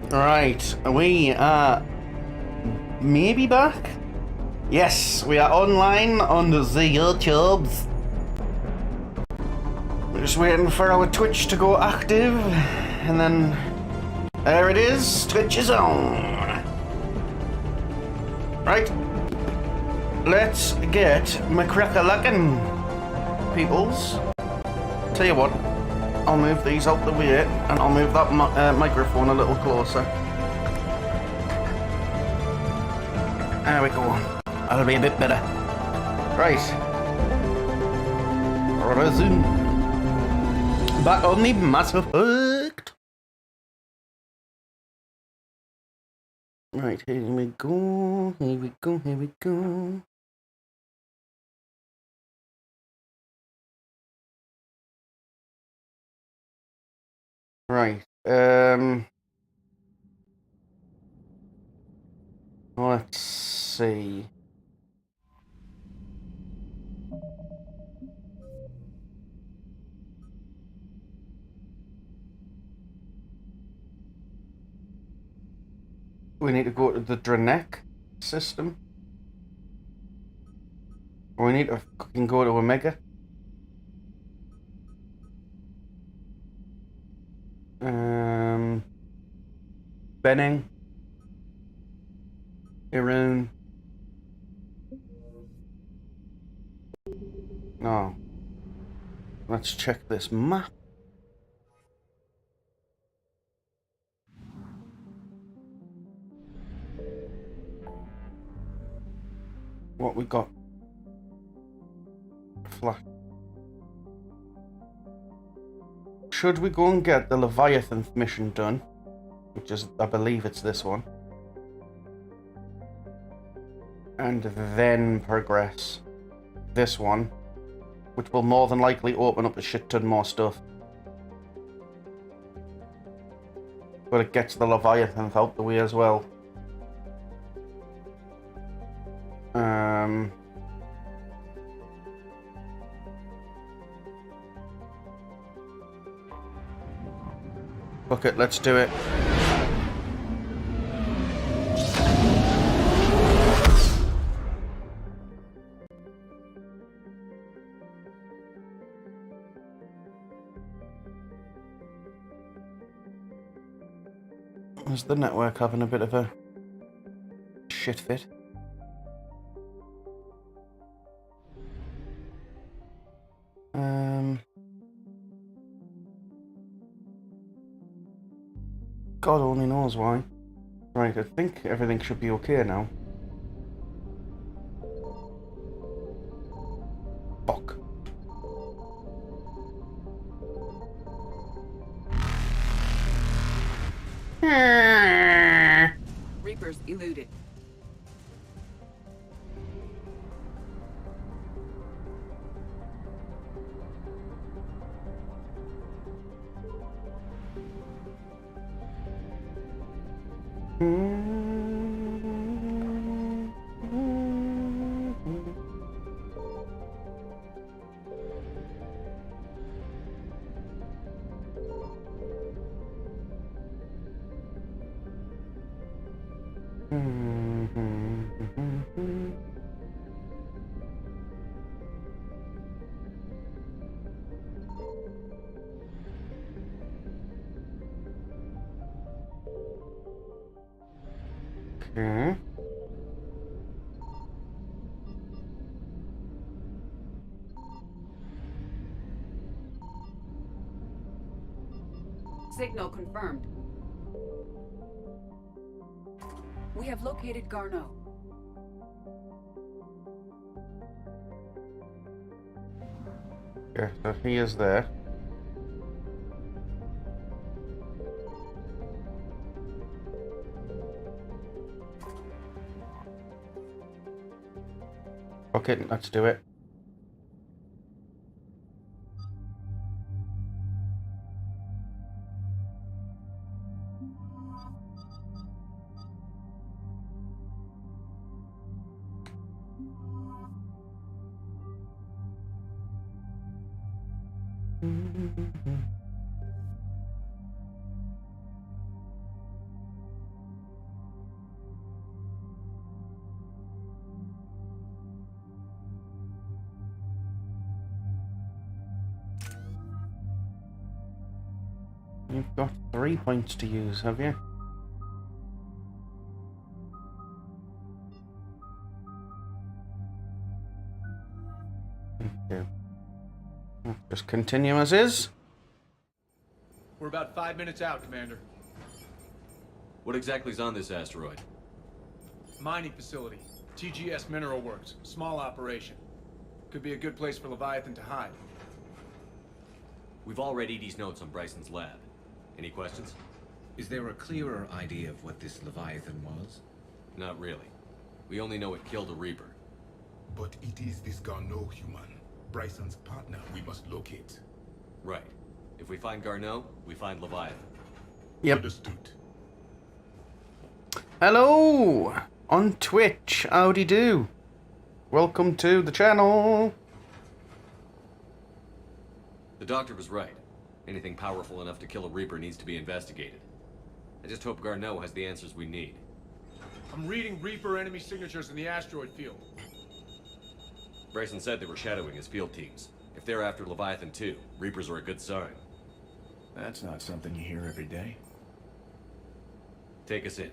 Right, we are maybe back? Yes, we are online on the YouTubes. We're just waiting for our Twitch to go active, and then there it is, Twitch is on. Right, let's get McCracker-lackin', peoples. Tell you what, I'll move these out the way, and I'll move that microphone a little closer. There we go. That'll be a bit better. Right. Resume. Back on the Mass Effect. Right, here we go. Here we go. Here we go. Right. Let's see. We need to go to the Dranek system. Or we need to fucking go to Omega. Benning. Irun. No. Let's check this map. What we got? Flash. Should we go and get the Leviathan mission done? Which is, I believe it's this one. And then progress this one, which will more than likely open up a shit ton more stuff. But it gets the Leviathan out the way as well. Fuck it, let's do it. Is the network having a bit of a shit fit? God only knows why. Right, I think everything should be okay now. Fuck. Reapers eluded. Okay. Signal confirmed. We have located Garneau. Yeah, so he is there. Okay, let's do it. You've got 3 points to use, have you? Okay. Just continue as is. We're about 5 minutes out, Commander. What exactly is on this asteroid? Mining facility. TGS Mineral Works. Small operation. Could be a good place for Leviathan to hide. We've all read Edie's notes on Bryson's lab. Any questions? Is there a clearer idea of what this Leviathan was? Not really. We only know it killed a Reaper. But it is this Garneau human, Bryson's partner, we must locate. Right. If we find Garneau, we find Leviathan. Yep. Understood. Hello! On Twitch, howdy do? Welcome to the channel! The doctor was right. Anything powerful enough to kill a Reaper needs to be investigated. I just hope Garneau has the answers we need. I'm reading Reaper enemy signatures in the asteroid field. Bryson said they were shadowing his field teams. If they're after Leviathan too, Reapers are a good sign. That's not something you hear every day. Take us in.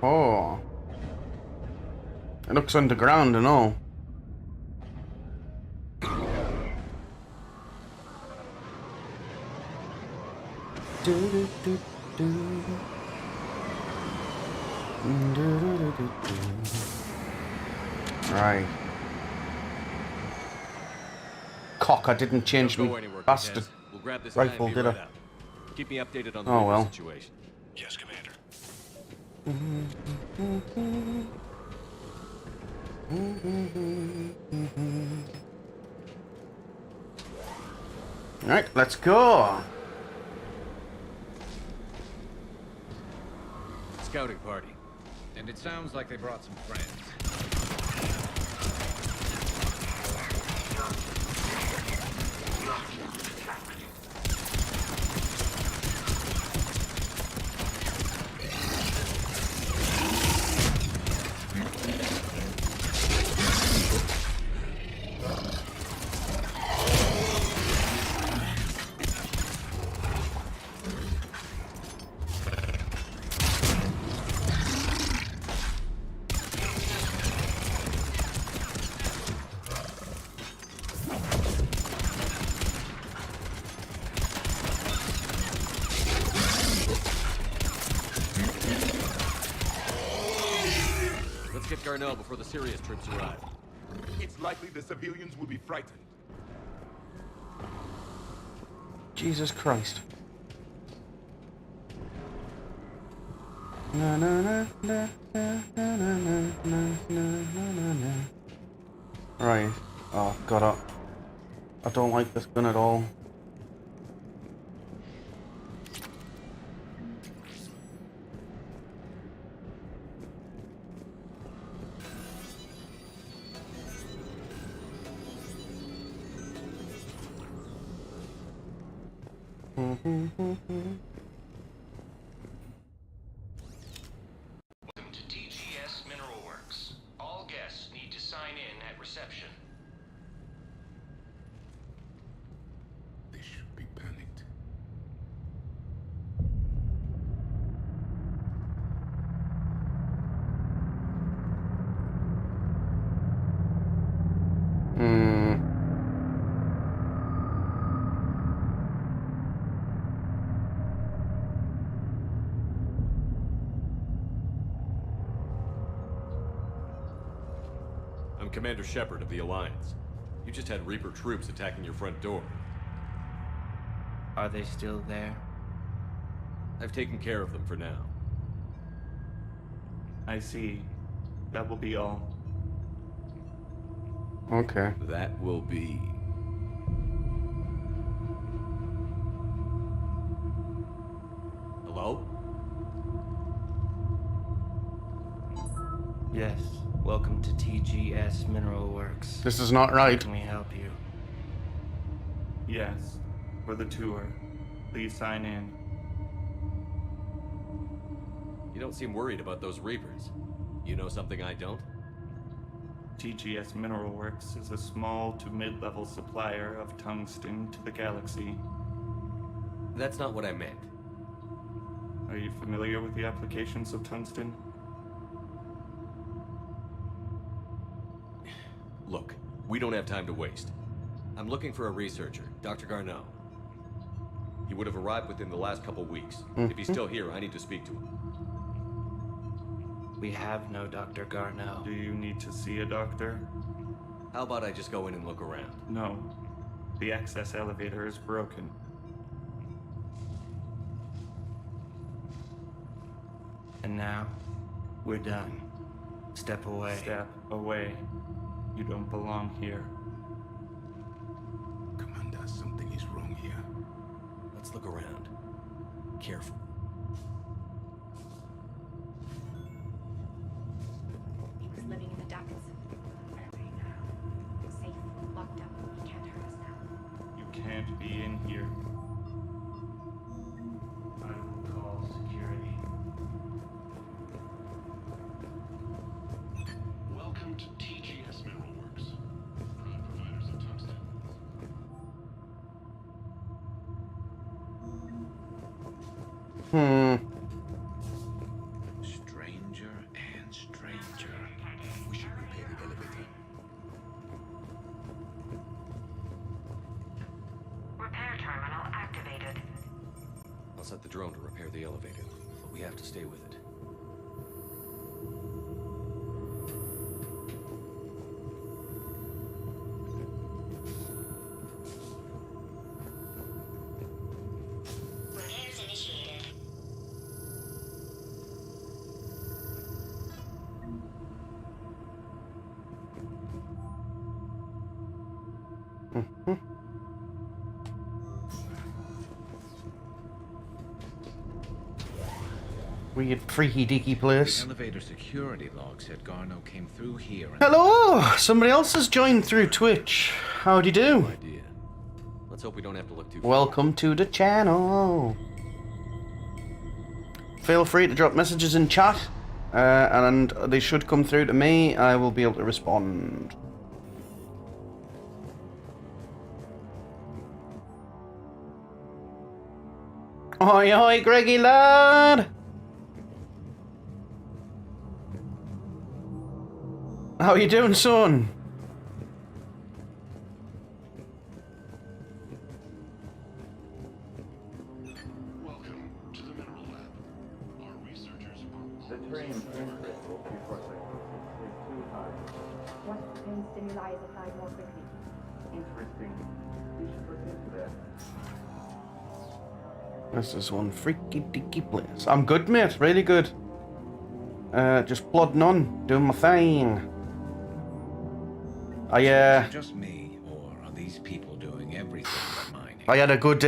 Oh, it looks underground and all. Right. Cock, I didn't change Don't go me anywhere, bastard Cortez. We'll grab this rifle, guy and did be I? right out. Keep me updated on the Oh, Reaper well. situation. Yes, Commander. Alright, let's go. Scouting party. And it sounds like they brought some friends. Let's get Garneau before the serious troops arrive. It's likely the civilians will be frightened. Jesus Christ. Na na na na na na na na na na na. Right. Oh, God, I don't like this gun at all. Welcome to TGS Mineral Works. All guests need to sign in at reception. They should be panicked. I'm Commander Sheppard of the Alliance. You just had Reaper troops attacking your front door. Are they still there? I've taken care of them for now. I see. That will be all. Okay. That will be... Hello? Yes. Welcome to TGS Mineral Works. This is not How right. can we help you? Yes. For the tour. Please sign in. You don't seem worried about those Reapers. You know something I don't? TGS Mineral Works is a small to mid-level supplier of tungsten to the galaxy. That's not what I meant. Are you familiar with the applications of tungsten? Look, we don't have time to waste. I'm looking for a researcher, Dr. Garneau. He would have arrived within the last couple weeks. If he's still here, I need to speak to him. We have no Dr. Garneau. Do you need to see a doctor? How about I just go in and look around? No. The access elevator is broken. And now, we're done. Step away. Step away. You don't belong here. Commander, something is wrong here. Let's look around. Careful. He was living in the depths. Where are we now? Safe, locked up. He can't hurt us now. You can't be in here. I will call security. Welcome to TGS Mineral Works, providers of tungsten. Stranger and stranger. We should repair the elevator. Repair terminal activated. I'll set the drone to repair the elevator, but we have to stay with it. Repairs initiated. Weird, freaky deaky place. Elevator security log said Garneau came through here and... Hello! Somebody else has joined through Twitch. Howdy do? No idea. Let's hope we don't have to look too far. Welcome to the channel. Feel free to drop messages in chat, and they should come through to me. I will be able to respond. Oi, oi, Greggy lad! How you doing, son? Welcome to the Mineral Lab. Our researchers are... What pain stimuli is applied more quickly? Interesting. This is one freaky deaky place. I'm good, mate. Really good. Just plodding on, doing my thing. Is it just me, or are these people doing everything but mining? I had a good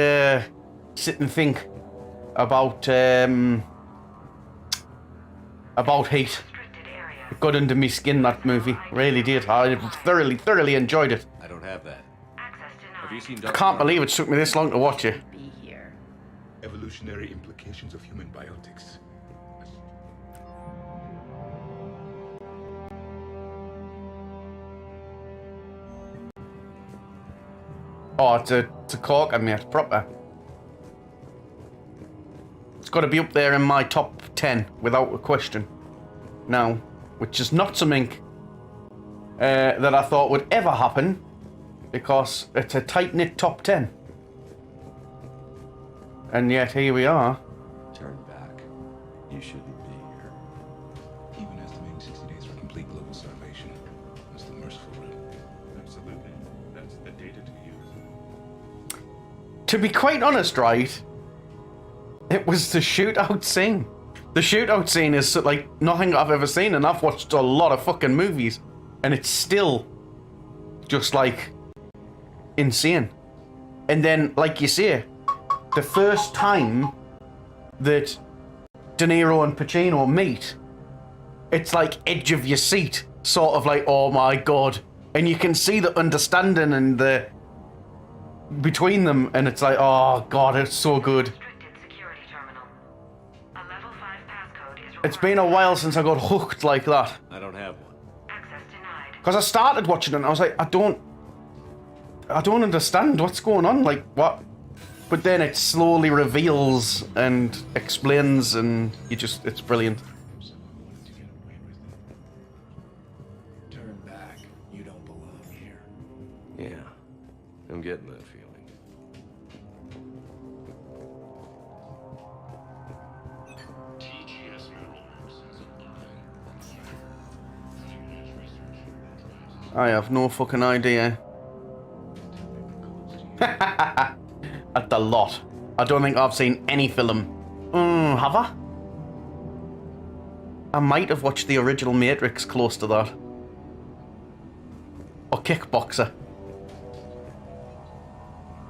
sit and think about heat. It got under me skin, that movie. Really did. I thoroughly enjoyed it. I don't have that. Have you seen I Dr. can't believe it took me this long to watch it. Be here. Evolutionary implications of human biotics. Oh, it's a corker, mate. Proper. It's got to be up there in my top 10, without a question. Now, which is not something that I thought would ever happen, because it's a tight-knit top 10. And yet, here we are. Turn back. You shouldn't be here. Even estimating 60 days for complete global starvation. That's the merciful route. Absolutely. That's the data to use. To be quite honest, right, it was the shootout scene. The shootout scene is like nothing I've ever seen, and I've watched a lot of fucking movies, and it's still just like insane. And then, like you say, the first time that De Niro and Pacino meet, it's like edge of your seat, sort of like, oh my god. And you can see the understanding and the between them, and it's like, oh god, it's so good. It's been a while since I got hooked like that. I don't have one. Access denied. Because I started watching it and I was like, I don't understand what's going on. Like, what? But then it slowly reveals and explains, and it's brilliant. Turn back. You don't belong here. Yeah, I'm getting that feeling. TGS Mineral Works has a line. Cutting-edge research. I have no fucking idea. That's a lot. I don't think I've seen any film. Have I? I might have watched the original Matrix close to that. Or Kickboxer.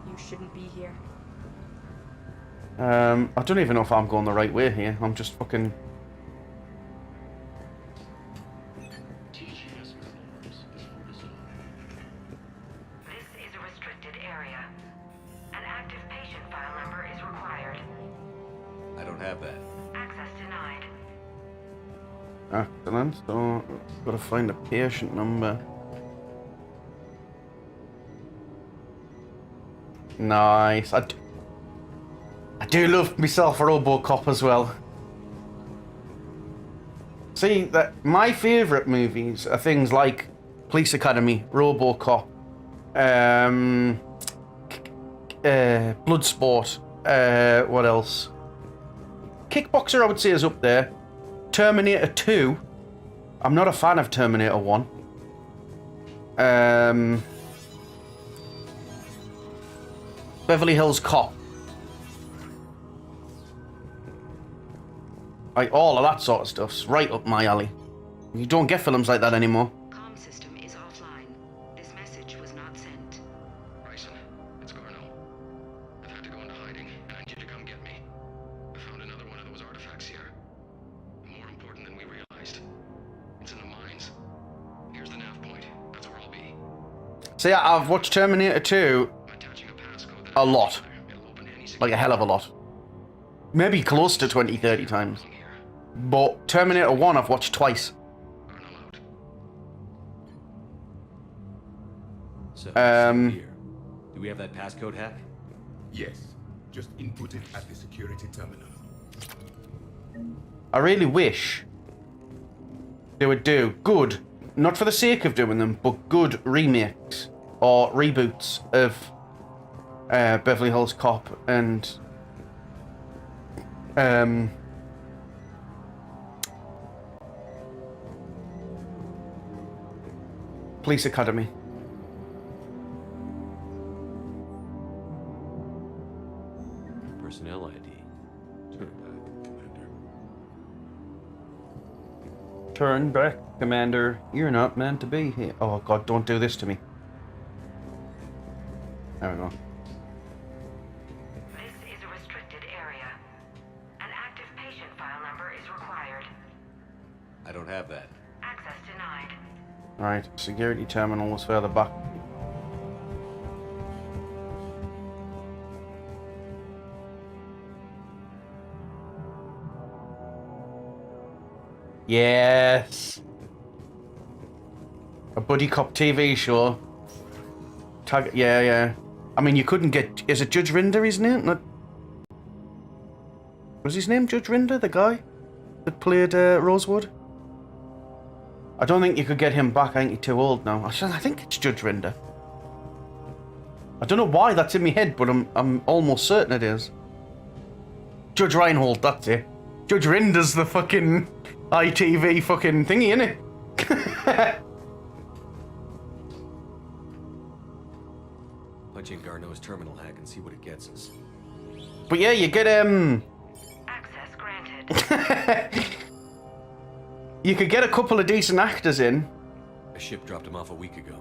You shouldn't be here. I don't even know if I'm going the right way here. I'm just fucking... TGS Mineral Works is focused on. This is a restricted area. An active patient file number is required. I don't have that. Access denied. Excellent. So, gotta find a patient number. Nice. I do love myself a RoboCop as well. See, that my favourite movies are things like Police Academy, RoboCop, Bloodsport, what else? Kickboxer, I would say, is up there. Terminator 2. I'm not a fan of Terminator 1. Beverly Hills Cop. Like, all of that sort of stuff's right up my alley. You don't get films like that anymore. Comm system is offline. This message was not sent. Bryson, it's Garno. I've had to go into hiding, and I need you to come get me. I found another one of those artifacts here. More important than we realized. It's in the mines. Here's the nav point. That's where I'll be. So yeah, I've watched Terminator 2 a lot. Like a hell of a lot. Maybe close to 20, 30 times. But Terminator 1 I've watched twice. So, here. Do we have that passcode hack? Yes. Just input it at the security terminal. I really wish they would do good, not for the sake of doing them, but good remakes or reboots of Beverly Hills Cop and Police Academy. Personnel ID. Turn back, Commander. Turn back, Commander. You're not meant to be here. Oh God, don't do this to me. There we go. This is a restricted area. An active patient file number is required. I don't have that. Access denied. Right, security terminal was further back. Yes. A buddy cop TV show. Yeah. I mean, you couldn't get... Is it Judge Rinder, isn't it? Not... Was his name Judge Rinder, the guy that played Rosewood? I don't think you could get him back. I think he's too old now. I think it's Judge Rinder. I don't know why that's in my head, but I'm almost certain it is. Judge Reinhold, that's it. Judge Rinder's the fucking ITV fucking thingy, innit? Punch in Garneau's terminal hack and see what it gets us. But yeah, you get Access granted. you could get a couple of decent actors in. A ship dropped him off a week ago.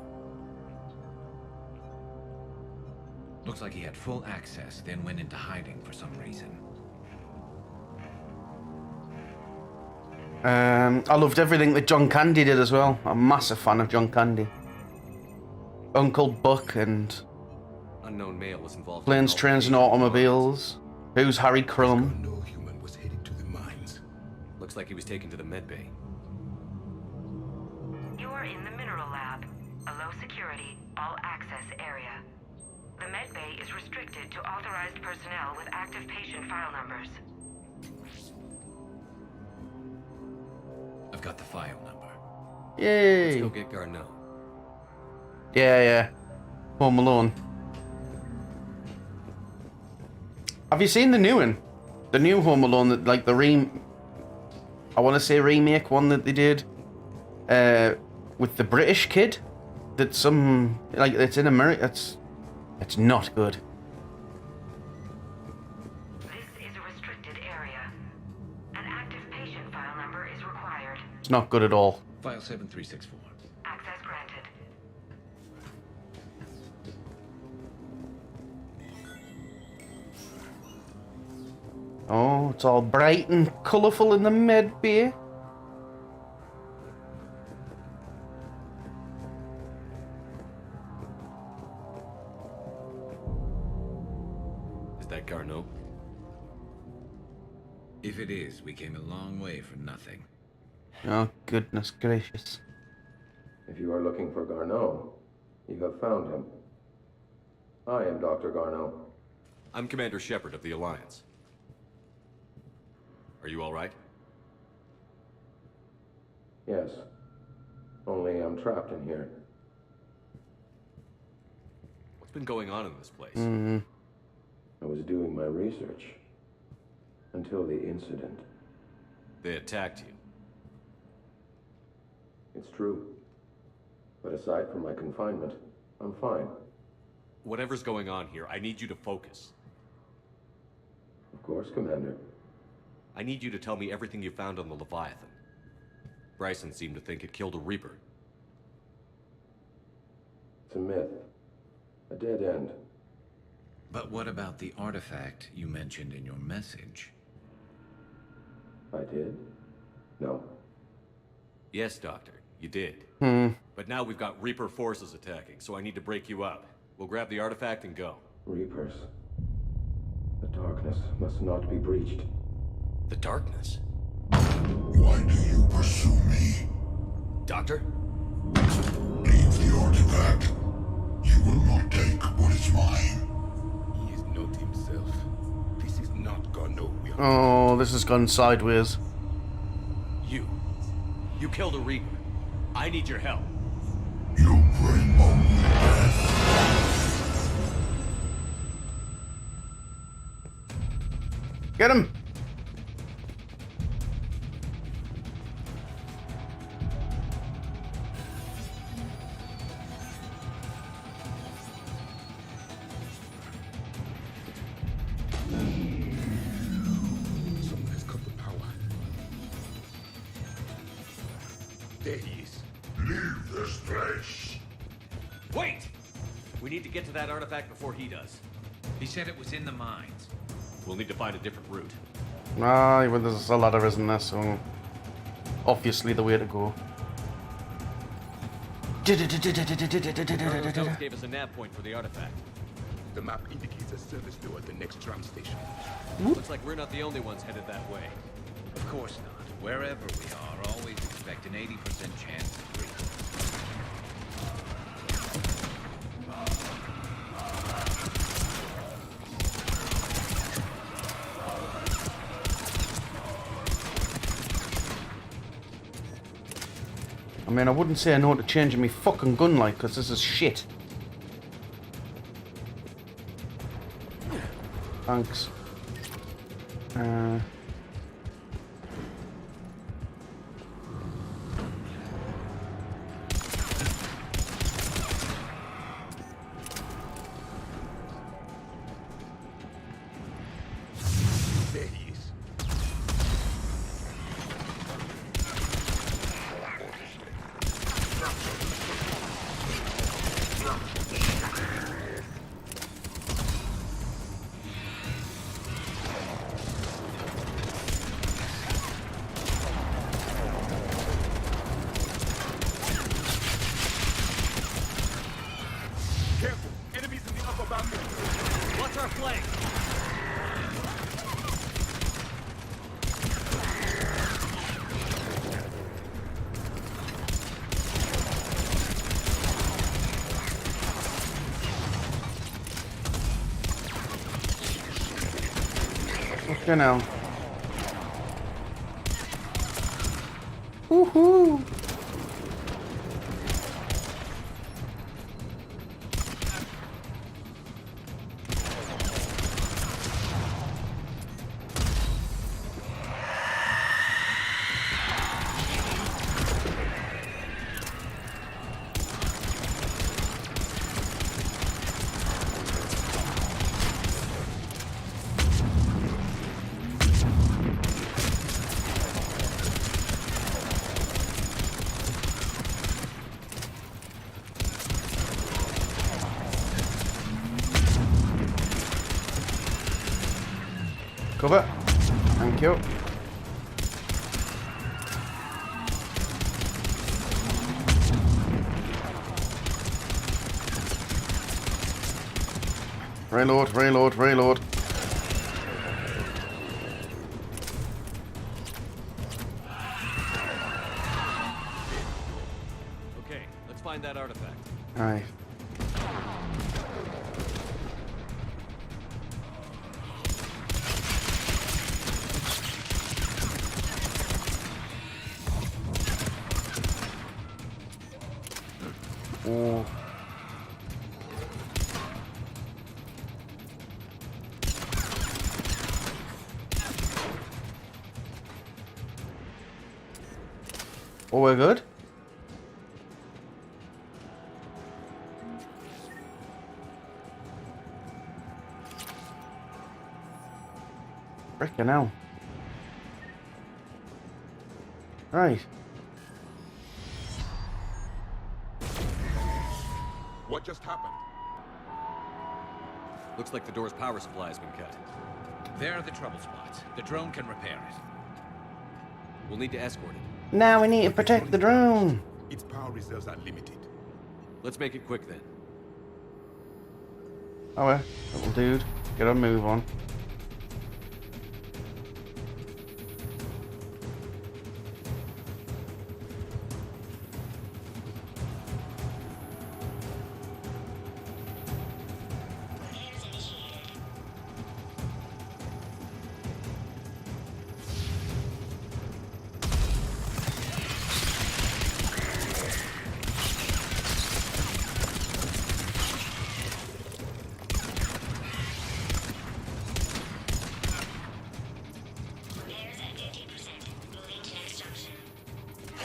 Looks like he had full access, then went into hiding for some reason. I loved everything that John Candy did as well. I'm a massive fan of John Candy. Uncle Buck and Unknown male was involved. Planes, Trains and Automobiles. Who's Harry Crumb? No human was headed to the mines. Looks like he was taken to the med bay. You are in the mineral lab. a low-security, all-access area. The med bay is restricted to authorized personnel with active patient file numbers. I've got the file number. Yay! Let's go get Garneau. Yeah. Home Alone. Have you seen the new one? The new Home Alone, that like the I want to say remake one that they did, with the British kid. That's some like it's in America. It's not good. This is a restricted area. An active patient file number is required. It's not good at all. File 7364. Access granted. Oh, it's all bright and colourful in the med bay. Is that Garneau? If it is, we came a long way for nothing. Oh, goodness gracious. If you are looking for Garneau, you have found him. I am Dr. Garneau. I'm Commander Sheppard of the Alliance. Are you all right? Yes. Only I'm trapped in here. What's been going on in this place? I was doing my research. Until the incident. They attacked you. It's true. But aside from my confinement, I'm fine. Whatever's going on here, I need you to focus. Of course, Commander. I need you to tell me everything you found on the Leviathan. Bryson seemed to think it killed a Reaper. It's a myth. A dead end. But what about the artifact you mentioned in your message? I did? No. Yes, Doctor, you did. But now we've got Reaper forces attacking, so I need to break you up. We'll grab the artifact and go. Reapers. The darkness must not be breached. The darkness? Why do you pursue me? Doctor? Leave the artifact. You will not take what is mine. He is not himself. This is not Garneau. Oh, this has gone sideways. You killed a Reaper. I need your help. You bring only death. Get him! Someone has cut the power. There he is. Leave this place. Wait! We need to get to that artifact before he does. He said it was in the mines. We'll need to find a different route. Ah, well, there's a ladder, isn't there? So, obviously the way to go. Those gave us a nav point for the artifact. The map indicates a service door at the next tram station. Looks like we're not the only ones headed that way. Of course not. Wherever we are, always expect an 80% chance of reaching. I mean, I wouldn't say no to changing me fucking gun light, because this is shit. Thanks. There he is. Fucking hell. Woohoo! Cover. Thank you. Reload, reload, reload. Okay, let's find that artifact. Alright. Oh. Oh, we're good? Frickin' hell. Right. What just happened? Looks like the door's power supply has been cut. There are the trouble spots. The drone can repair it. We'll need to escort it. Now we need to protect the drone. Its power reserves are limited. Let's make it quick then. Oh well, little dude. Get a move on.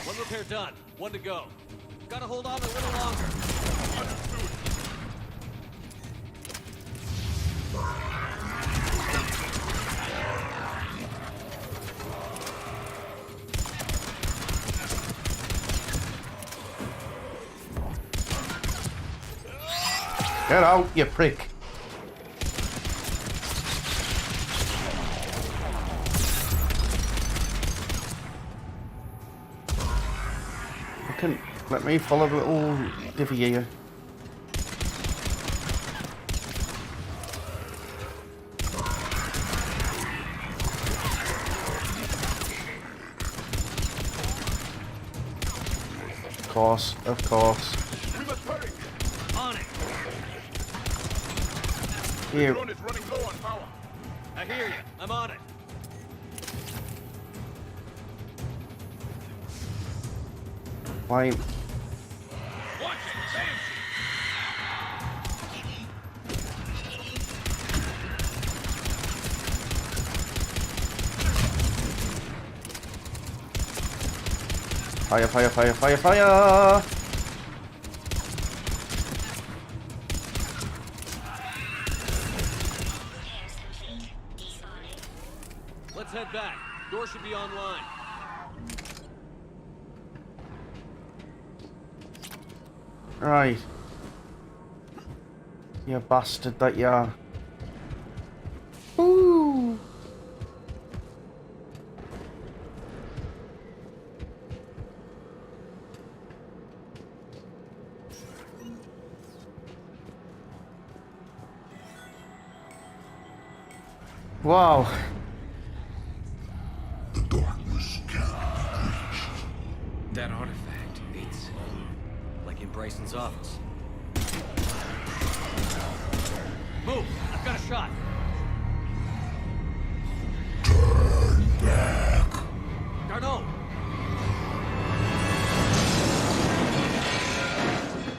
One repair done. One to go. Gotta hold on a little longer. Get out, you prick. Let me follow the little divvy here. Of course, of course. We must hurry. On it. Here. The drone is running low on power. I hear you. I'm on it. Why? Watch it, Sam. Fire, fire, fire, fire, fire! Let's head back. Door should be online. Right. You bastard that you are. Ooh. Wow. The darkness can't be breached. That artifact, it's... Like in Bryson's office. Move! I've got a shot!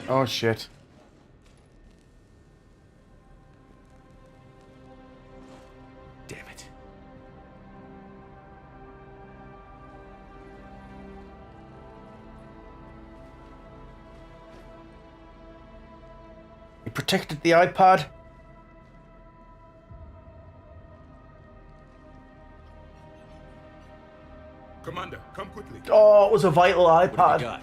Oh shit. Damn it. He protected the iPad. Commander, come quickly. Oh, it was a vital What have you iPad. got?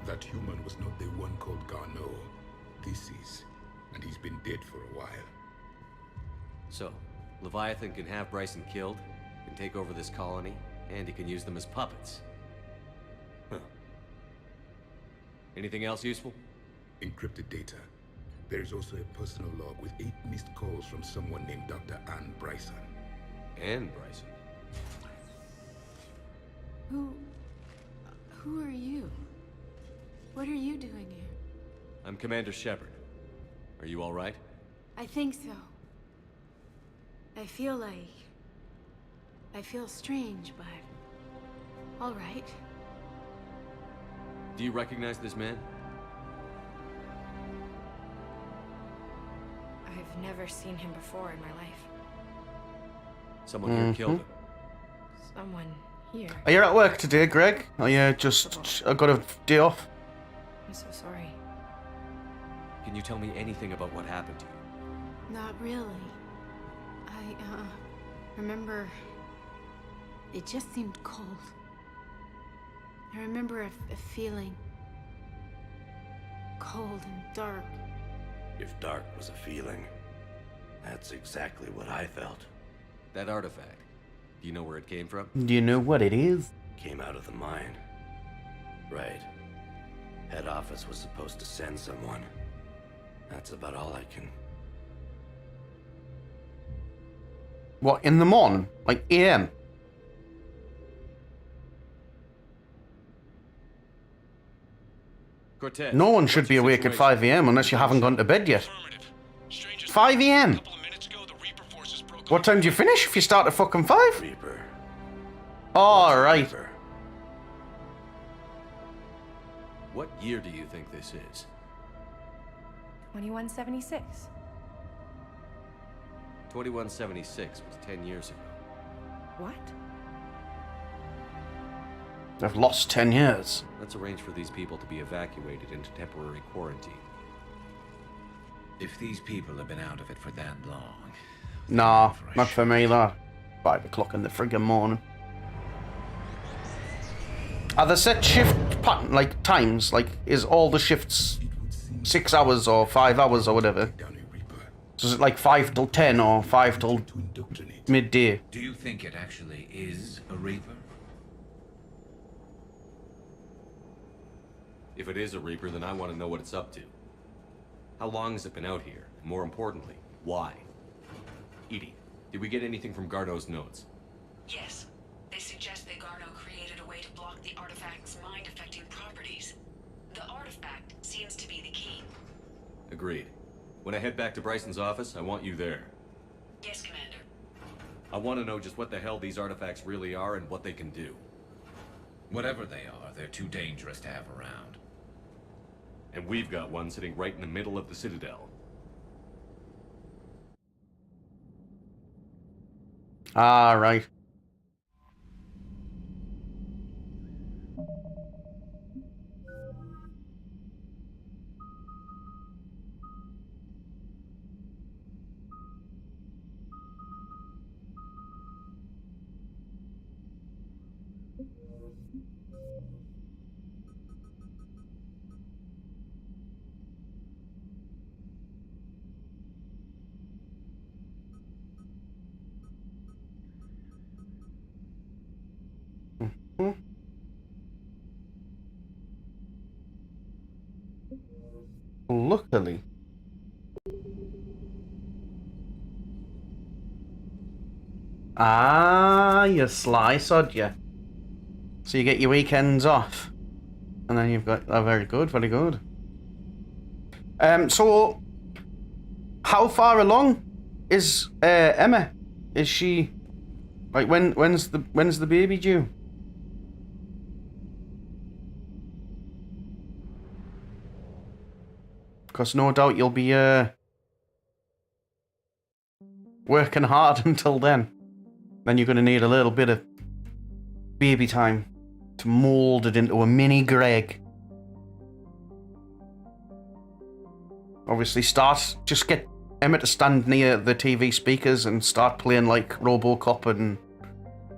That human was not the one called Garneau. This is, and he's been dead for a while. So, Leviathan can have Bryson killed, can take over this colony, and he can use them as puppets. Huh. Anything else useful? Encrypted data. There is also a personal log with 8 missed calls from someone named Dr. Anne Bryson. And Bryson. Who are you? What are you doing here? I'm Commander Sheppard. Are you all right? I think so. I feel strange, but all right. Do you recognize this man? I've never seen him before in my life. Someone here killed him. Someone here. Are you at work today, Greg? Are you just got a day off? I'm so sorry. Can you tell me anything about what happened to you? Not really. I remember it just seemed cold. I remember a feeling cold and dark. If dark was a feeling, that's exactly what I felt. That artifact, do you know where it came from? Do you know what it is? Came out of the mine. Right. Head office was supposed to send someone. That's about all I can... What, in the morning? Like AM? Cortez, No one should be awake at 5 AM unless you haven't gone to bed yet. 5 AM? What time do you finish if you start at fucking 5? Reaper. Oh, right. What year do you think this is? 2176. 2176 was 10 years ago. What? They've lost 10 years. Let's arrange for these people to be evacuated into temporary quarantine. If these people have been out of it for that long... Nah, not for me, that. 5 o'clock in the friggin' morning. Are the set shift pattern, like, times? Like, is all the shifts 6 hours or 5 hours or whatever? So is it like 5 till 10 or 5 till midday? Do you think it actually is a Reaper? If it is a Reaper, then I want to know what it's up to. How long has it been out here? And more importantly, why? Edie, did we get anything from Garneau's notes? Yes. They suggest that Garneau created a way to block the artifact's mind-affecting properties. The artifact seems to be the key. Agreed. When I head back to Bryson's office, I want you there. Yes, Commander. I want to know just what the hell these artifacts really are and what they can do. Whatever they are, they're too dangerous to have around. And we've got one sitting right in the middle of the Citadel. Ah, right. Luckily. Ah, you sly sod, you. So you get your weekends off. And then you've got... Oh, very good, very good. So... How far along is Emma? Is she... Like, when's the baby due? Because no doubt you'll be working hard until then. Then you're going to need a little bit of baby time to mould it into a mini Greg. Obviously just get Emma to stand near the TV speakers and start playing like RoboCop and,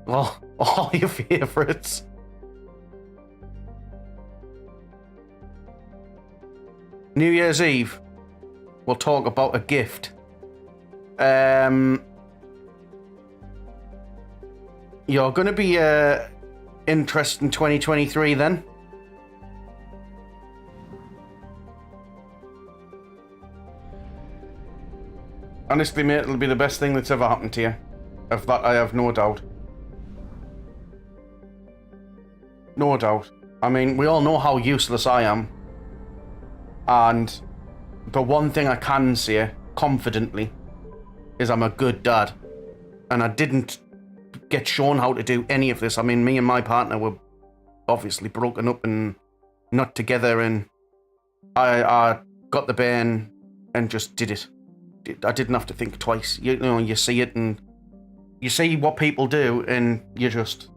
well, all your favourites. New Year's Eve, we'll talk about a gift. You're going to be interested in 2023 then. Honestly, mate, it'll be the best thing that's ever happened to you. Of that, I have no doubt. No doubt. I mean, we all know how useless I am. And the one thing I can say confidently is I'm a good dad. And I didn't get shown how to do any of this. I mean, me and my partner were obviously broken up and not together, and I got the bane and just did it. I didn't have to think twice. You know, you see it and you see what people do and you just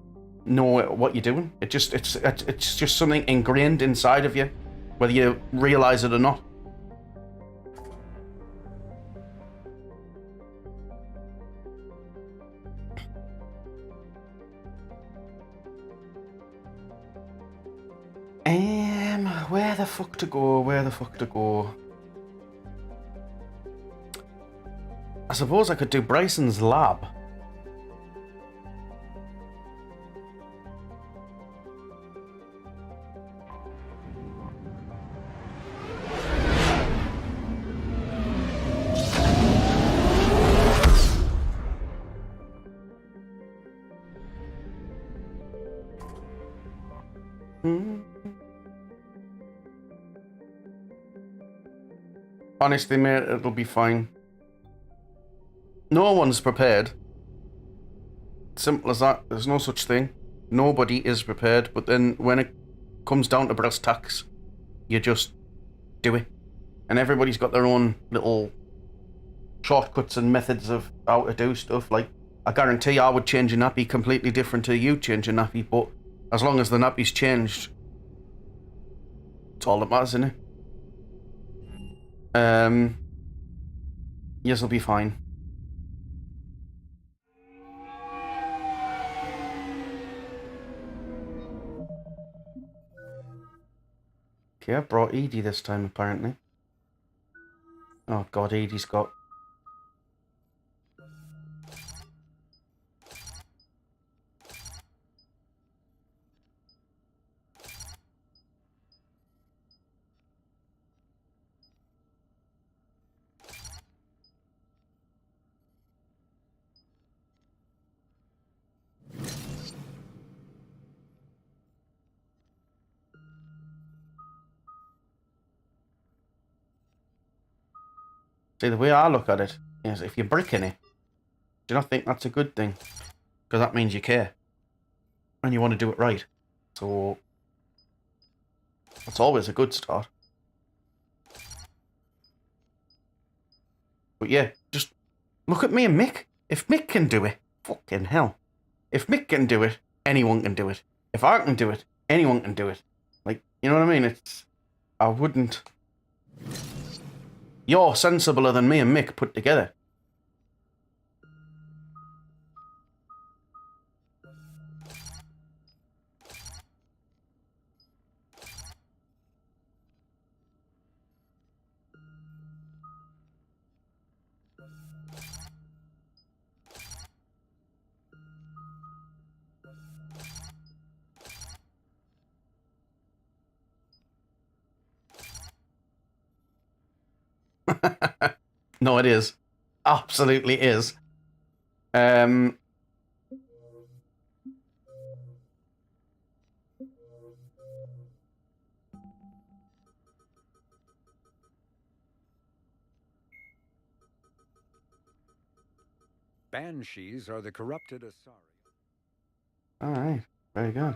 know what you're doing. It's just something ingrained inside of you, whether you realize it or not. Where the fuck to go? Where the fuck to go? I suppose I could do Bryson's lab. Honestly, mate, it'll be fine. No one's prepared. Simple as that. There's no such thing. Nobody is prepared. But then when it comes down to brass tacks, you just do it. And everybody's got their own little shortcuts and methods of how to do stuff. Like, I guarantee I would change a nappy completely different to you change a nappy. But as long as the nappy's changed, it's all that matters, isn't it? Yes, it'll be fine. Okay, I brought Edie this time, apparently. Oh god, Edie's got... See, the way I look at it is if you're bricking it, do you not think that's a good thing? Because that means you care. And you want to do it right. So, that's always a good start. But yeah, just look at me and Mick. If Mick can do it, fucking hell. If Mick can do it, anyone can do it. If I can do it, anyone can do it. Like, you know what I mean? I wouldn't... You're sensibler than me and Mick put together. No, it is. Absolutely is. Banshees are the corrupted Asari. Alright, very good.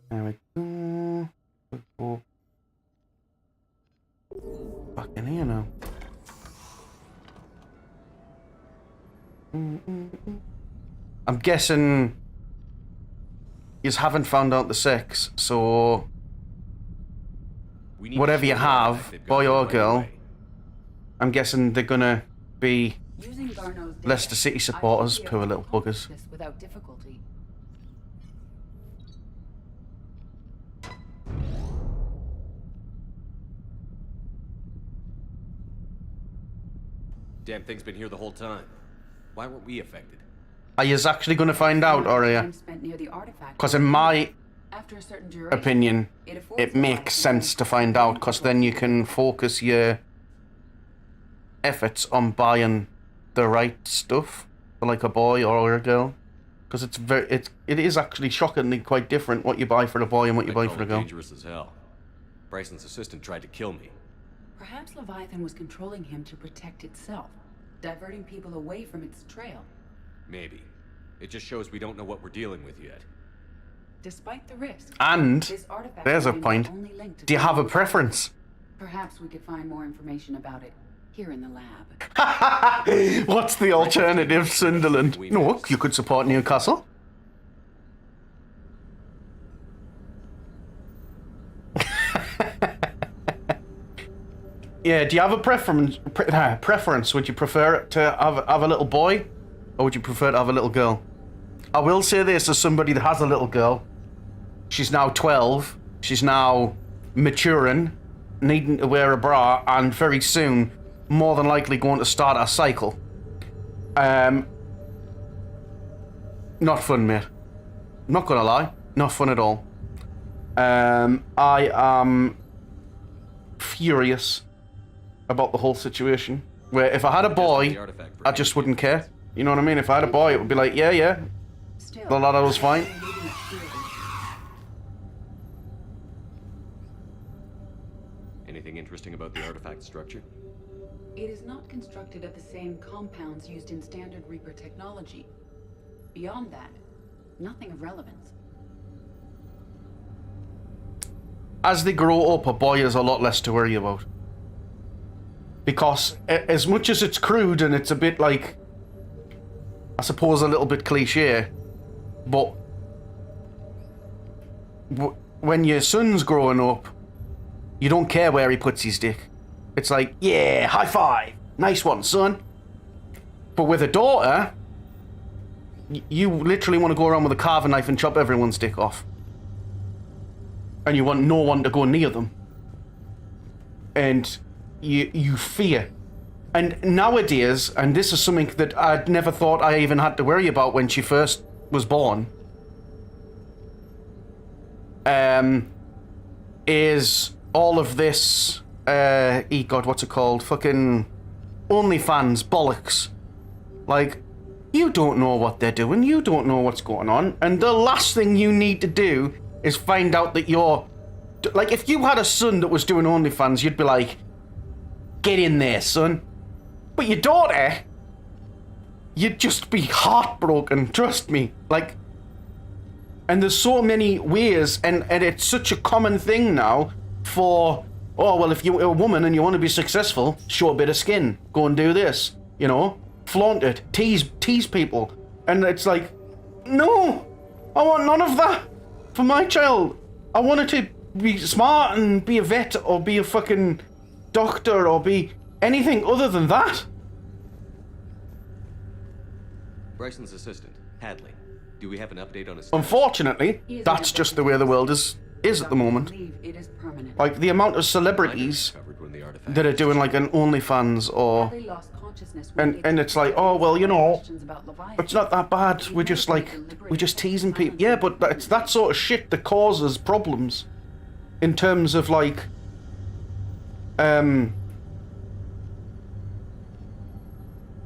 There we go. I'm guessing you haven't found out the sex, so whatever you have, boy or girl, I'm guessing they're gonna be Leicester City supporters, poor little buggers. Without difficulty. Damn thing's been here the whole time. Why weren't we affected? Are you actually going to find out, or are you? Because in my opinion, it makes sense to find out, because then you can focus your efforts on buying the right stuff for like a boy or a girl. Because it is actually shockingly quite different what you buy for a boy and what you buy for a girl. Dangerous as hell. Bryson's assistant tried to kill me. Perhaps Leviathan was controlling him to protect itself, diverting people away from its trail. Maybe. It just shows we don't know what we're dealing with yet. Despite the risk, And this artifact there's a remains point. only linked to Do you have a Collie-Taylor. preference? Perhaps we could find more information about it here in the lab. What's the alternative, Sunderland? No, you could support Newcastle. Yeah, do you have a preference? Would you prefer to have a little boy, or would you prefer to have a little girl? I will say this as somebody that has a little girl. She's now 12. She's now maturing, needing to wear a bra, and very soon, more than likely going to start a cycle. Not fun, mate. Not gonna lie, not fun at all. I am furious about the whole situation. Where if I had a boy, I just wouldn't care. You know what I mean? If I had a boy, it would be like, yeah, the lad was fine. Anything interesting about the artifact structure? It is not constructed of the same compounds used in standard Reaper technology. Beyond that, nothing of relevance. As they grow up, a boy has a lot less to worry about. Because as much as it's crude and it's a bit like, I suppose a little bit cliche, but when your son's growing up, you don't care where he puts his dick. It's like, yeah, high five, nice one, son. But with a daughter, you literally want to go around with a carving knife and chop everyone's dick off. And you want no one to go near them. And you fear. And nowadays, and this is something that I'd never thought I even had to worry about when she first was born, is all of this, God, what's it called? Fucking OnlyFans bollocks. Like, you don't know what they're doing, you don't know what's going on, and the last thing you need to do is find out that you're... Like, if you had a son that was doing OnlyFans, you'd be like, get in there, son. But your daughter, you'd just be heartbroken, trust me. Like, and there's so many ways, and it's such a common thing now for, oh, well, if you're a woman and you want to be successful, show a bit of skin. Go and do this, you know? Flaunt it. Tease people. And it's like, no, I want none of that for my child. I want her to be smart and be a vet or be a fucking doctor or be anything other than that. Bryson's assistant, Hadley. Do we have an update on his... Unfortunately, that's just the way the world is at the moment. It is permanent. Like, the amount of celebrities that are doing, like, an OnlyFans or... And it's like, oh, well, you know, it's not that bad. We're just teasing people. Yeah, but it's that sort of shit that causes problems. In terms of, like...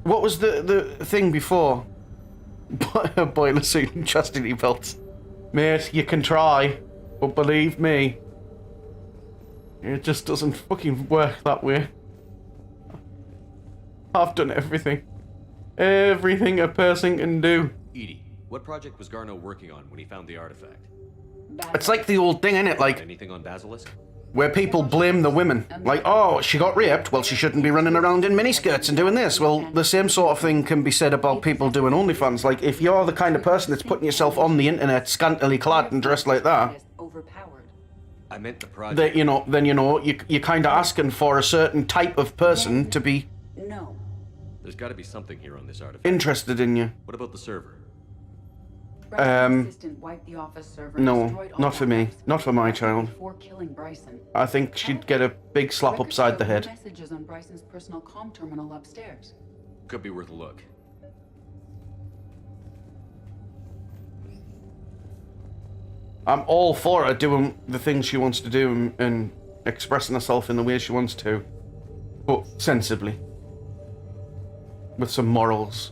What was the thing before? Boiler suit and chastity belts. Mate, you can try, but believe me, it just doesn't fucking work that way. I've done everything. Everything a person can do. Edie, what project was Garneau working on when he found the artifact? It's like the old thing, innit? Like, anything on Basilisk? where people blame the women. Like, oh, she got raped, well, she shouldn't be running around in miniskirts and doing this. Well, the same sort of thing can be said about people doing OnlyFans. Like, if you're the kind of person that's putting yourself on the internet scantily clad and dressed like that, I meant the project. that, you're kind of asking for a certain type of person to be No. There's got to be something here on this artifact. interested in you. What about the server? Assistant wiped the office server and No, destroyed all not for me. backups Not for my child. before killing Bryson. I think she'd get a big slap Records upside show the no head. Messages on Bryson's personal comm terminal upstairs. Could be worth a look. I'm all for her doing the things she wants to do and expressing herself in the way she wants to, but sensibly, with some morals.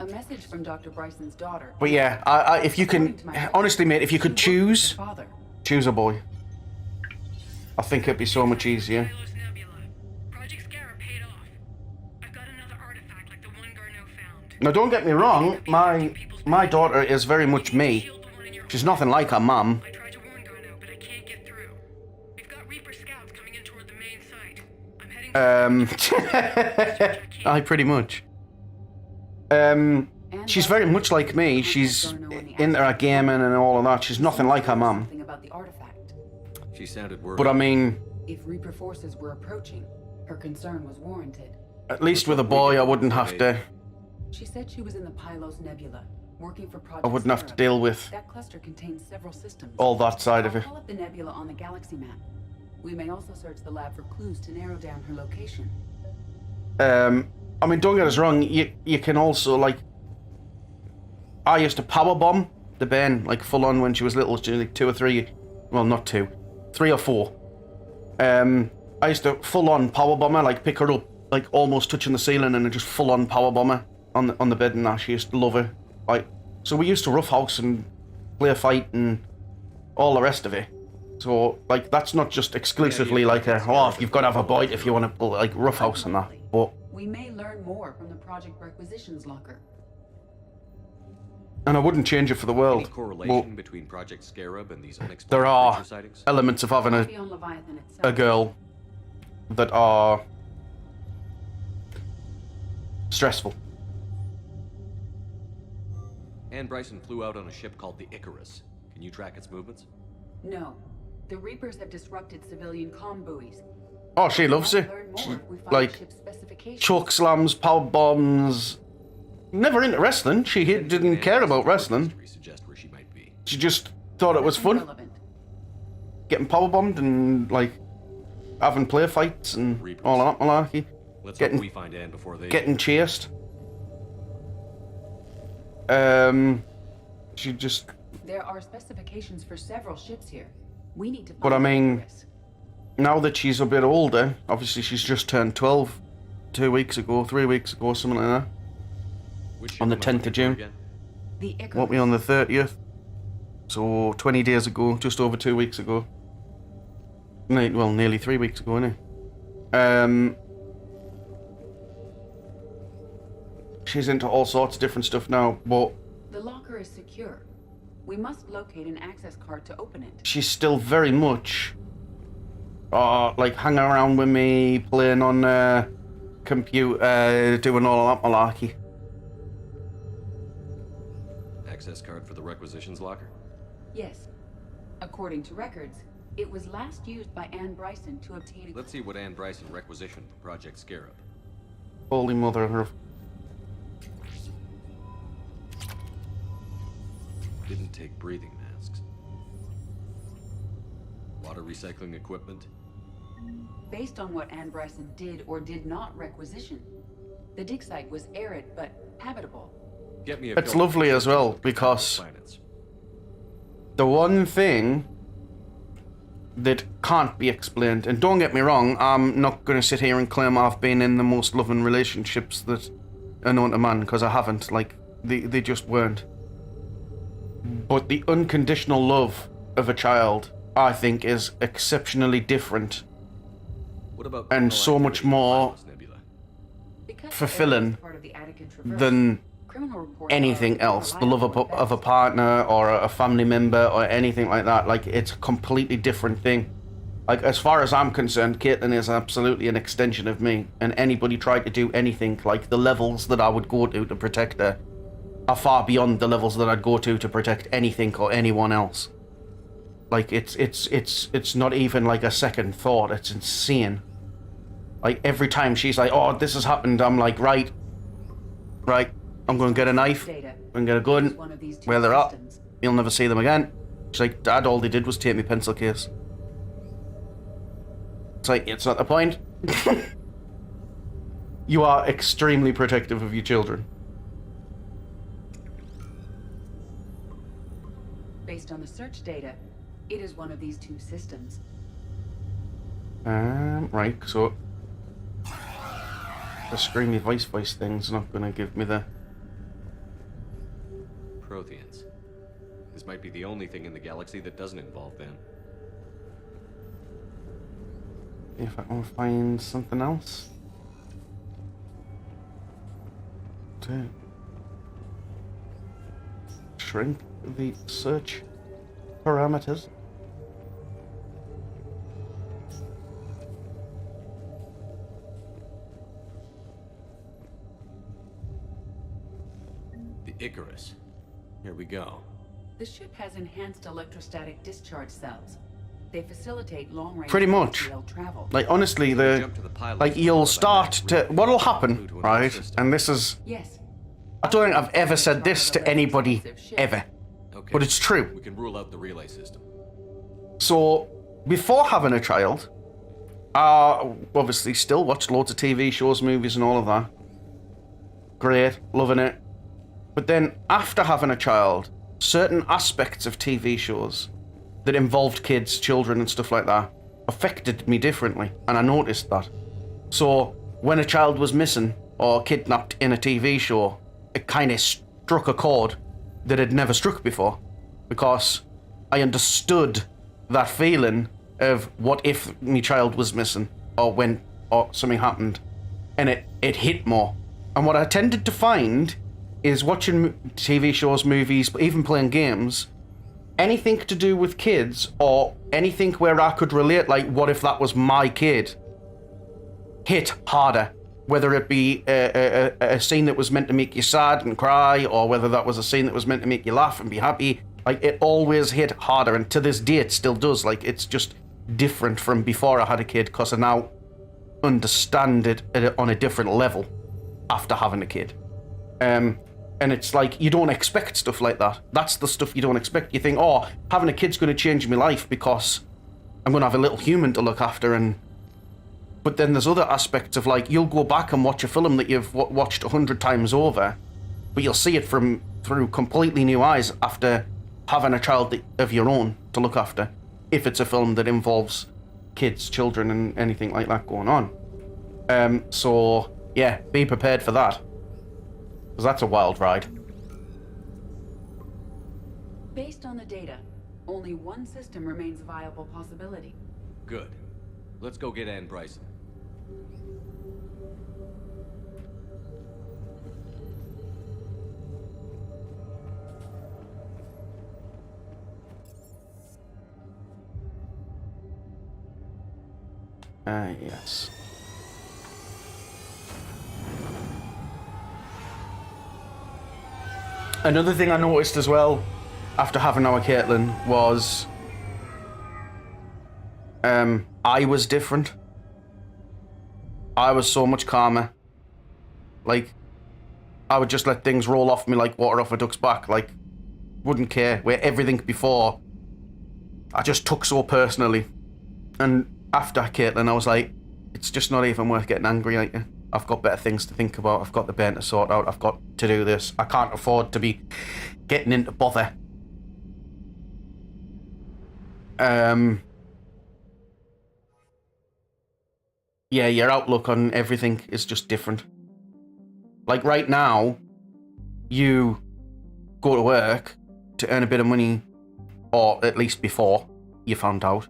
A message from Dr. Bryson's daughter. But yeah, if you can, honestly, mate, if you could choose a boy. I think it'd be so much easier. Now, don't get me wrong, my daughter is very much me. She's nothing like her mum. I pretty much. She's very much like me. She's into her gaming and all of that. She's nothing like her mum. She sounded worried. But I mean, If Reaper forces were approaching, her concern was warranted. at least with a boy, I wouldn't have to. She said she was in the Pylos Nebula, working for Project I wouldn't have to Scarab. deal with That cluster contains several systems. all that side of I'll it. call up the nebula on the galaxy map. We may also search the lab for clues to narrow down her location. I mean, don't get us wrong. You can also, like, I used to power bomb the Ben, like, full on when she was little. She was like 2 or 3. Well, not 2, 3 or 4. I used to full on power bomb her, like pick her up, like almost touching the ceiling, and then just full on power bomb her on the bed and that. She used to love it. Like, so we used to roughhouse and play a fight and all the rest of it. So, like, that's not just exclusively like you've got to have a bite if you want to, like, roughhouse and that. But We may learn more from the project requisitions locker. and I wouldn't change it for the world. Any correlation But between Project Scarab and these unexplained there are creature sightings? elements of having Maybe on Leviathan itself. a girl that are stressful. Anne Bryson flew out on a ship called the Icarus. Can you track its movements? No. The Reapers have disrupted civilian comm buoys. Oh, she loves it. She, like, choke slams, power bombs. Never into wrestling. She didn't care about wrestling. She just thought it was fun. Getting power bombed and, like, having play fights and all that malarkey. Let's hope we find Anne before they getting chased. She just. There are specifications for several ships here. We need to. But I mean, now that she's a bit older, obviously she's just turned 12 3 weeks ago, something like that. On the 10th of June. Won't be on the 30th. So 20 days ago, just over 2 weeks ago. Well, nearly 3 weeks ago, innit? She's into all sorts of different stuff now, but The locker is secure. We must locate an access card to open it. she's still very much like hanging around with me, playing on computer, doing all that malarkey. access card for the requisitions locker? Yes. According to records, it was last used by Anne Bryson to obtain a... Let's see what Anne Bryson requisitioned for Project Scarab. Holy mother of... Didn't take breathing masks. Water recycling equipment. Based on what Anne Bryson did or did not requisition, the dig site was arid but habitable. Get me a It's lovely as well, because the one thing that can't be explained, and don't get me wrong, I'm not going to sit here and claim I've been in the most loving relationships that are known to man, because I haven't. Like, they just weren't. But the unconditional love of a child, I think, is exceptionally different. What about and so much more fulfilling than Criminal reports anything are else, the love reliable of a partner or a family member or anything like that. Like, it's a completely different thing. Like, as far as I'm concerned, Caitlin is absolutely an extension of me, and anybody tried to do anything like the levels that I would go to protect her are far beyond the levels that I'd go to protect anything or anyone else. Like, it's not even like a second thought. It's insane. Like, every time she's like, oh, this has happened, I'm like, right, I'm going to get a knife, I'm going to get a gun, where they're at, you'll never see them again. She's like, Dad, all they did was take me pencil case. It's like, it's not the point. You are extremely protective of your children. Based on the search data, it is one of these two systems. Right, so the screamy voice thing's not gonna give me the Protheans. This might be the only thing in the galaxy that doesn't involve them. if I can find something else to shrink the search parameters. The Icarus. Here we go. The ship has enhanced electrostatic discharge cells. They facilitate long-range Pretty much. travel. Like, honestly, like, you'll start to... What'll happen, right? And this is... Yes. I don't think I've ever said this to anybody, ever. Okay. But it's true. We can rule out the relay system. So, before having a child, I obviously still watched loads of TV shows, movies, and all of that. Great, loving it. But then, after having a child, certain aspects of TV shows that involved kids, children, and stuff like that affected me differently, and I noticed that. So, when a child was missing or kidnapped in a TV show, it kind of struck a chord that had never struck before, because I understood that feeling of what if my child was missing, or something happened, and it hit more. And what I tended to find is watching TV shows, movies, but even playing games, anything to do with kids, or anything where I could relate, like, what if that was my kid, hit harder. Whether it be a scene that was meant to make you sad and cry, or whether that was a scene that was meant to make you laugh and be happy, like, it always hit harder, and to this day it still does. Like, it's just different from before I had a kid, because I now understand it on a different level after having a kid. And it's like, you don't expect stuff like that. That's the stuff you don't expect. You think, oh, having a kid's going to change my life because I'm going to have a little human to look after. But then there's other aspects of, like, you'll go back and watch a film that you've watched 100 times over, but you'll see it through completely new eyes after having a child of your own to look after, if it's a film that involves kids, children, and anything like that going on. So, yeah, be prepared for that. Because that's a wild ride. Based on the data, only one system remains a viable possibility. Good. Let's go get Ann Bryson. Yes. Another thing I noticed as well, after having our Caitlin, was I was different. I was so much calmer. Like, I would just let things roll off me like water off a duck's back. Like, wouldn't care. Where everything before, I just took so personally. And after Caitlin, I was like, it's just not even worth getting angry at you. I've got better things to think about. I've got the band to sort out. I've got to do this. I can't afford to be getting into bother. Yeah, your outlook on everything is just different. Like, right now, you go to work to earn a bit of money, or at least before you found out.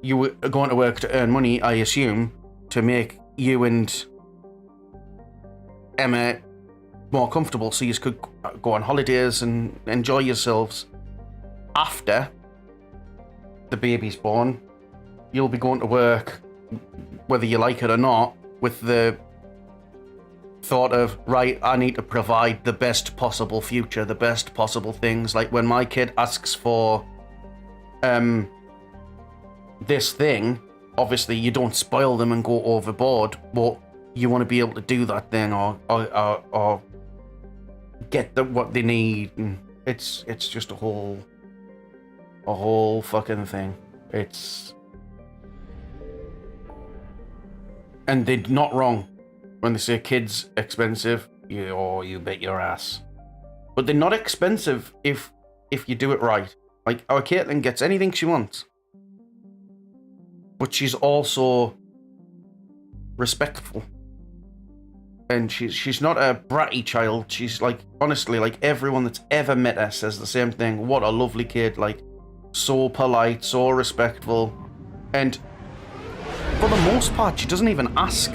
You were going to work to earn money, I assume, to make you and Emma more comfortable so you could go on holidays and enjoy yourselves. After the baby's born, you'll be going to work, whether you like it or not, with the thought of, right, I need to provide the best possible future, the best possible things. Like when my kid asks for this thing, obviously you don't spoil them and go overboard, but you want to be able to do that thing or get them what they need, and it's just a whole fucking thing. And they're not wrong when they say kids expensive. You bet your ass. But they're not expensive if you do it right. Like, our Caitlin gets anything she wants, but she's also respectful. And she's not a bratty child. She's like, honestly, like everyone that's ever met her says the same thing. What a lovely kid. Like, so polite, so respectful. And for the most part, she doesn't even ask.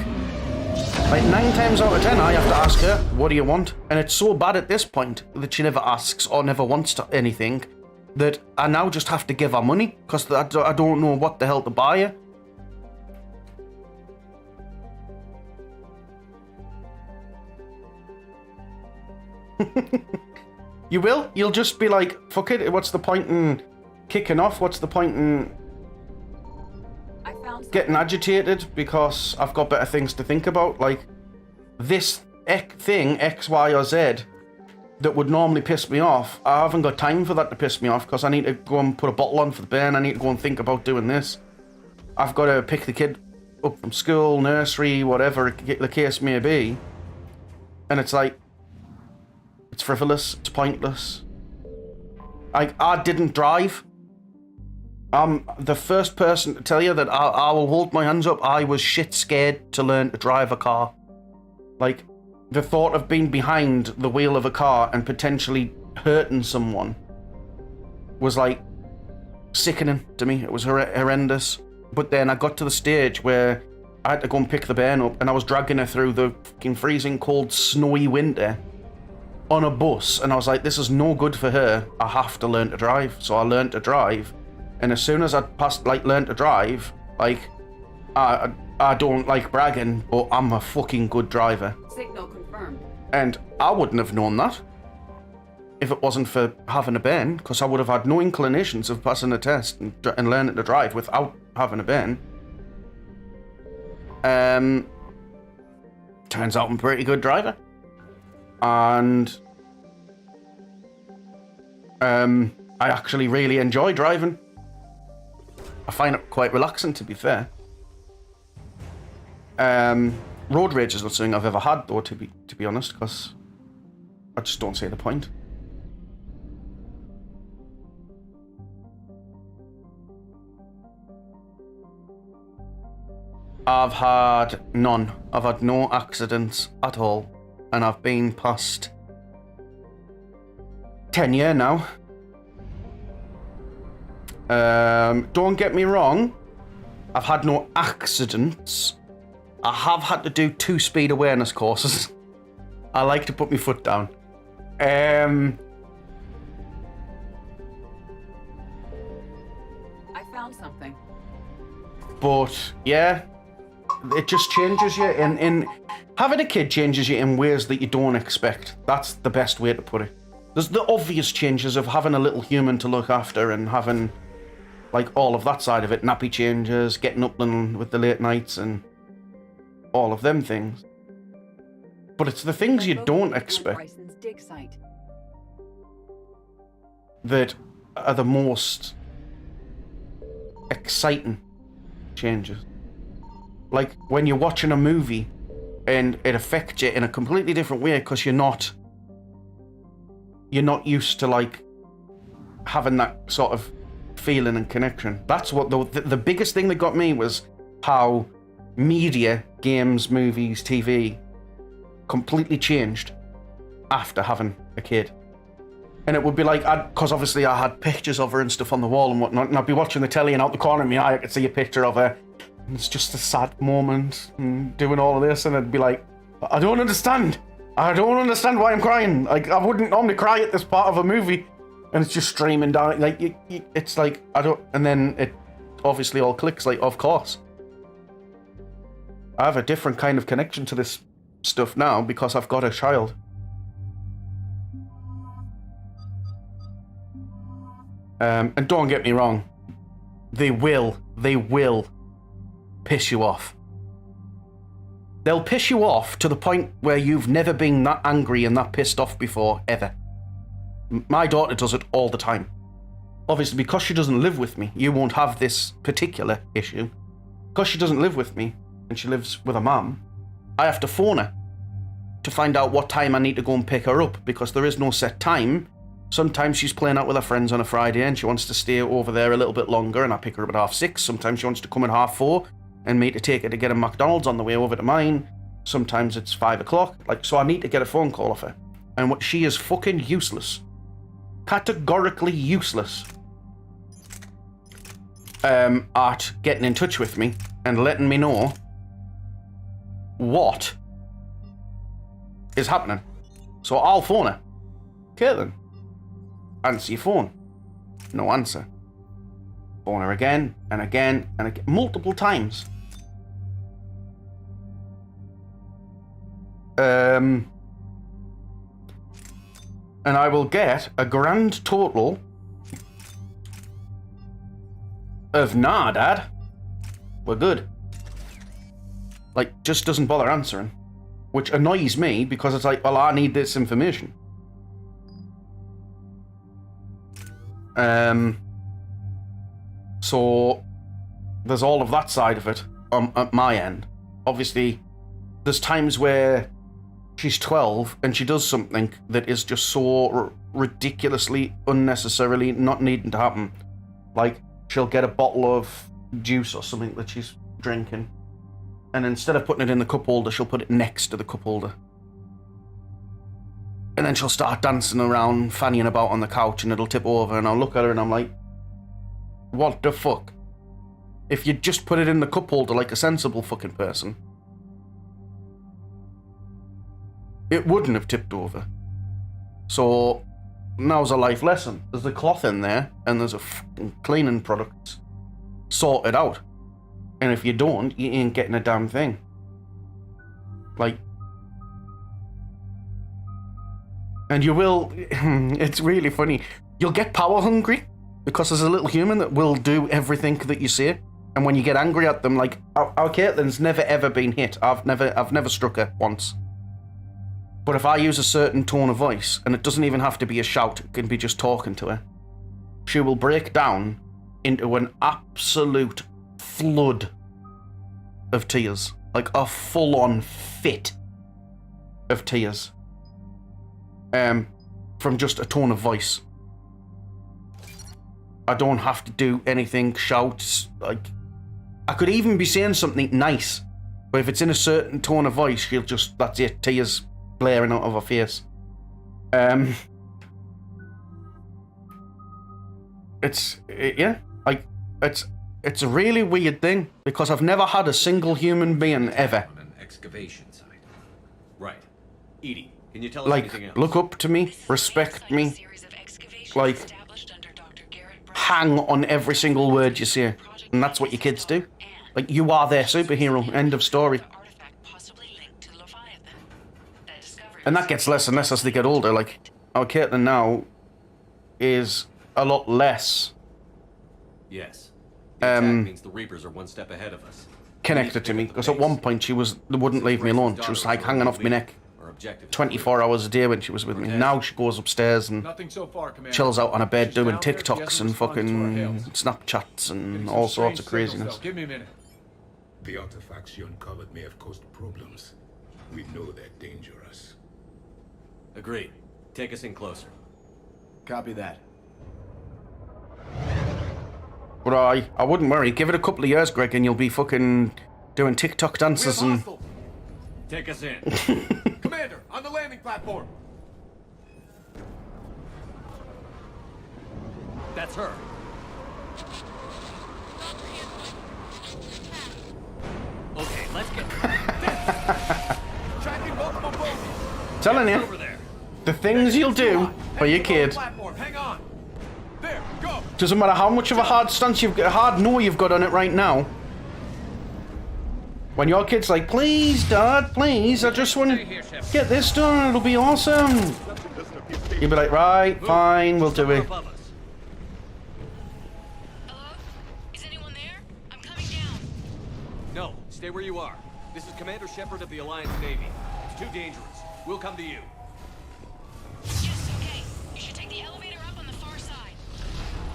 Like 9 times out of 10, I have to ask her, what do you want? And it's so bad at this point that she never asks or never wants anything that I now just have to give her money because I don't know what the hell to buy her. You will? You'll just be like, fuck it, what's the point in kicking off? What's the point in getting agitated because I've got better things to think about? Like, this thing, X, Y, or Z, that would normally piss me off, I haven't got time for that to piss me off because I need to go and put a bottle on for the burn. I need to go and think about doing this. I've got to pick the kid up from school, nursery, whatever the case may be. And it's like, it's frivolous, it's pointless. I didn't drive. I'm the first person to tell you that I will hold my hands up. I was shit scared to learn to drive a car. Like, the thought of being behind the wheel of a car and potentially hurting someone was like sickening to me. It was horrendous. But then I got to the stage where I had to go and pick the bairn up and I was dragging her through the fucking freezing cold snowy winter on a bus, and I was like, this is no good for her. I have to learn to drive. So I learned to drive, and as soon as I learned to drive, like, I don't like bragging, but I'm a fucking good driver. Signal confirmed. And I wouldn't have known that if it wasn't for having a bairn, because I would have had no inclinations of passing a test and learning to drive without having a bairn. Turns out I'm a pretty good driver. And I actually really enjoy driving. I find it quite relaxing, to be fair. Road rage is not something I've ever had, though, to be honest, because I just don't see the point. I've had none. I've had no accidents at all. And I've been past 10 years now. Don't get me wrong, I've had no accidents. I have had to do 2 speed awareness courses. I like to put my foot down. I found something. But yeah, it just changes you in having a kid changes you in ways that you don't expect. That's the best way to put it. There's the obvious changes of having a little human to look after and having, like, all of that side of it. Nappy changes, getting up with the late nights and all of them things. But it's the things you don't expect that are the most exciting changes. Like when you're watching a movie and it affects you in a completely different way because you're not used to, like, having that sort of feeling and connection. That's what the biggest thing that got me was how media, games, movies, TV completely changed after having a kid. And it would be like, because obviously I had pictures of her and stuff on the wall and whatnot, and I'd be watching the telly and out the corner of my eye I could see a picture of her. And it's just a sad moment and doing all of this, and I'd be like, I don't understand. I don't understand why I'm crying. Like, I wouldn't normally cry at this part of a movie. And it's just streaming down. Like, it's like, I don't... And then it obviously all clicks, like, of course. I have a different kind of connection to this stuff now because I've got a child. And don't get me wrong. They will piss you off. They'll piss you off to the point where you've never been that angry and that pissed off before, ever. My daughter does it all the time. Obviously, because she doesn't live with me, you won't have this particular issue. Because she doesn't live with me, and she lives with her mum, I have to phone her to find out what time I need to go and pick her up, because there is no set time. Sometimes she's playing out with her friends on a Friday and she wants to stay over there a little bit longer and I pick her up at 6:30. Sometimes she wants to come at 4:30 and me to take her to get a McDonald's on the way over to mine. Sometimes it's 5 o'clock. Like, so I need to get a phone call off her. And what she is fucking useless. Categorically useless. At getting in touch with me and letting me know what is happening. So I'll phone her. Caitlin, answer your phone. No answer. Phone her again and again and again. Multiple times. And I will get a grand total of, nah, Dad, we're good. Like, just doesn't bother answering. Which annoys me because it's like, well, I need this information. So there's all of that side of it at my end. Obviously, there's times where she's 12 and she does something that is just so ridiculously, unnecessarily not needing to happen. Like, she'll get a bottle of juice or something that she's drinking, and instead of putting it in the cup holder, she'll put it next to the cup holder. And then she'll start dancing around, fannying about on the couch, and it'll tip over, and I'll look at her and I'm like, what the fuck? If you just put it in the cup holder like a sensible fucking person, it wouldn't have tipped over. So, now's a life lesson. There's a cloth in there, and there's a fucking cleaning product. Sort it out. And if you don't, you ain't getting a damn thing. Like, and you will, it's really funny, you'll get power hungry, because there's a little human that will do everything that you say. And when you get angry at them, like, our Caitlin's never ever been hit. I've never struck her once. But if I use a certain tone of voice, and it doesn't even have to be a shout, it can be just talking to her, she will break down into an absolute flood of tears. Like a full-on fit of tears. From just a tone of voice. I don't have to do anything, shouts, like, I could even be saying something nice, but if it's in a certain tone of voice, she'll just, that's it, tears blaring out of her face. It's a really weird thing, because I've never had a single human being ever, On an excavation site. Right. Edie, can you tell us like, anything else? look up to me, respect me, like, hang on every single word you say. And that's what your kids do. Like, you are their superhero. End of story. And that gets less and less as they get older. Like, our Caitlin now is a lot less. Yes. The attack means the Reapers are one step ahead of us. Connected to me. Because at one point she wouldn't leave me alone. She was like hanging off my neck 24 hours a day when she was with me. Now she goes upstairs and chills out on a bed doing TikToks and fucking Snapchats and all sorts of craziness. Give me a minute. The artifacts you uncovered may have caused problems. We know they're dangerous. Agreed. Take us in closer. Copy that. But I wouldn't worry. Give it a couple of years, Greg, and you'll be fucking doing TikTok dances and... Take us in. Commander, on the landing platform. That's her. Okay, let's get Tracking multiple boats. Telling you, the things you'll do for your kid. Hang on. There, go. Doesn't matter how much of a hard stance you've got, a hard no you've got on it right now. When your kid's like, please, Dad, please, I just want to get this done, it'll be awesome. You'll be like, right, fine, we'll do it. Hello? Is anyone there? I'm coming down. No, stay where you are. This is Commander Sheppard of the Alliance Navy. It's too dangerous. We'll come to you. Yes, okay. You should take the elevator up on the far side.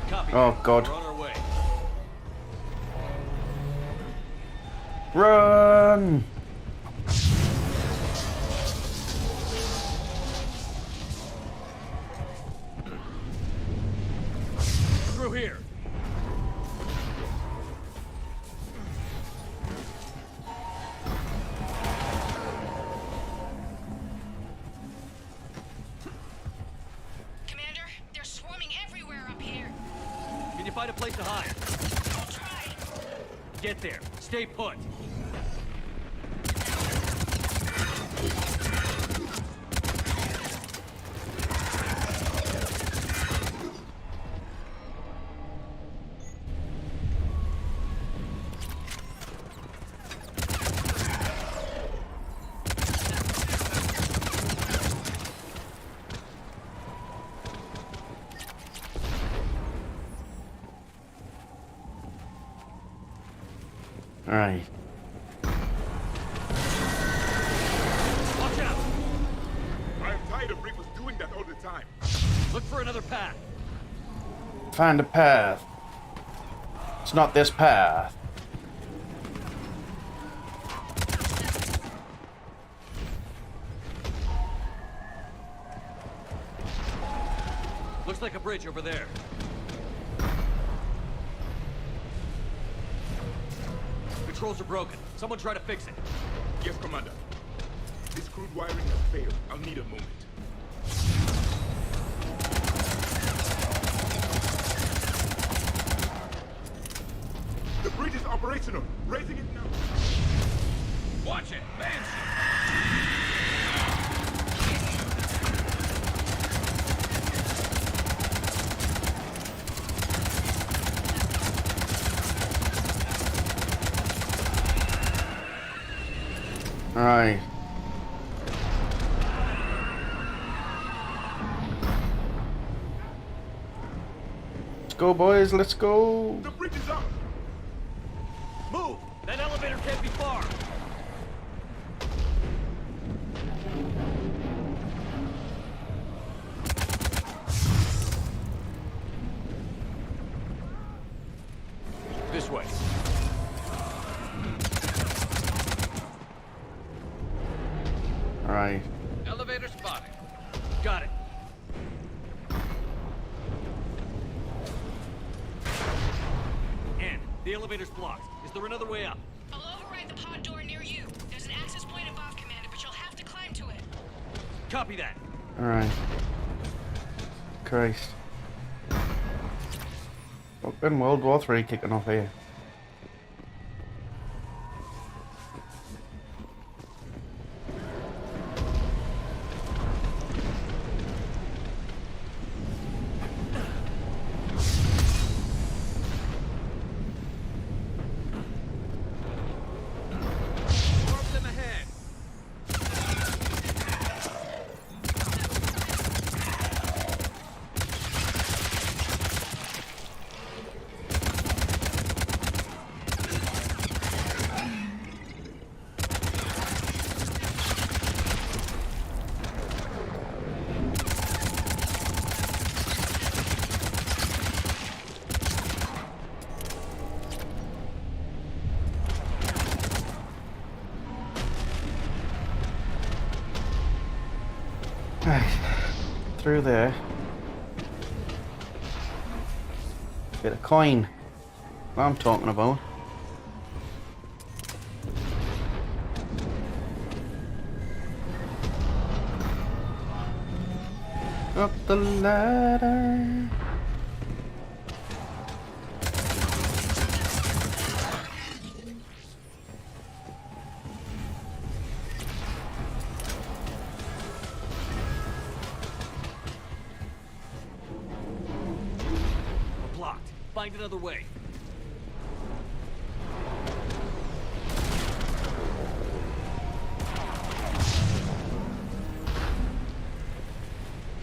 Copy. Oh, God. We're on our way. Run! Through here. Commander, they're swarming everywhere up here. Can you find a place to hide? I'll try. Get there. Stay put. All right. Watch out! I'm tired of Reapers doing that all the time. Look for another path. Find a path. It's not this path. Looks like a bridge over there. Controls are broken. Someone try to fix it. Yes, Commander. This crude wiring has failed. I'll need a moment. The bridge is operational. Raising it now. Watch it, man. All right. Let's go, boys. Let's go. The bridge is up. Move! That elevator can't be far. This way. All right. Elevator spotted. Got it. And the elevator's blocked. Is there another way up? I'll override the pod door near you. There's an access point above, Commander, but you'll have to climb to it. Copy that. All right. Christ. Fucking World War III kicking off here. Problem ahead. Through there. Get a coin. What I'm talking about. Up the ladder. find another way.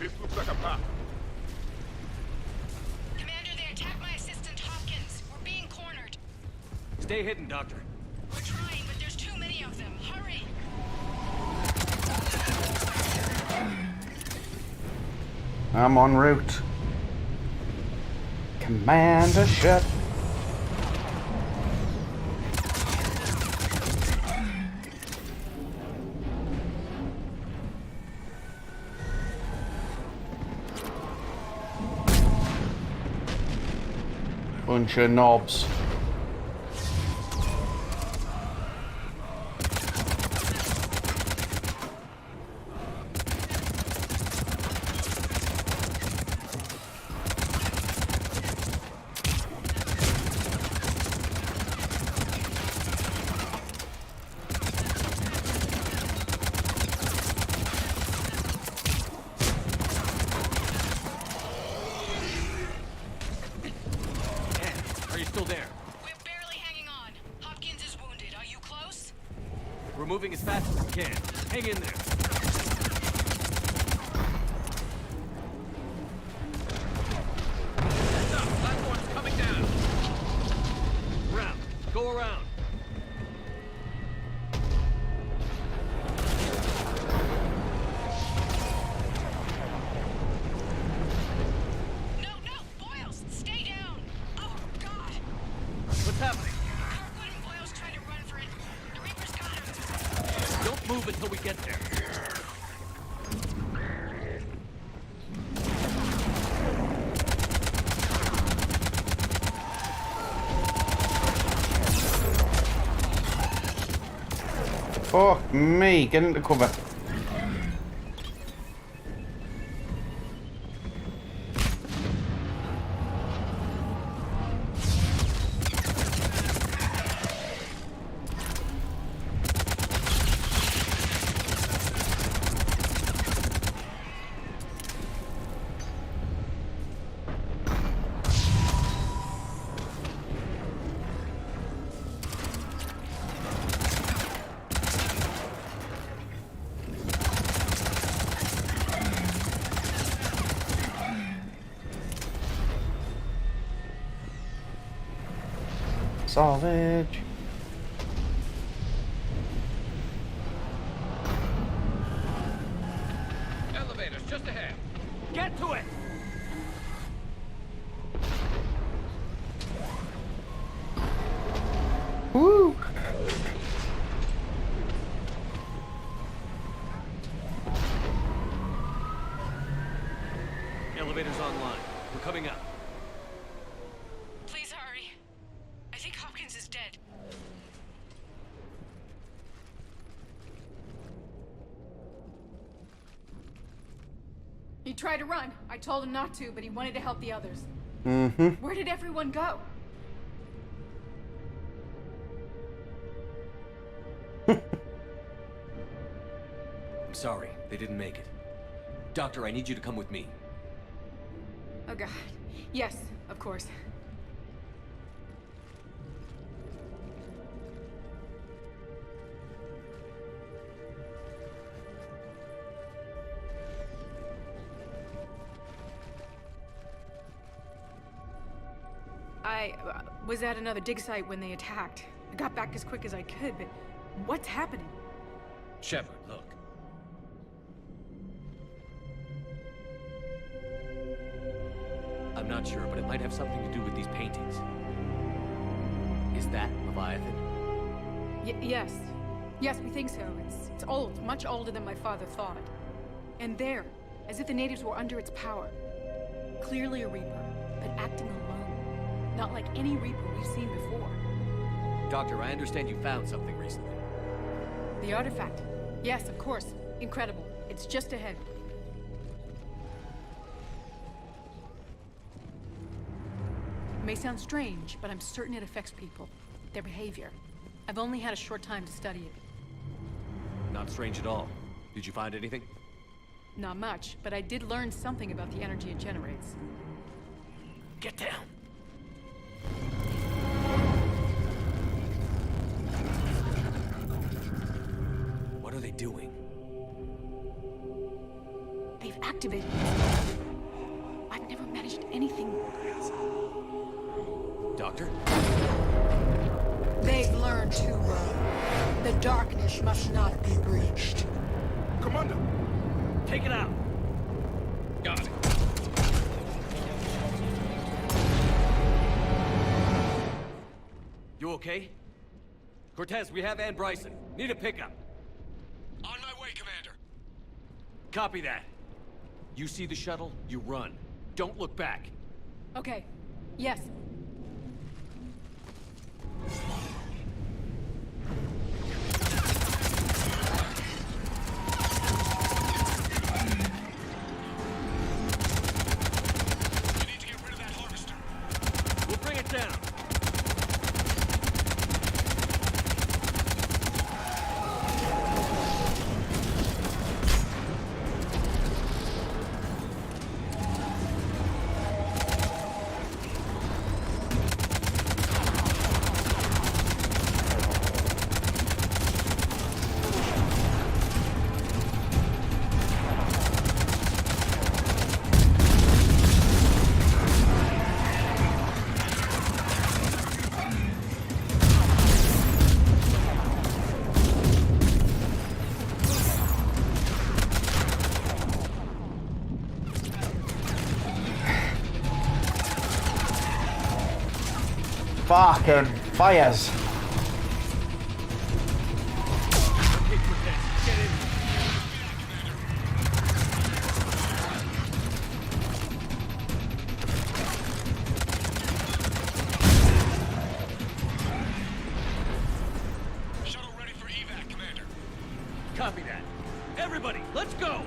This looks like a path. Commander, they attacked my assistant Hopkins. We're being cornered. Stay hidden, Doctor. We're trying, but there's too many of them. Hurry! I'm en route. Commander Shep. Bunch of knobs. Are you still there? We're barely hanging on. Hopkins is wounded. Are you close? We're moving as fast as we can. Hang in there. Heads up, platform's coming down. Round. Go around. No, Boyles, stay down. Oh, God. What's happening? Kirkwood and Boyles trying to run for it. The Reaper's got him. Don't move until we get there. Fuck me, get into cover. Salvage. Elevators just ahead. Get to it! Woo! Elevator's online. We're coming up. Please hurry. I think Hopkins is dead. He tried to run. I told him not to, but he wanted to help the others. Mm-hmm. Where did everyone go? I'm sorry, they didn't make it. Doctor, I need you to come with me. Oh, God. Yes, of course. I was at another dig site when they attacked. I got back as quick as I could, but what's happening? Sheppard, look. I'm not sure, but it might have something to do with these paintings. Is that Leviathan? Yes. Yes, we think so. It's old, much older than my father thought. And there, as if the natives were under its power. Clearly a Reaper, but acting alone. Not like any Reaper we've seen before. Doctor, I understand you found something recently. The artifact. Yes, of course. Incredible. It's just ahead. It may sound strange, but I'm certain it affects people. Their behavior. I've only had a short time to study it. Not strange at all. Did you find anything? Not much, but I did learn something about the energy it generates. Get down! doing? They've activated this. I've never managed anything. Doctor? They've learned too well. The darkness must not be breached. Commander! Take it out! Got it. You okay? Cortez, we have Ann Bryson. Need a pickup. On my way, Commander. Copy that. You see the shuttle, you run. Don't look back. Okay. Yes. We'll bring it down. Fucking fires. Shuttle ready for evac, Commander. Copy that. Everybody, let's go!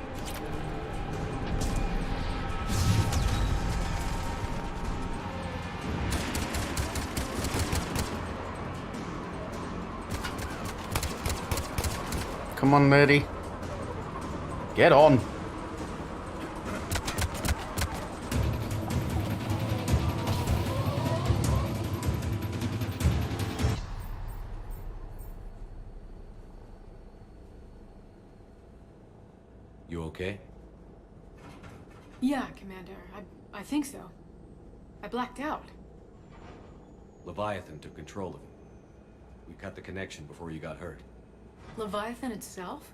Come on, lady. Get on. You okay? Yeah, Commander. I think so. I blacked out. Leviathan took control of him. We cut the connection before you got hurt. Leviathan itself?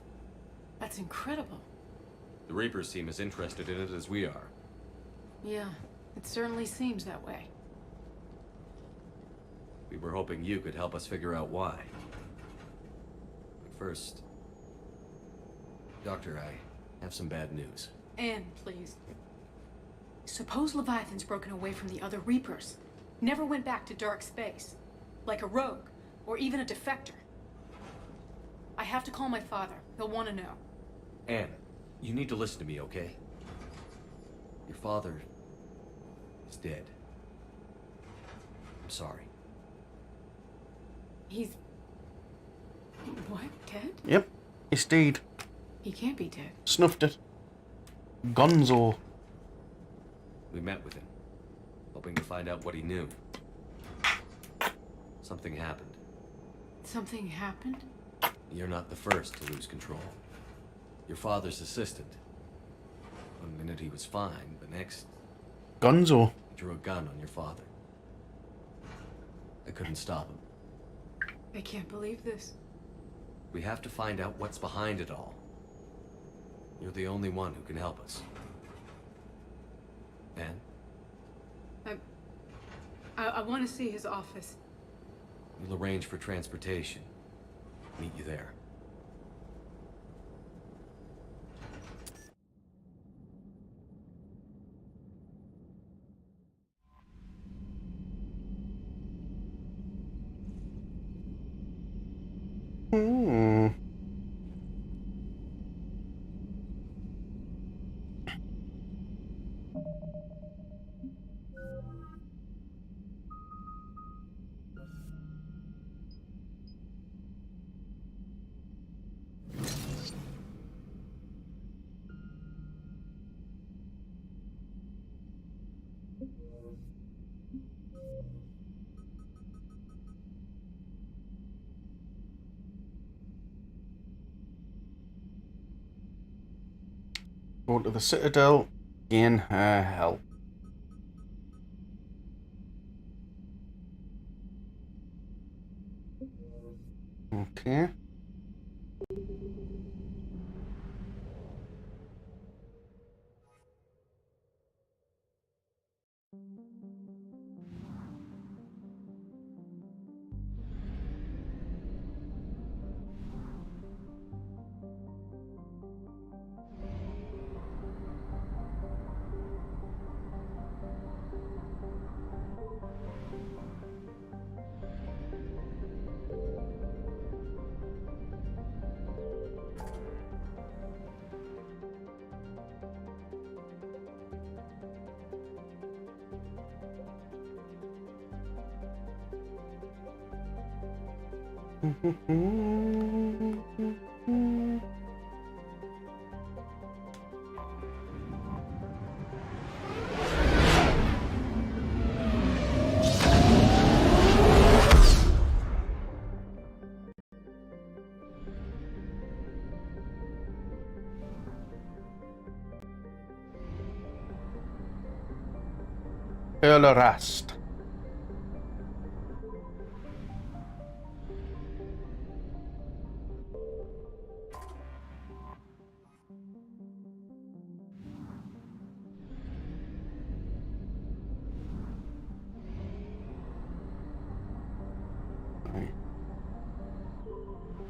That's incredible. The Reapers seem as interested in it as we are. Yeah, it certainly seems that way. We were hoping you could help us figure out why. But first... Doctor, I have some bad news. Anne, please. Suppose Leviathan's broken away from the other Reapers. Never went back to dark space. Like a rogue, or even a defector. I have to call my father. He'll want to know. Anne, you need to listen to me, okay? Your father is dead. I'm sorry. He's... What? Dead? Yep, he's dead. He can't be dead. Snuffed it. Gonzo. We met with him, hoping to find out what he knew. Something happened. Something happened? You're not the first to lose control. Your father's assistant. One minute he was fine, the next... Gonzo. He drew a gun on your father. I couldn't stop him. I can't believe this. We have to find out what's behind it all. You're the only one who can help us. Anne? I want to see his office. We'll arrange for transportation. Meet you there. Go to the Citadel, gain her help. Okay. Rust.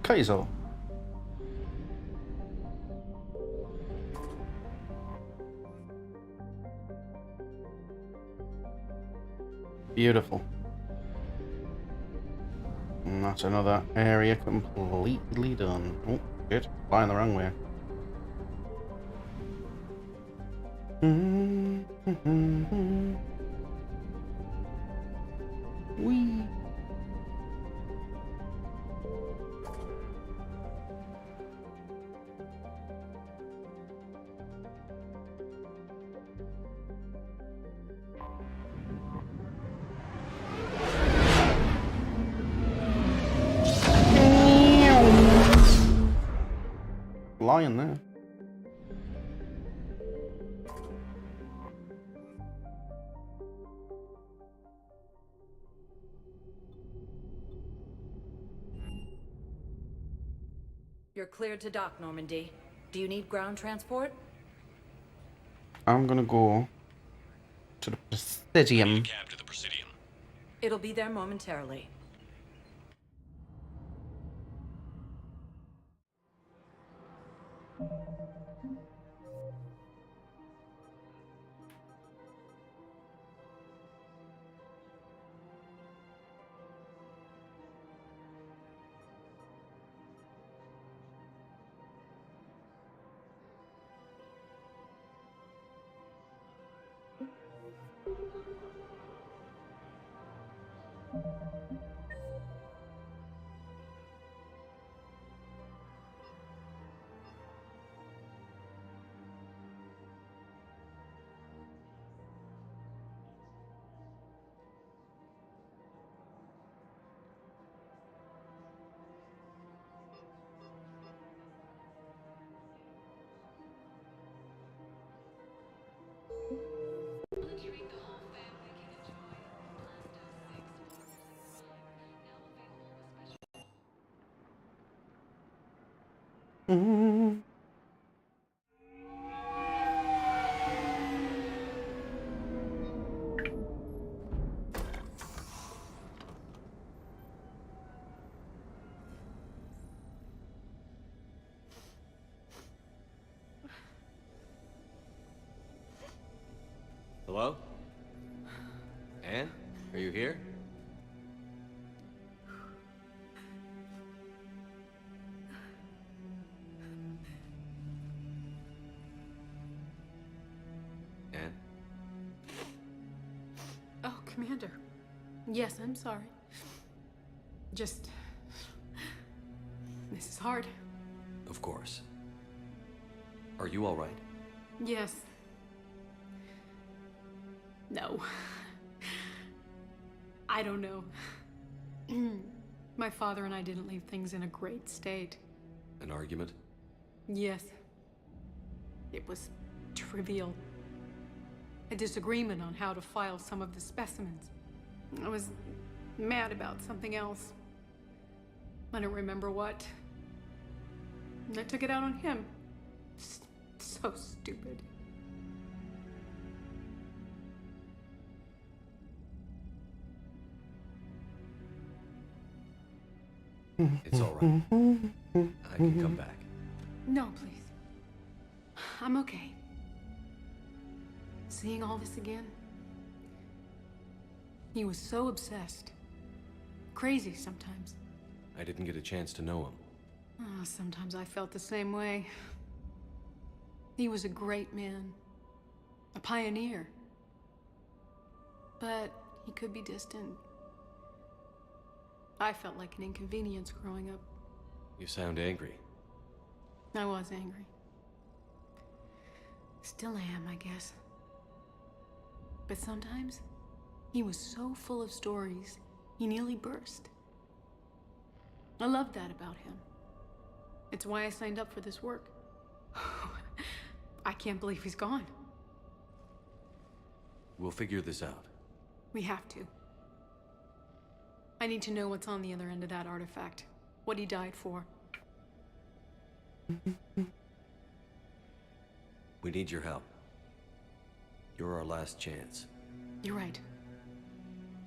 Kaizo. Beautiful. And that's another area completely done. Oh, shit. Flying the wrong way. Whee! Flying there. You're cleared to dock, Normandy. Do you need ground transport? I'm gonna go to the Presidium. Cab to the Presidium. It'll be there momentarily. Hello? Anne? Are you here? Anne? Oh, Commander. Yes, I'm sorry. Just... This is hard. Of course. Are you all right? Yes. No. I don't know. My father and I didn't leave things in a great state. An argument? Yes. It was trivial. A disagreement on how to file some of the specimens. I was mad about something else. I don't remember what. And I took it out on him. So stupid. It's all right. I can come back. No, please. I'm okay. Seeing all this again? He was so obsessed. Crazy sometimes. I didn't get a chance to know him. Oh, sometimes I felt the same way. He was a great man. A pioneer. But he could be distant. I felt like an inconvenience growing up. You sound angry. I was angry. Still am, I guess. But sometimes, he was so full of stories, he nearly burst. I loved that about him. It's why I signed up for this work. I can't believe he's gone. We'll figure this out. We have to. I need to know what's on the other end of that artifact. What he died for. We need your help. You're our last chance. You're right.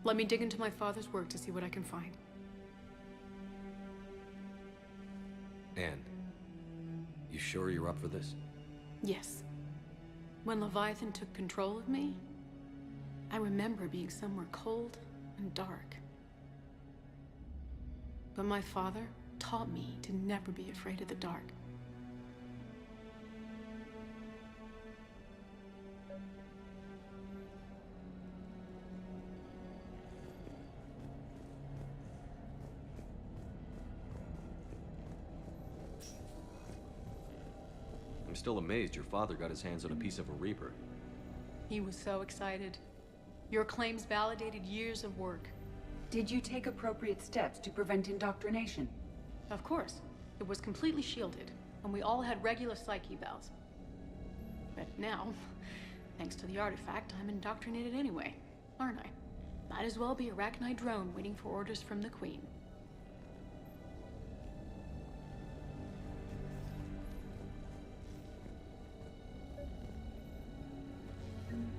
Let me dig into my father's work to see what I can find. Anne, you sure you're up for this? Yes. When Leviathan took control of me, I remember being somewhere cold and dark. But my father taught me to never be afraid of the dark. I'm still amazed your father got his hands on a piece of a Reaper. He was so excited. Your claims validated years of work. Did you take appropriate steps to prevent indoctrination? Of course. It was completely shielded, and we all had regular psych evals. But now, thanks to the artifact, I'm indoctrinated anyway, aren't I? Might as well be a Arachnite drone waiting for orders from the Queen.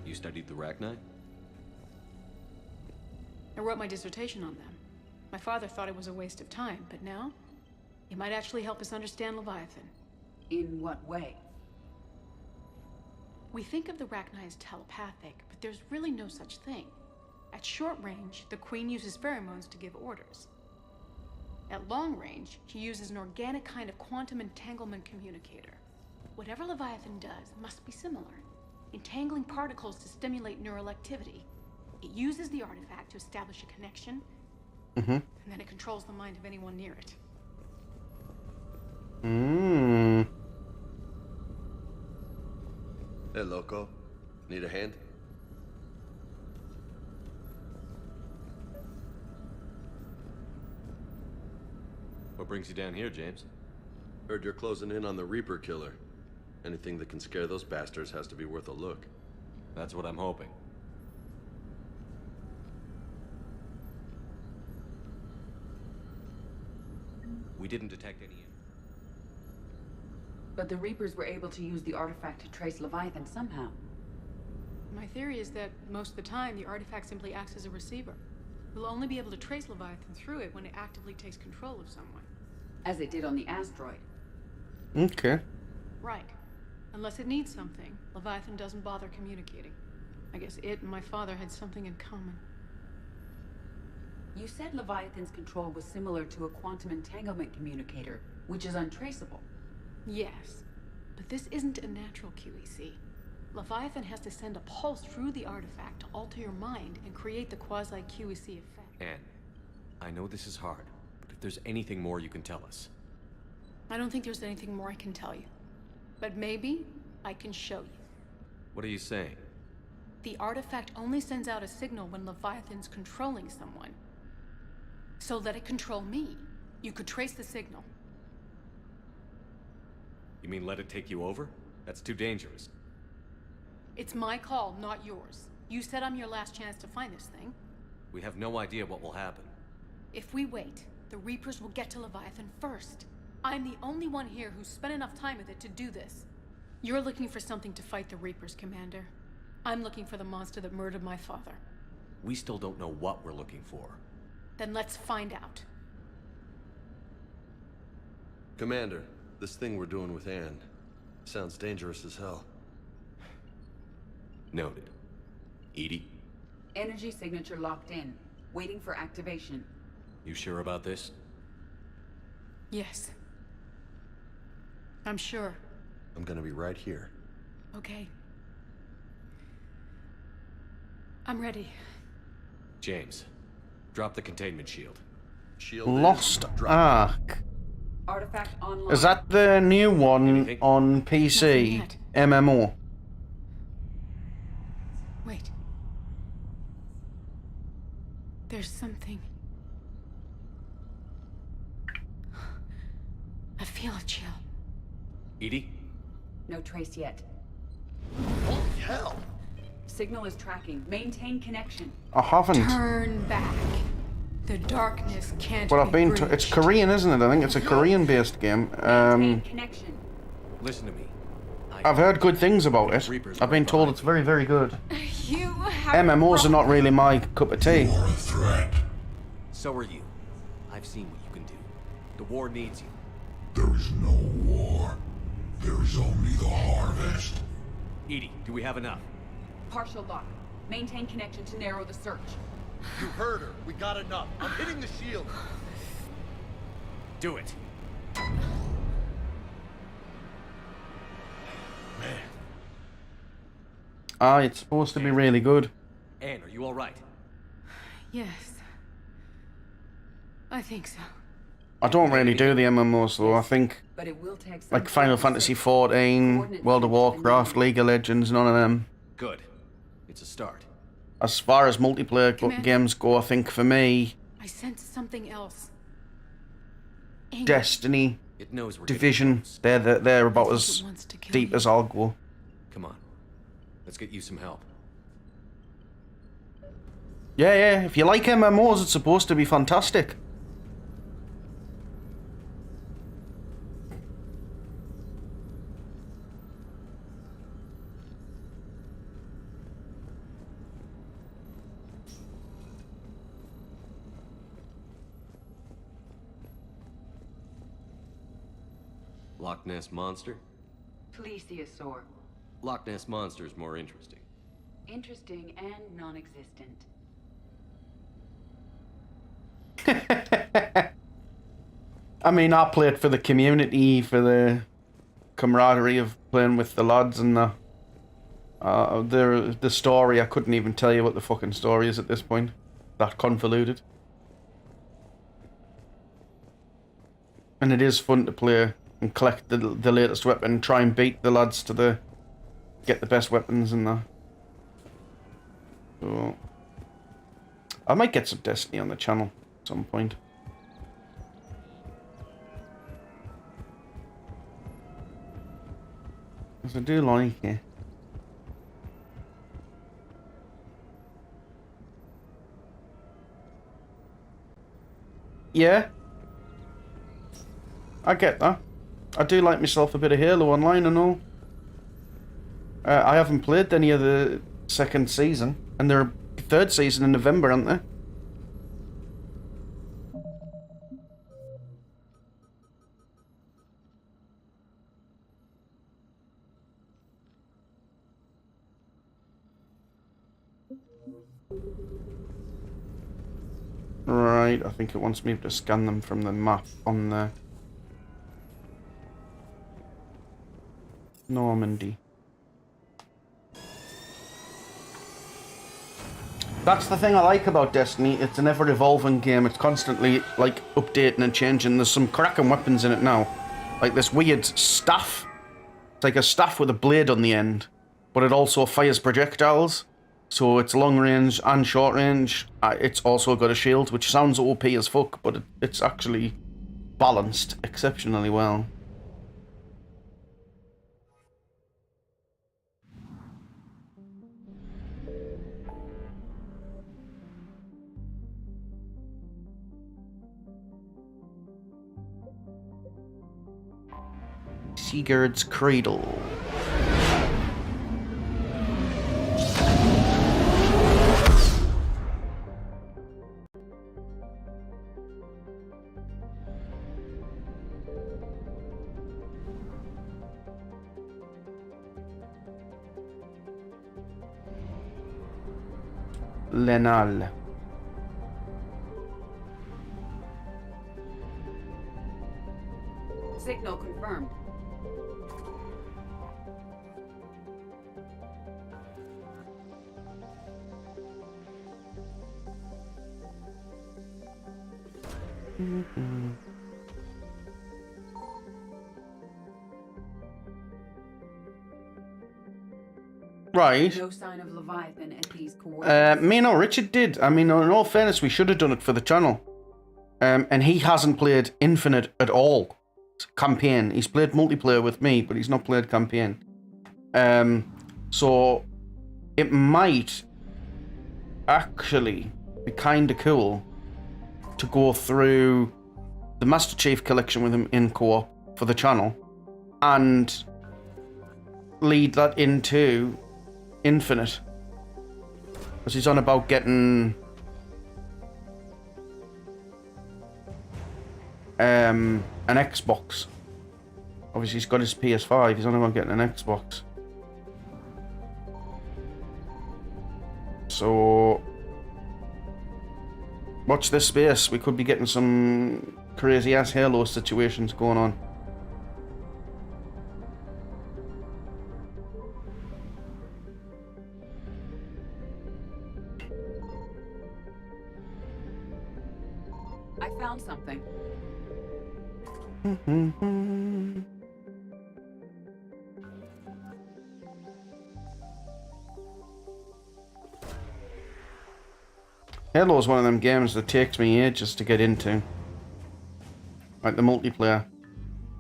You studied the Arachnite? I wrote my dissertation on them. My father thought it was a waste of time, but now, it might actually help us understand Leviathan. In what way? We think of the Arachnite as telepathic, but there's really no such thing. At short range, the Queen uses pheromones to give orders. At long range, she uses an organic kind of quantum entanglement communicator. Whatever Leviathan does must be similar, entangling particles to stimulate neural activity. It uses the artifact to establish a connection, and then it controls the mind of anyone near it. Hey, loco. Need a hand? What brings you down here, James? Heard you're closing in on the Reaper killer. Anything that can scare those bastards has to be worth a look. That's what I'm hoping. We didn't detect any... But the Reapers were able to use the artifact to trace Leviathan somehow. My theory is that most of the time, the artifact simply acts as a receiver. We'll only be able to trace Leviathan through it when it actively takes control of someone. As it did on the asteroid. Okay. Right. Unless it needs something, Leviathan doesn't bother communicating. I guess it and my father had something in common. You said Leviathan's control was similar to a quantum entanglement communicator, which is untraceable. Yes, but this isn't a natural QEC. Leviathan has to send a pulse through the artifact to alter your mind and create the quasi-QEC effect. Anne, I know this is hard, but if there's anything more you can tell us. I don't think there's anything more I can tell you. But maybe I can show you. What are you saying? The artifact only sends out a signal when Leviathan's controlling someone. So let it control me. You could trace the signal. You mean let it take you over? That's too dangerous. It's my call, not yours. You said I'm your last chance to find this thing. We have no idea what will happen. If we wait, the Reapers will get to Leviathan first. I'm the only one here who's spent enough time with it to do this. You're looking for something to fight the Reapers, Commander. I'm looking for the monster that murdered my father. We still don't know what we're looking for. Then let's find out. Commander, this thing we're doing with Anne sounds dangerous as hell. Noted. Edie? Energy signature locked in. Waiting for activation. You sure about this? Yes. I'm sure. I'm gonna be right here. Okay. I'm ready. James, drop the containment shield. Lost Ark. Artifact online. Is that the new one on PC? MMO? Wait. There's something. I feel a chill. Edie? No trace yet. Holy hell! Signal is tracking. Maintain connection. I haven't. Turn back. The darkness can't Well, I've be been. bridged. It's Korean, isn't it? I think it's a Korean-based game. Connection. Listen to me. I've heard good things about it. I've been told it's very, very good. You have MMOs are not really my cup of tea. You're a threat. So are you. I've seen what you can do. The war needs you. There is no war. There is only the harvest. Edie, do we have enough? Partial lock. Maintain connection to narrow the search. You heard her. We got enough. I'm hitting the shield. Do it. Ah, it's supposed to be really good. Anne, are you all right? Yes. I think so. I don't really do the MMOs though. I think But it will take some like Final Fantasy XIV, World of Warcraft, League of Legends, none of them. Good. It's a start. As far as multiplayer games go, I think for me, I sense something else. Anger. Destiny, It knows we're Division, they're about as It wants to kill deep you. as I'll go. Come on. Let's get you some help. Yeah, if you like MMOs, it's supposed to be fantastic. Loch Ness Monster? Plesiosaur. Loch Ness Monster is more interesting. Interesting and non-existent. I mean, I play it for the community, for the camaraderie of playing with the lads and the story. I couldn't even tell you what the fucking story is at this point. That convoluted. And it is fun to play and collect the latest weapon, try and beat the lads to get the best weapons and that. So I might get some Destiny on the channel at some point. Because I do like it. Yeah. I get that. I do like myself a bit of Halo Online and all. I haven't played any of the second season, and they're third season in November, aren't they? Right, I think it wants me to scan them from the map on the Normandy. That's the thing I like about Destiny. It's an ever-evolving game. It's constantly, like, updating and changing. There's some cracking weapons in it now. Like this weird staff. It's like a staff with a blade on the end. But it also fires projectiles. So it's long range and short range. It's also got a shield, which sounds OP as fuck, but it's actually balanced exceptionally well. Sigurd's Cradle. Lenal. Signal confirmed. Right. No sign of Leviathan at these coordinates. Me no, Richard did. I mean, in all fairness, we should have done it for the channel. And he hasn't played Infinite at all. Campaign. He's played multiplayer with me, but he's not played campaign. So it might actually be kind of cool to go through the Master Chief Collection with him in co-op for the channel and lead that into Infinite, because he's on about getting an Xbox. Obviously he's got his PS5, he's on about getting an Xbox. So watch this space, we could be getting some crazy ass Halo situations going on. I found something. Halo is one of them games that takes me ages to get into. Like the multiplayer.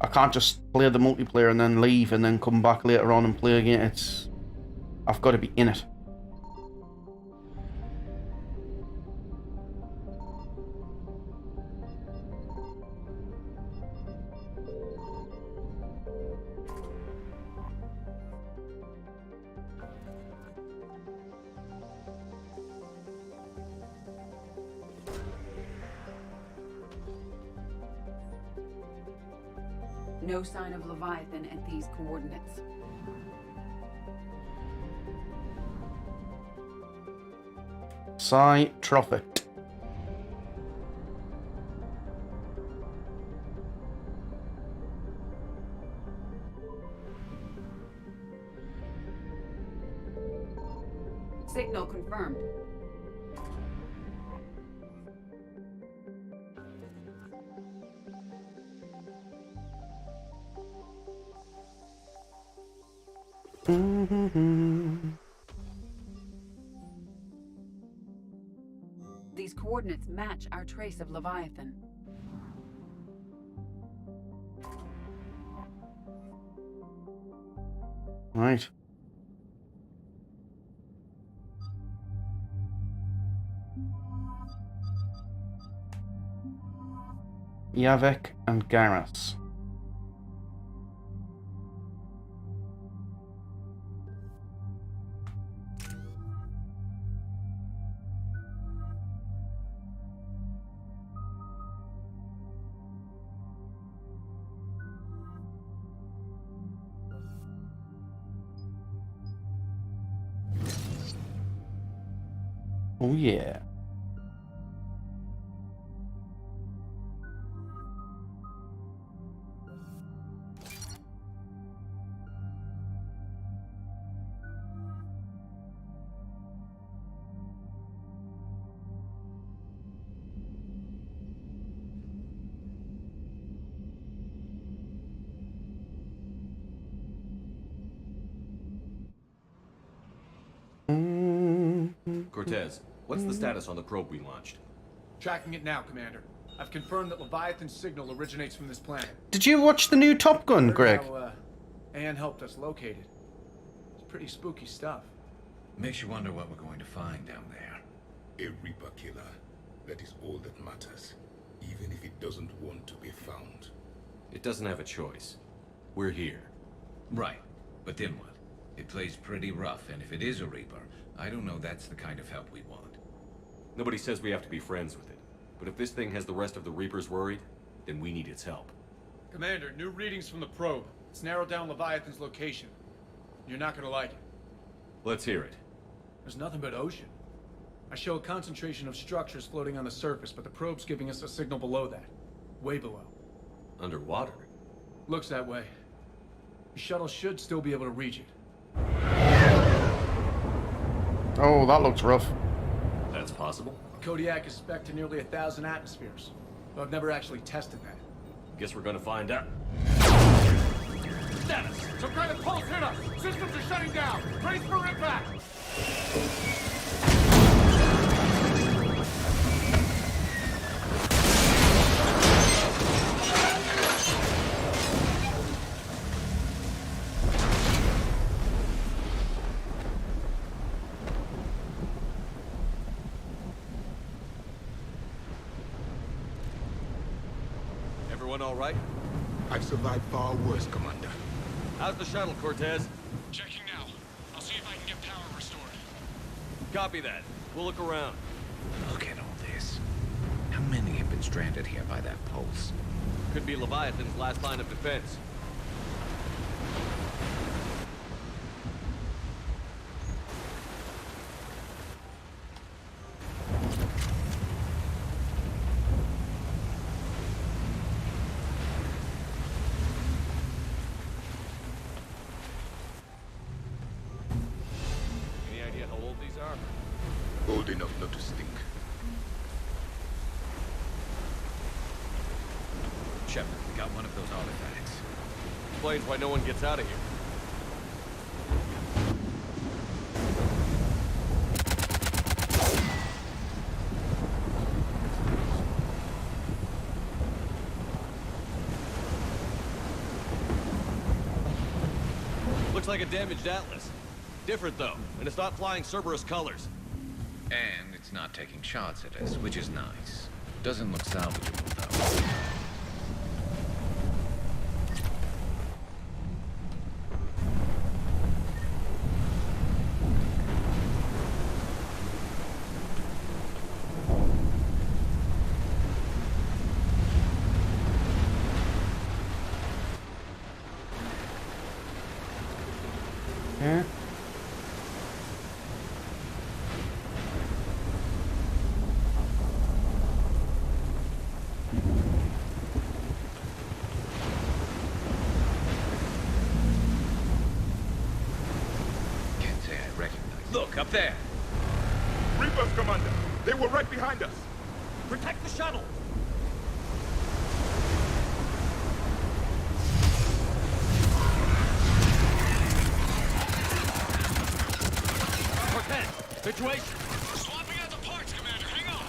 I can't just play the multiplayer and then leave and then come back later on and play again. I've got to be in it. No sign of Leviathan at these coordinates. Trophic. Signal confirmed. These coordinates match our trace of Leviathan. Right. Yavek and Garrus. Oh yeah. Cortez, what's the status on the probe we launched? Tracking it now, Commander. I've confirmed that Leviathan's signal originates from this planet. Did you watch the new Top Gun, Greg? How, Anne helped us locate it. It's pretty spooky stuff. Makes you wonder what we're going to find down there. A Reaper killer. That is all that matters. Even if it doesn't want to be found. It doesn't have a choice. We're here. Right. But then what? It plays pretty rough, and if it is a Reaper, I don't know that's the kind of help we want. Nobody says we have to be friends with it. But if this thing has the rest of the Reapers worried, then we need its help. Commander, new readings from the probe. It's narrowed down Leviathan's location. You're not gonna like it. Let's hear it. There's nothing but ocean. I show a concentration of structures floating on the surface, but the probe's giving us a signal below that. Way below. Underwater? Looks that way. The shuttle should still be able to reach it. Oh, that looks rough. That's possible. Kodiak is spec'd to nearly 1,000 atmospheres, but I've never actually tested that. Guess we're gonna find out. Status! Some kind of pulse hit us! Systems are shutting down! Brace for impact! Everyone all right? I've survived far worse, Commander. How's the shuttle, Cortez? Checking now. I'll see if I can get power restored. Copy that. We'll look around. Look at all this. How many have been stranded here by that pulse? Could be Leviathan's last line of defense. Any idea how old these are? Old enough not to stink. Sheppard, we got one of those artifacts. Explains why no one gets out of here. Looks like a damaged Atlas. Different though, and it's not flying Cerberus colors. And it's not taking shots at us, which is nice. Doesn't look salvageable, though. Yeah. Can't say I recognize. Look, up there! Reapers, Commander! They were right behind us! Protect the shuttle! Cortez, situation! Swapping out the parts, Commander. Hang on.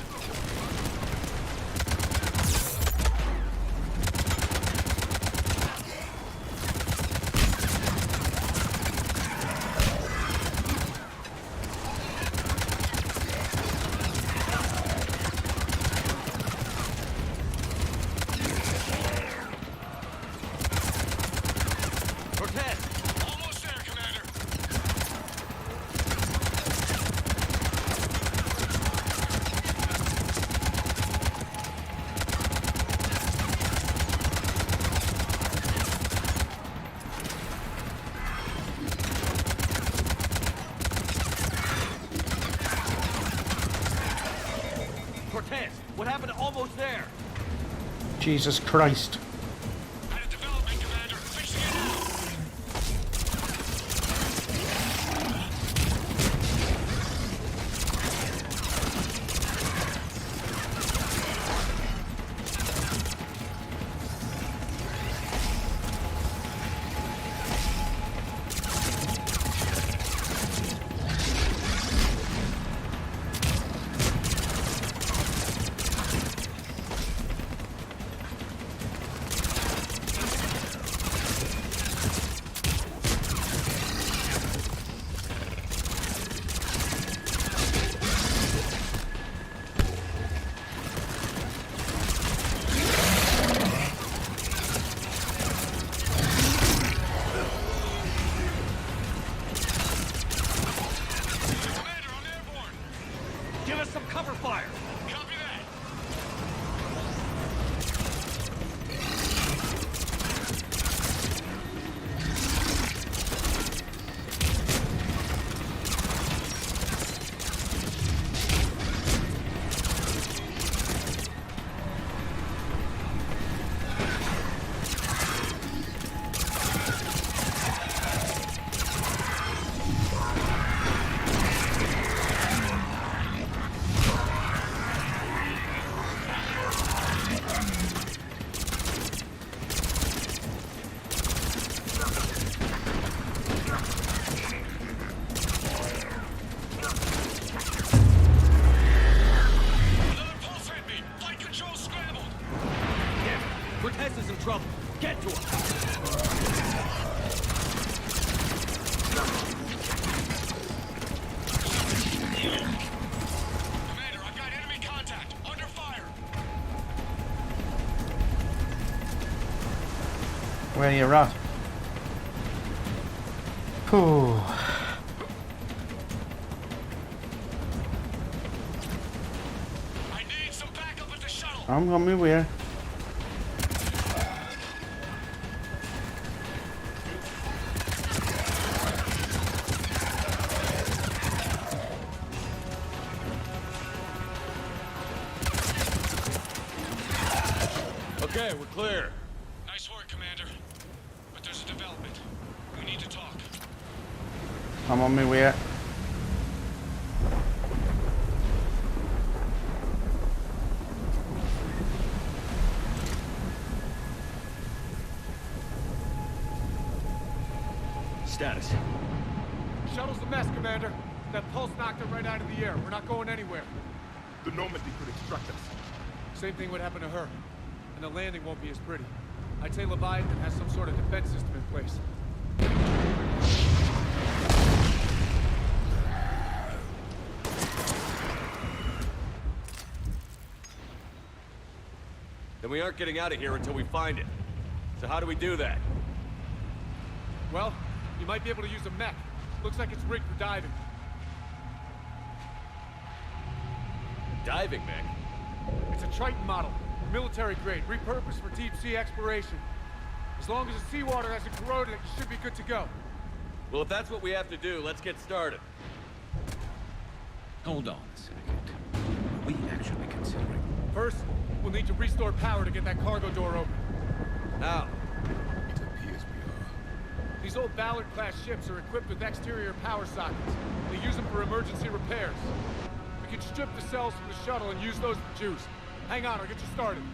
Cortez! Almost there, Commander. Cortez, what happened to almost there? Jesus Christ. Had a development, Commander. Fixing it now. I've got enemy contact. Under fire. Where you at? Ooh. I need some backup at the shuttle. I'm on my way. Okay, we're clear. Nice work, Commander. But there's a development. We need to talk. I'm on my way. Status. Shuttle's a mess, Commander. That pulse knocked it right out of the air. We're not going anywhere. The Normandy could extract us. Same thing would happen to her. And the landing won't be as pretty. I'd say Leviathan has some sort of defense system in place. Then we aren't getting out of here until we find it. So how do we do that? Well, you might be able to use a mech. Looks like it's rigged for diving. Diving mech? It's a Triton model. Military grade, repurposed for deep sea exploration. As long as the seawater hasn't corroded it, you should be good to go. Well, if that's what we have to do, let's get started. Hold on a second. Are we actually considering? First, we'll need to restore power to get that cargo door open. How? It appears we are. These old Ballard-class ships are equipped with exterior power sockets. They use them for emergency repairs. We can strip the cells from the shuttle and use those for juice. Hang on, I'll get you started.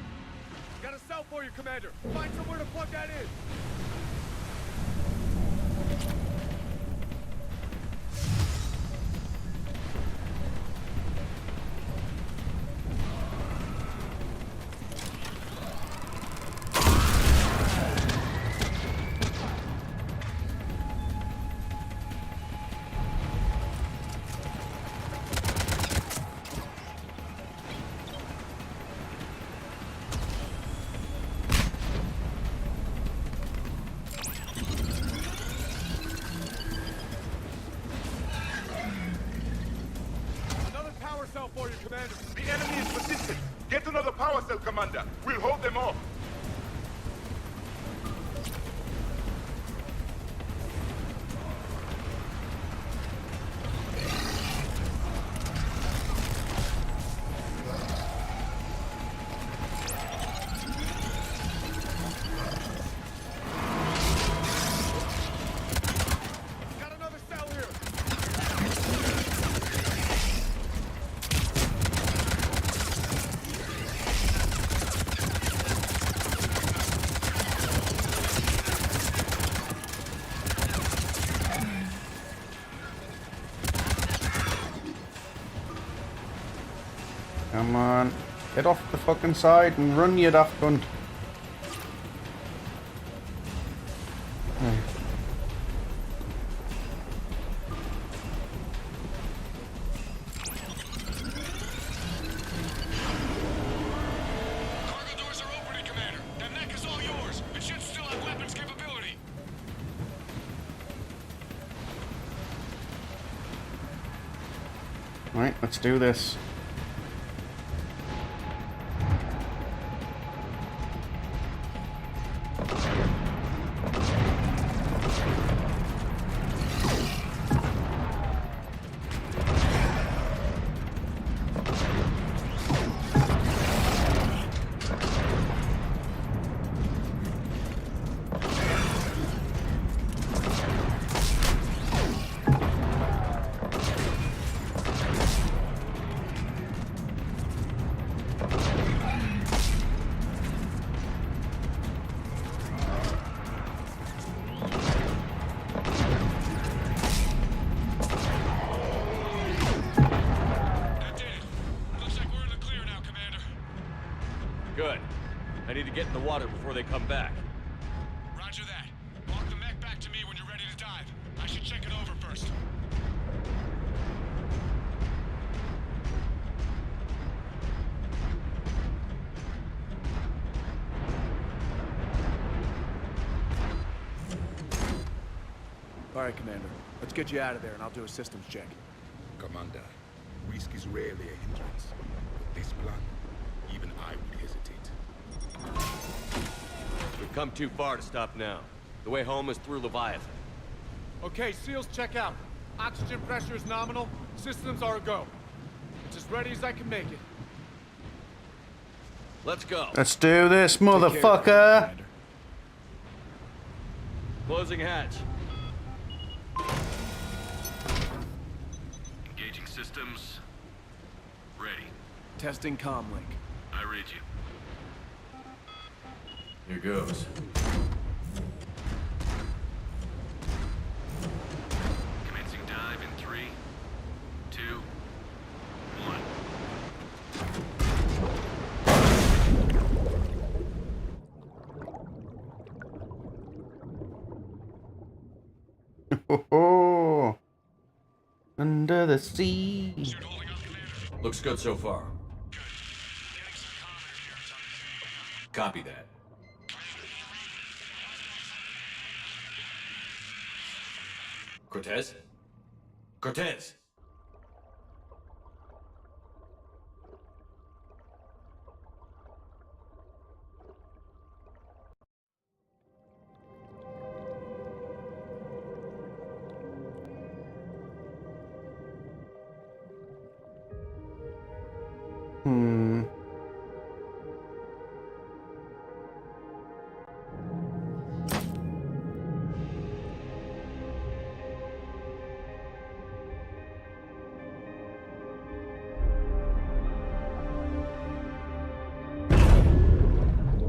Got a cell for you, Commander. Find somewhere to plug that in. For you, Commander. The enemy is persistent. Get another power cell, Commander. We'll hold them off. Got another cell here. Come on. Get off the fucking side and run, you daft cunt. Right. Cargo doors are opening, Commander. That mech is all yours. It should still have weapons capability. Right, let's do this. Good. I need to get in the water before they come back. Christ. All right, Commander. Let's get you out of there, and I'll do a systems check. Commander, risk is rarely a hindrance. With this plan, even I would hesitate. We've come too far to stop now. The way home is through Leviathan. Okay, SEALs, check out. Oxygen pressure is nominal. Systems are a go. It's as ready as I can make it. Let's go. Let's do this, motherfucker. Closing hatch. Engaging systems. Ready. Testing comlink. I read you. Here goes. Commencing dive in 3, 2, 1. Oh, under the sea. Looks good so far. Copy that. Cortez? Cortez!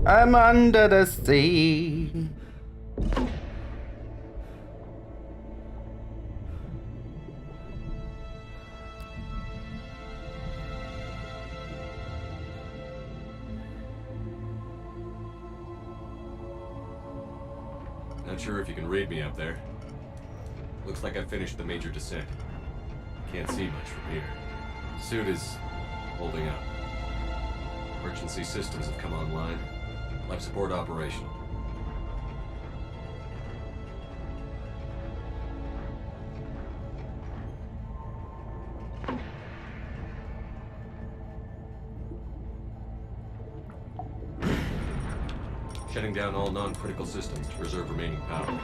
I'm under the sea. Not sure if you can read me up there. Looks like I finished the major descent. Can't see much from here. Suit is holding up. Emergency systems have come online. Life support operational. Shutting down all non-critical systems to preserve remaining power.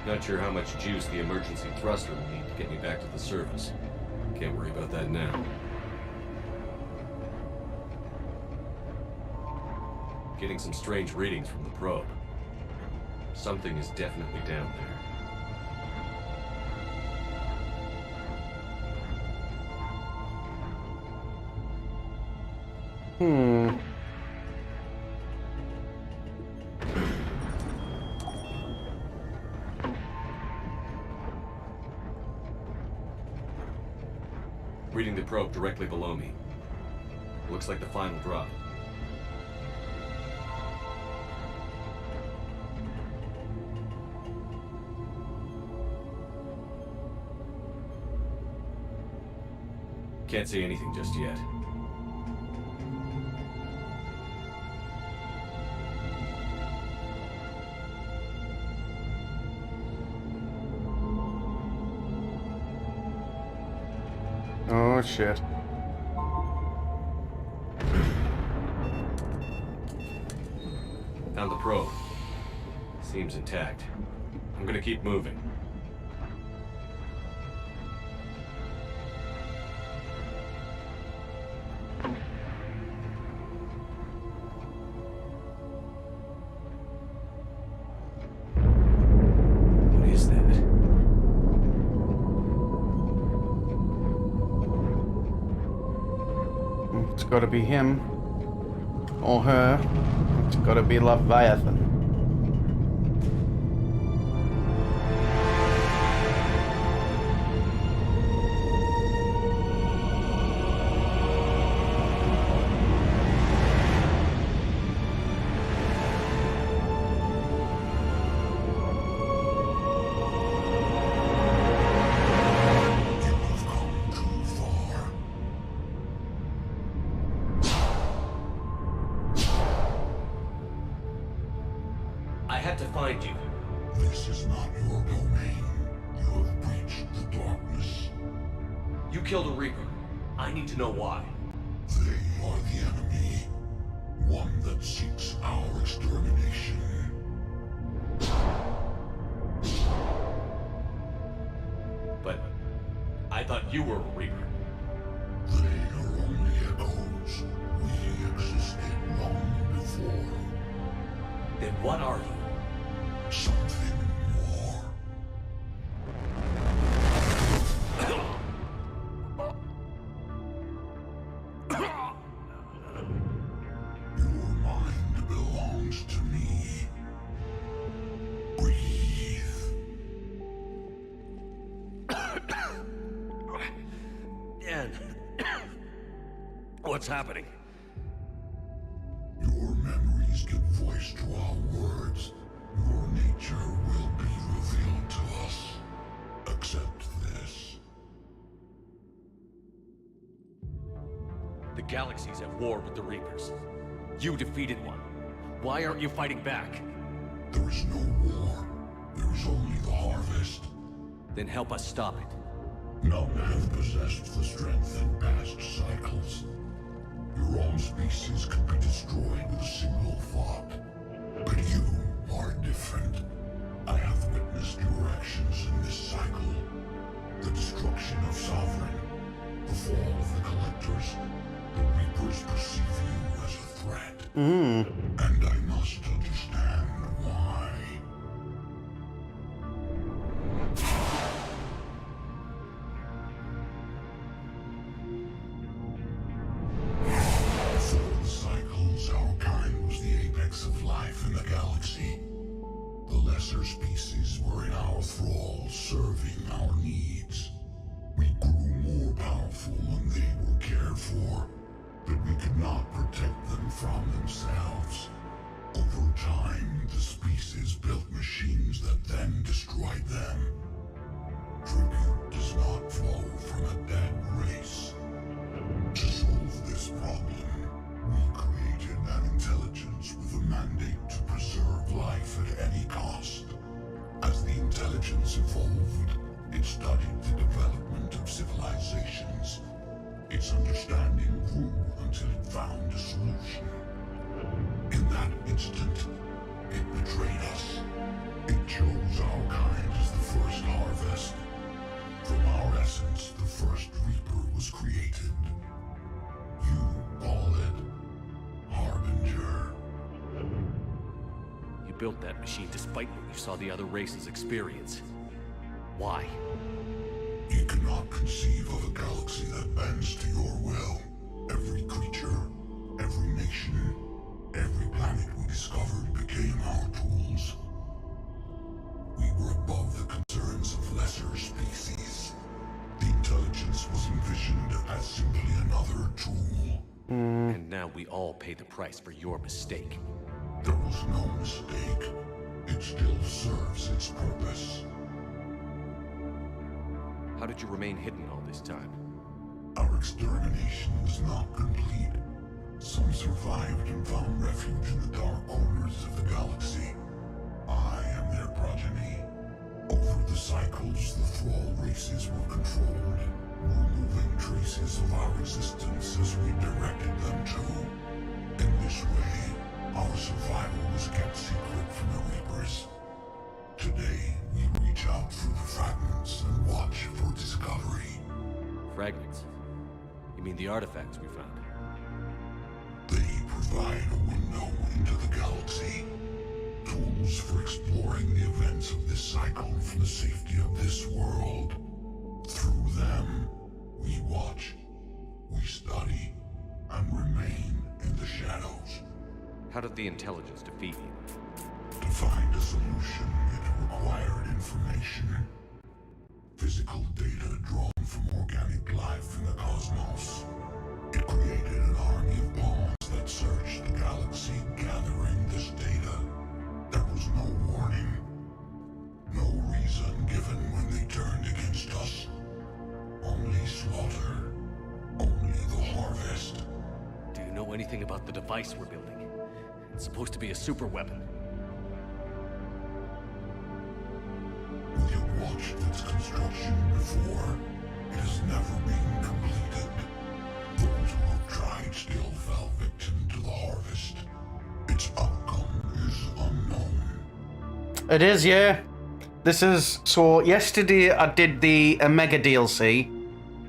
Not sure how much juice the emergency thruster will need to get me back to the surface. Can't worry about that now. Getting some strange readings from the probe. Something is definitely down there. Reading the probe directly below me. Looks like the final drop. Can't see anything just yet. Oh shit. Found the probe. Seems intact. I'm gonna keep moving. It's gotta be him. Or her. It's gotta be Leviathan. had to find you. This is not your domain. You have breached the darkness. You killed a Reaper. I need to know why. They are the enemy. One that seeks our extermination. But I thought you were a Reaper. They are only echoes. We existed long before. Then what are you? Something more. Your mind belongs to me. Breathe. Dan. What's happening? Your memories give voice to our words. Your nature will be revealed to us. Accept this. The galaxy's at war with the Reapers. You defeated one. Why aren't you fighting back? There is no war. There is only the harvest. Then help us stop it. None have possessed the strength in past cycles. Your own species could be destroyed with a single thought. But you are different. I have witnessed your actions in this cycle. The destruction of Sovereign, the fall of the Collectors. The Reapers perceive you as a threat. And I must understand why. Before the cycles, our kind was the apex of life in the galaxy. The lesser species were in our thrall, serving our needs. We grew more powerful when they were cared for, but we could not protect them from themselves. Over time, the species built machines that then destroyed them. Tribute does not flow from a dead race. To solve this problem, we created an intelligence with a mandate to preserve life at any cost. As the intelligence evolved, it studied the development of civilizations. Its understanding grew until it found a solution. In that instant, it betrayed us. It chose our kind as the first harvest. From our essence, the first Reaper was created. You call it Harbinger. You built that machine despite what you saw the other races experience. Why? You cannot conceive of a galaxy that bends to your will. Every creature, every nation, every planet we discovered became our tools. We were above the concerns of lesser species. The intelligence was envisioned as simply another tool. And now we all pay the price for your mistake. There was no mistake. It still serves its purpose. How did you remain hidden all this time? Our extermination was not complete. Some survived and found refuge in the dark corners of the galaxy. I am their progeny. Over the cycles, the thrall races were controlled, removing traces of our existence as we directed them to. In this way, our survival was kept secret from the Reapers. Today, we reach out through the fragments and watch for discovery. Fragments? You mean the artifacts we found? They provide a window into the galaxy. Tools for exploring the events of this cycle from the safety of this world. Through them, we watch, we study, and remain in the shadows. How did the intelligence defeat you? To find a solution, it required information. Physical data drawn from organic life in the cosmos. It created an army of pawns that searched the galaxy, gathering this data. There was no warning. No reason given when they turned against us. Only slaughter. Only the harvest. Do you know anything about the device we're building? It's supposed to be a super weapon. its construction before, it has never been completed. Those who have tried still fell victim to the harvest. Its outcome is unknown. It is, yeah. This is... So, yesterday I did the Omega DLC.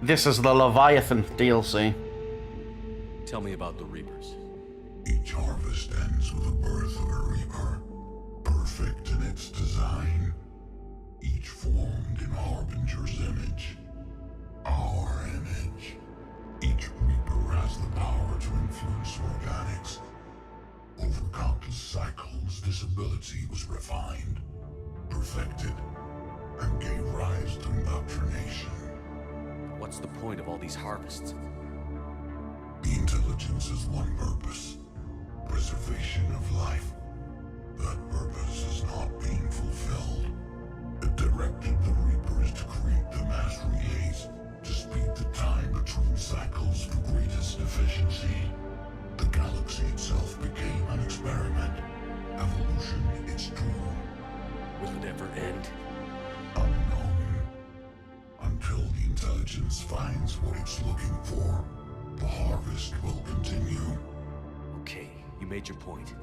This is the Leviathan DLC. Tell me about the Reapers. Each harvest ends with the birth of a Reaper, perfect in its design, each formed in Harbinger's image, our image. Each Reaper has the power to influence organics. Over countless cycles, this ability was refined, perfected, and gave rise to indoctrination. What's the point of all these harvests? The intelligence has one purpose: preservation of life. That purpose is not being fulfilled. It directed the Reapers to create the mass relays to speed the time between cycles for greatest efficiency. The galaxy itself became an experiment. Evolution its tool. Will it ever end? Unknown. Until the intelligence finds what it's looking for, the harvest will continue. Okay, you made your point.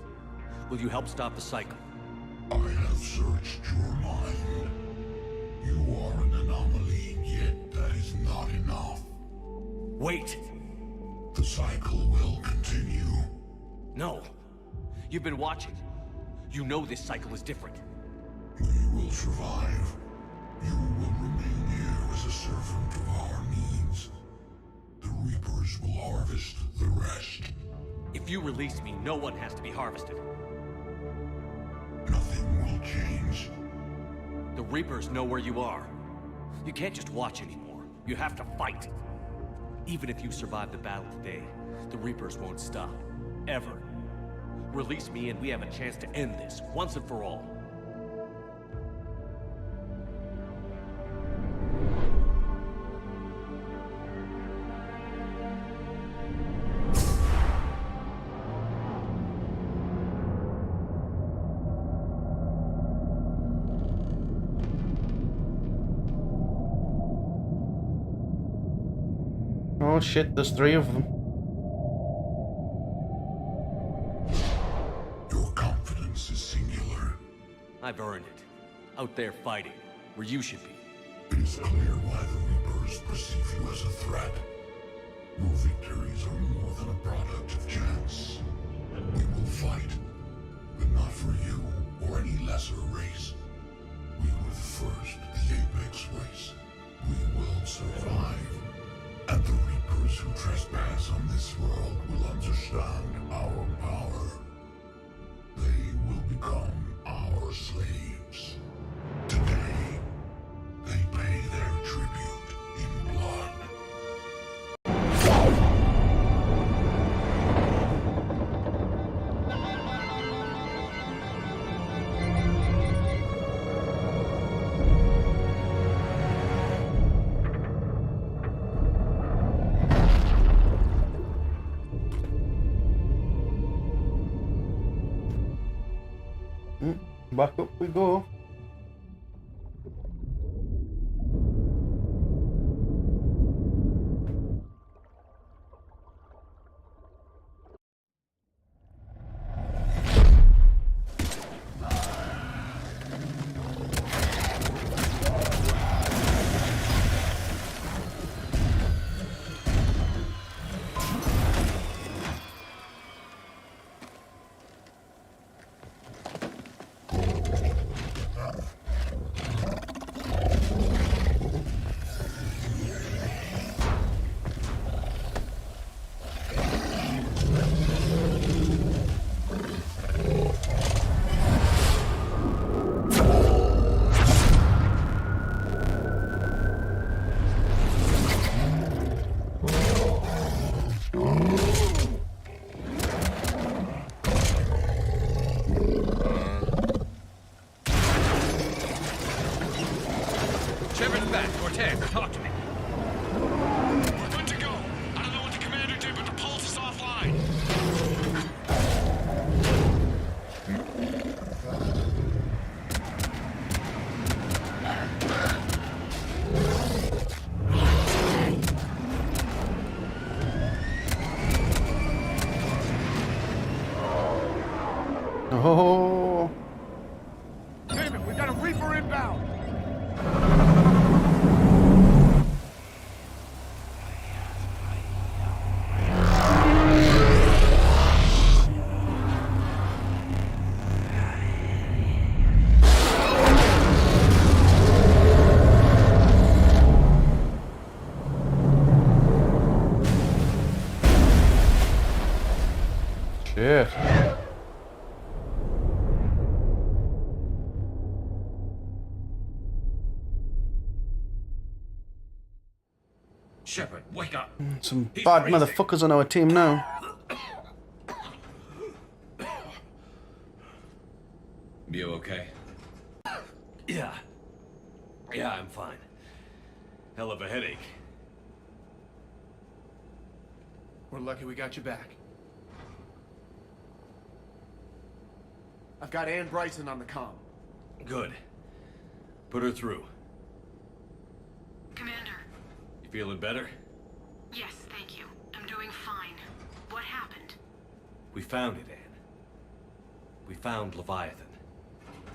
Will you help stop the cycle? I have searched your mind. You are an anomaly, yet that is not enough. Wait! The cycle will continue. No. You've been watching. You know this cycle is different. We will survive. You will remain here as a servant of our needs. The Reapers will harvest the rest. If you release me, no one has to be harvested. Nothing will change. The Reapers know where you are. You can't just watch anymore. You have to fight. Even if you survive the battle today, the Reapers won't stop. Ever. Release me and we have a chance to end this, once and for all. Oh shit, there's 3 of them. Your confidence is singular. I've earned it. Out there fighting, where you should be. It is clear why the Reapers perceive you as a threat. Your victories are more than a product of chance. We will fight, but not for you or any lesser race. We were the first, the Apex race. We will survive. And the Reapers who trespass on this world will understand our power. They will become our slaves. Today, they pay their tribute in blood. Back up we go. Sheppard's back. Cortez, talk to me. We're good to go. I don't know what the commander did, but the pulse is offline. a Reaper inbound! Shit. Sheppard, wake up! Some bad motherfuckers on our team now. You okay? Yeah. Yeah, I'm fine. Hell of a headache. We're lucky we got you back. I've got Ann Bryson on the comm. Good. Put her through. Commander. You feeling better? Yes, thank you. I'm doing fine. What happened? We found it, Anne. We found Leviathan.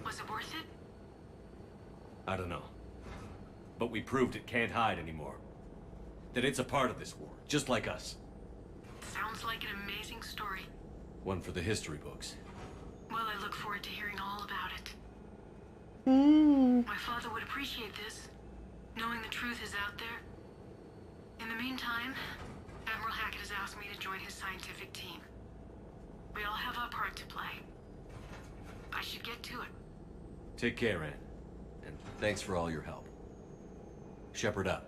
Was it worth it? I don't know. But we proved it can't hide anymore. That it's a part of this war, just like us. Sounds like an amazing story. One for the history books. Well, I look forward to hearing all about it. My father would appreciate this, knowing the truth is out there. In the meantime, Admiral Hackett has asked me to join his scientific team. We all have our part to play. I should get to it. Take care, Anne. And thanks for all your help. Shepherd up.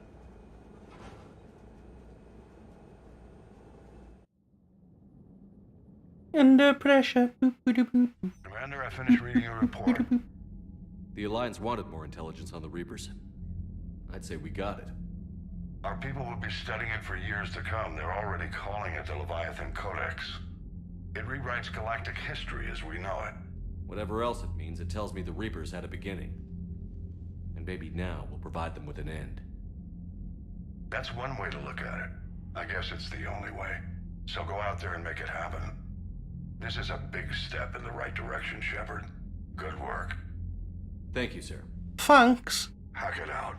Under pressure. Commander, I finished reading your report. The Alliance wanted more intelligence on the Reapers. I'd say we got it. Our people will be studying it for years to come. They're already calling it the Leviathan Codex. It rewrites galactic history as we know it. Whatever else it means, it tells me the Reapers had a beginning. And maybe now we'll provide them with an end. That's one way to look at it. I guess it's the only way. So go out there and make it happen. This is a big step in the right direction, Sheppard. Good work. Thank you, sir. Thanks. Hackett out.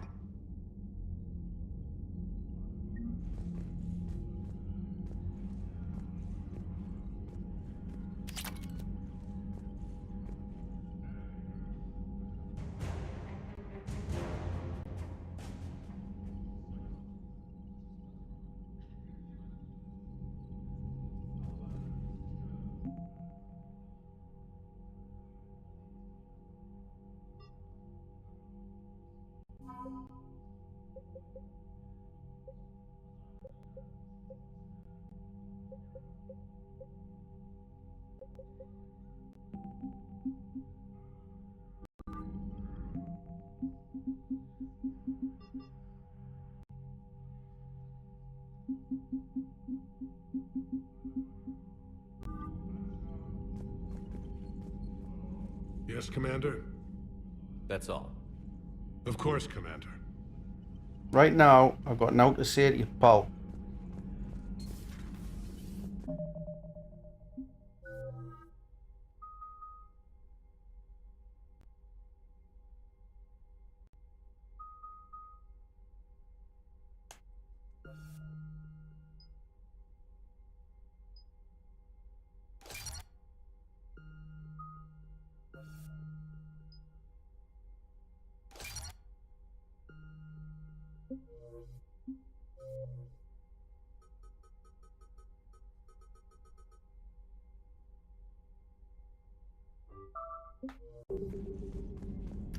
Yes, Commander? That's all. Of course, Commander. Right now, I've got now to say to you, pal.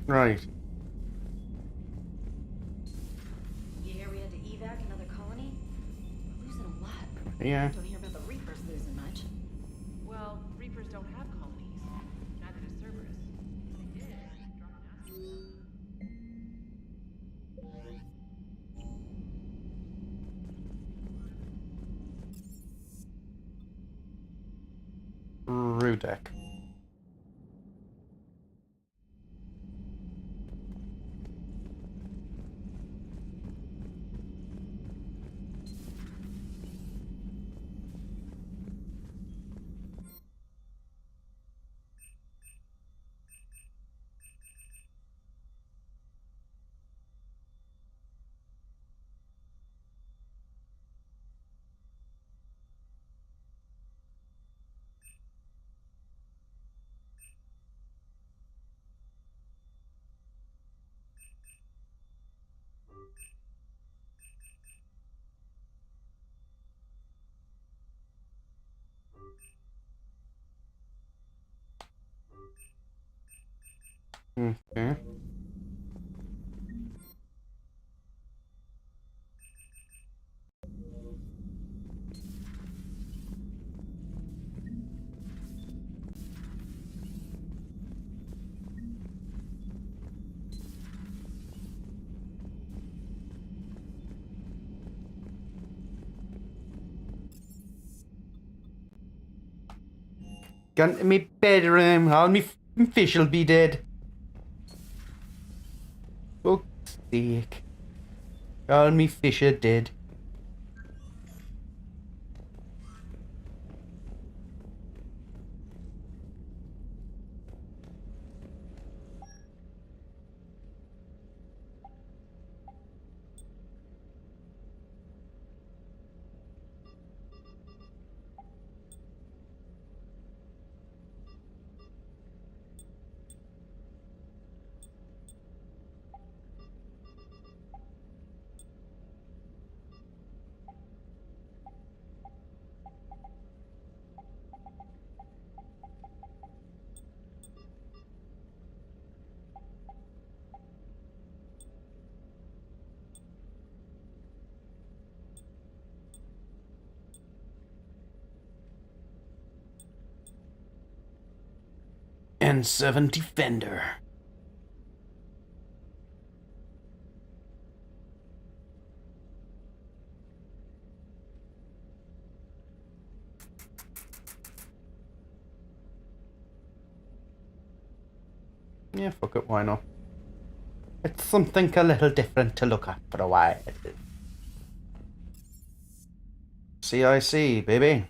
Right. You hear we had to evac another colony? We're losing a lot. Yeah. Don't hear about the Reapers losing much. Well, Reapers don't have colonies. Neither does Cerberus. If they did, Rudek. Okay. Gone to me bedroom, all me fish will be dead. Fuck's sake. All me fish are dead. N7 Defender. Yeah, fuck it, why not? It's something a little different to look at for a while. CIC, baby.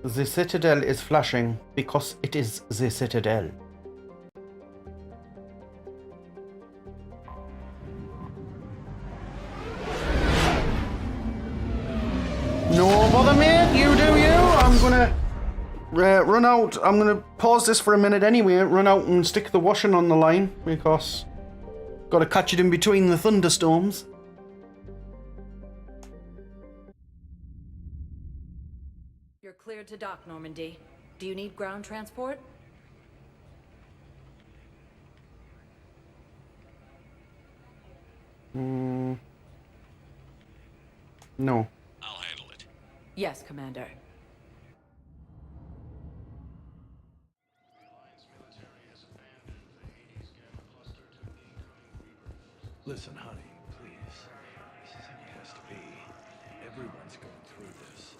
The Citadel is flashing because it is the Citadel. No bother, mate. You do you. I'm gonna run out. I'm gonna pause this for a minute anyway. Run out and stick the washing on the line because gotta catch it in between the thunderstorms. You're cleared to dock, Normandy. Do you need ground transport? No. I'll handle it. Yes, Commander. Listen, honey, please. This is how it has to be. Everyone's going through this.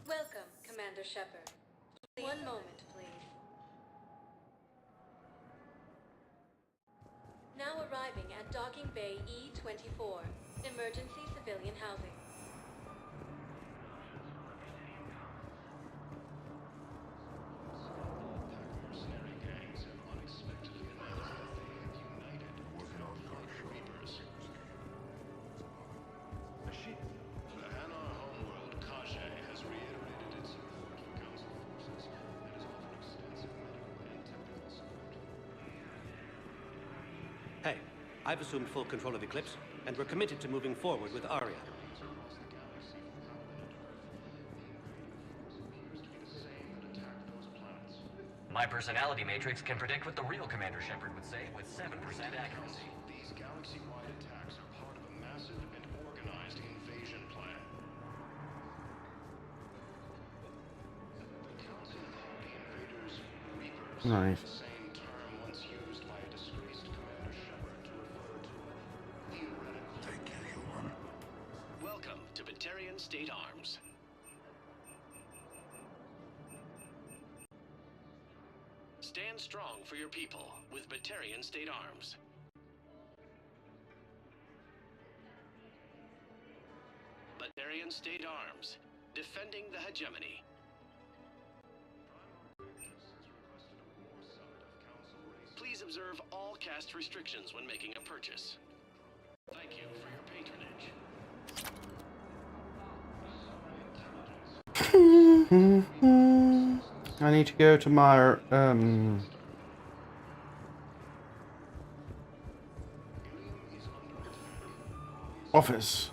Welcome, Commander Sheppard. 1 moment, please. Now arriving at Docking Bay E-24, Emergency Civilian Housing. Hey, I've assumed full control of Eclipse, and we're committed to moving forward with Aria. My personality matrix can predict what the real Commander Sheppard would say with 7% accuracy. These galaxy-wide attacks are part of a massive and organized invasion plan. The invaders, Reapers, Nice. the same term once used by a disgraced Commander Sheppard to refer to theoretical. Thank you, human. Welcome to Batarian State Arms. Stand strong for your people with Batarian State Arms. Batarian State Arms, defending the hegemony. Please observe all caste restrictions when making a purchase. Thank you for your patronage. I need to go to my office.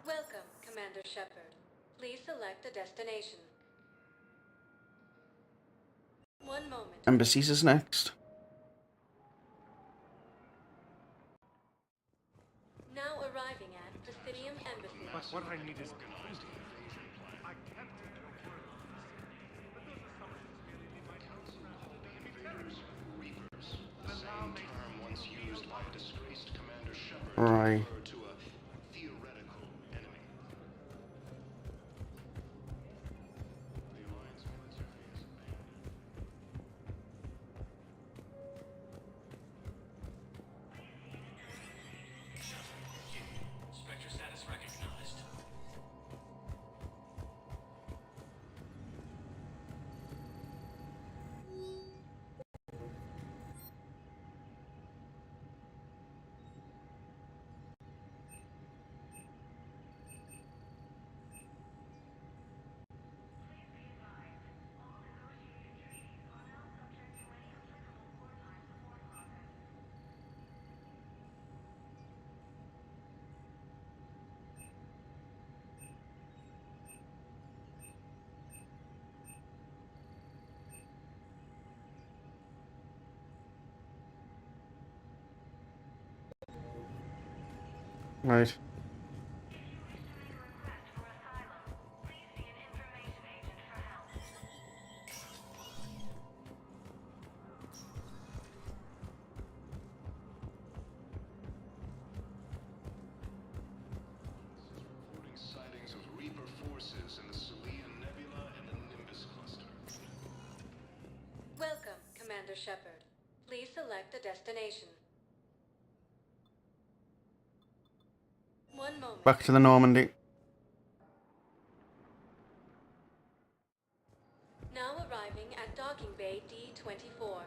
Welcome, Commander Sheppard. Please select a destination. One moment. Embassies is next. Now arriving at Presidium Embassy. But what I need is... The same term once used by a disgraced Commander Sheppard Right. to refer to a theoretical enemy. The Alliance military is Spectre status recognized. Right. reporting sightings of Reaper forces in the Salian Nebula and the Nimbus cluster. Welcome, Commander Sheppard. Please select a destination. One moment. Back to the Normandy. Now arriving at Docking Bay D-24.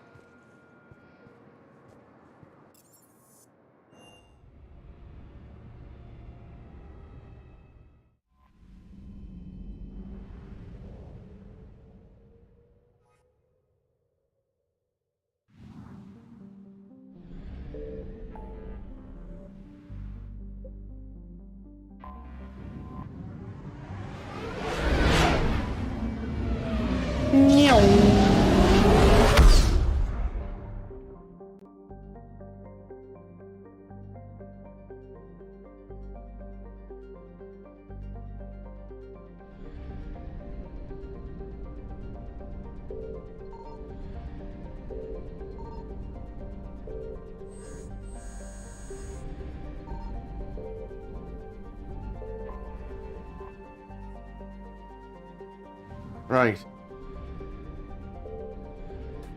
Right.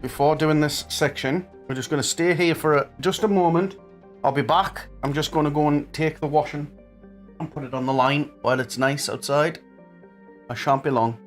Before doing this section, we're just going to stay here for just a moment. I'll be back. I'm just going to go and take the washing and put it on the line while it's nice outside. I shan't be long.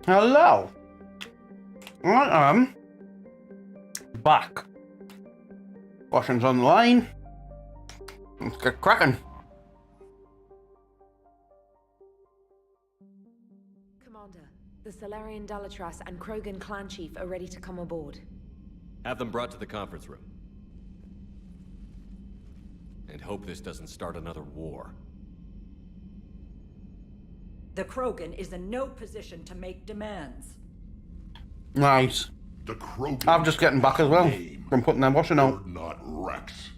Hello. I am back. Washington's on the line. Let's get cracking. Commander, the Solarian Dalatras and Krogan clan chief are ready to come aboard. Have them brought to the conference room. And hope this doesn't start another war. The Krogan is in no position to make demands. Nice. The Krogan. I'm just getting back as well from putting them washing out. You're not Rex.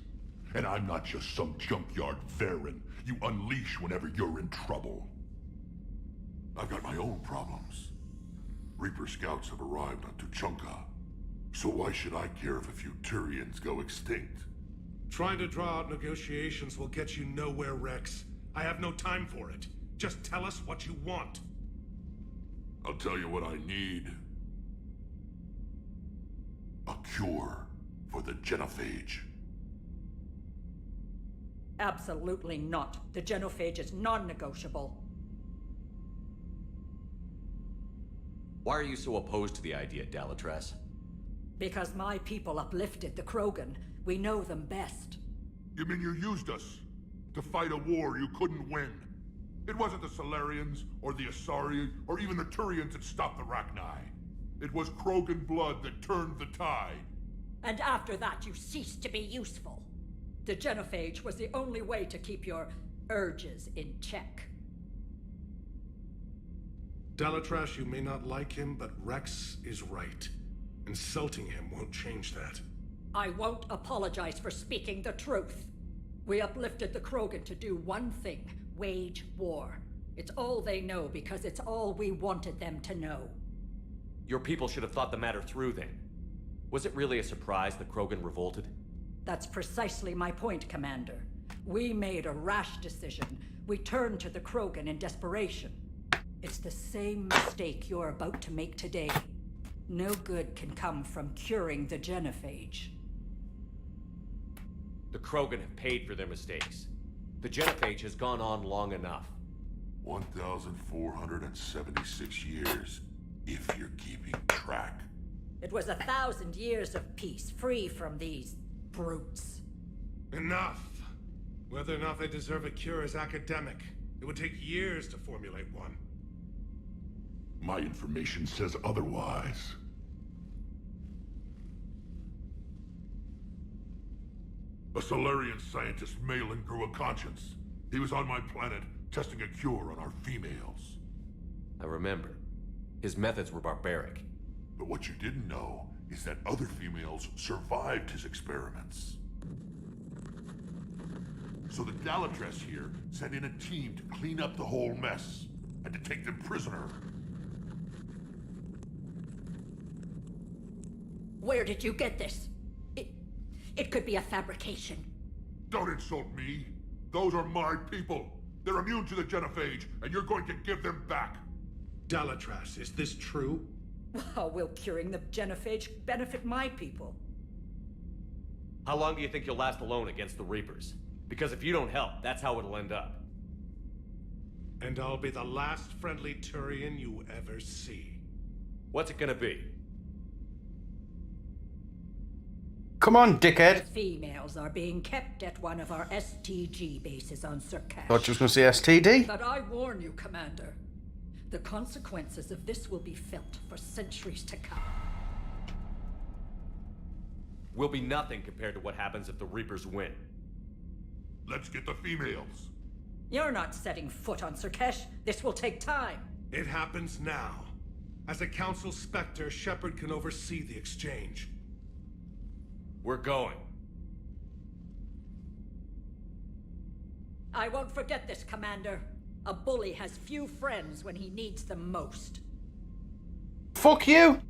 And I'm not just some junkyard Varen you unleash whenever you're in trouble. I've got my own problems. Reaper scouts have arrived on Tuchanka. So why should I care if a few Turians go extinct? Trying to draw out negotiations will get you nowhere, Rex. I have no time for it. Just tell us what you want. I'll tell you what I need. A cure for the genophage. Absolutely not. The genophage is non-negotiable. Why are you so opposed to the idea, Dalatras? Because my people uplifted the Krogan. We know them best. You mean you used us to fight a war you couldn't win? It wasn't the Solarians, or the Asari, or even the Turians that stopped the Rachni. It was Krogan blood that turned the tide. And after that, you ceased to be useful. The genophage was the only way to keep your urges in check. Dalatras, you may not like him, but Rex is right. Insulting him won't change that. I won't apologize for speaking the truth. We uplifted the Krogan to do one thing. Wage war. It's all they know because it's all we wanted them to know. Your people should have thought the matter through then. Was it really a surprise the Krogan revolted? That's precisely my point, Commander. We made a rash decision. We turned to the Krogan in desperation. It's the same mistake you're about to make today. No good can come from curing the genophage. The Krogan have paid for their mistakes. The genophage has gone on long enough. 1,476 years, if you're keeping track. It was 1,000 years of peace, free from these brutes. Enough! Whether or not they deserve a cure is academic. It would take years to formulate one. My information says otherwise. A Solarian scientist, Malin, grew a conscience. He was on my planet, testing a cure on our females. I remember. His methods were barbaric. But what you didn't know is that other females survived his experiments. So the Dalatress here sent in a team to clean up the whole mess and to take them prisoner. Where did you get this? It could be a fabrication. Don't insult me. Those are my people. They're immune to the genophage, and you're going to give them back. Dalatrass, is this true? How will curing the genophage benefit my people? How long do you think you'll last alone against the Reapers? Because if you don't help, that's how it'll end up. And I'll be the last friendly Turian you ever see. What's it gonna be? Come on, dickhead. The females are being kept at one of our STG bases on Surkash. Thought you was going to say STD. But I warn you, Commander. The consequences of this will be felt for centuries to come. Will be nothing compared to what happens if the Reapers win. Let's get the females. You're not setting foot on Surkash. This will take time. It happens now. As a Council Spectre, Sheppard can oversee the exchange. We're going. I won't forget this, Commander. A bully has few friends when he needs them most. Fuck you!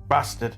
Bastard.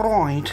Right.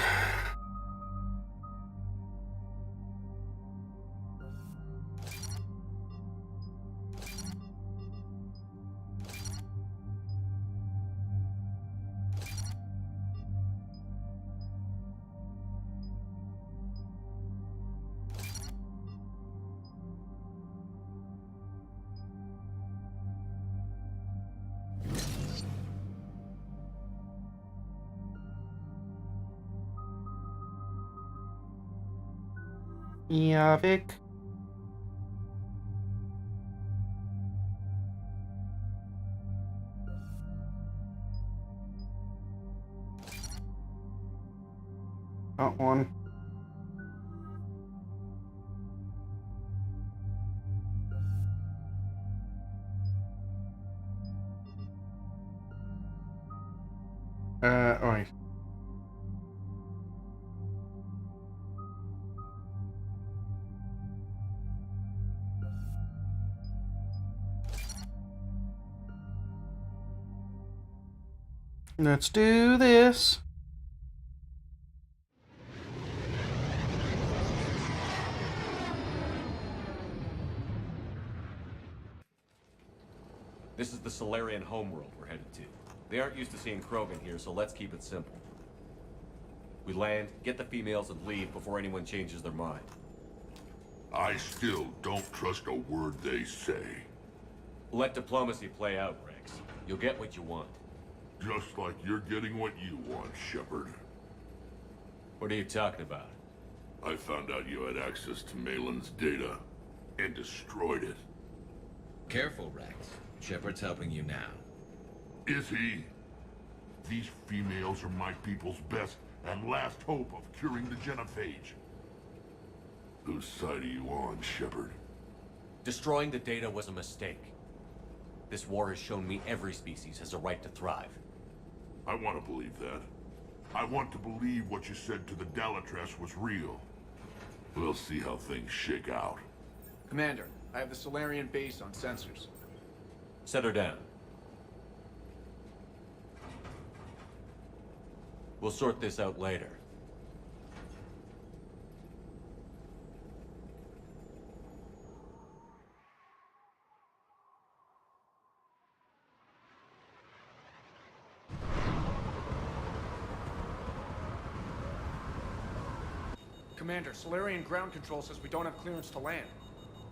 Yeah, Vic. Got one. Right. Let's do this. This is the Solarian homeworld we're headed to. They aren't used to seeing Krogan here, so let's keep it simple. We land, get the females, and leave before anyone changes their mind. I still don't trust a word they say. Let diplomacy play out, Rex. You'll get what you want. Just like you're getting what you want, Sheppard. What are you talking about? I found out you had access to Malin's data, and destroyed it. Careful, Rex. Sheppard's helping you now. Is he? These females are my people's best and last hope of curing the genophage. Whose side are you on, Sheppard? Destroying the data was a mistake. This war has shown me every species has a right to thrive. I want to believe that. I want to believe what you said to the Dalatrass was real. We'll see how things shake out. Commander, I have the Solarian base on sensors. Set her down. We'll sort this out later. Commander, Solarian ground control says we don't have clearance to land.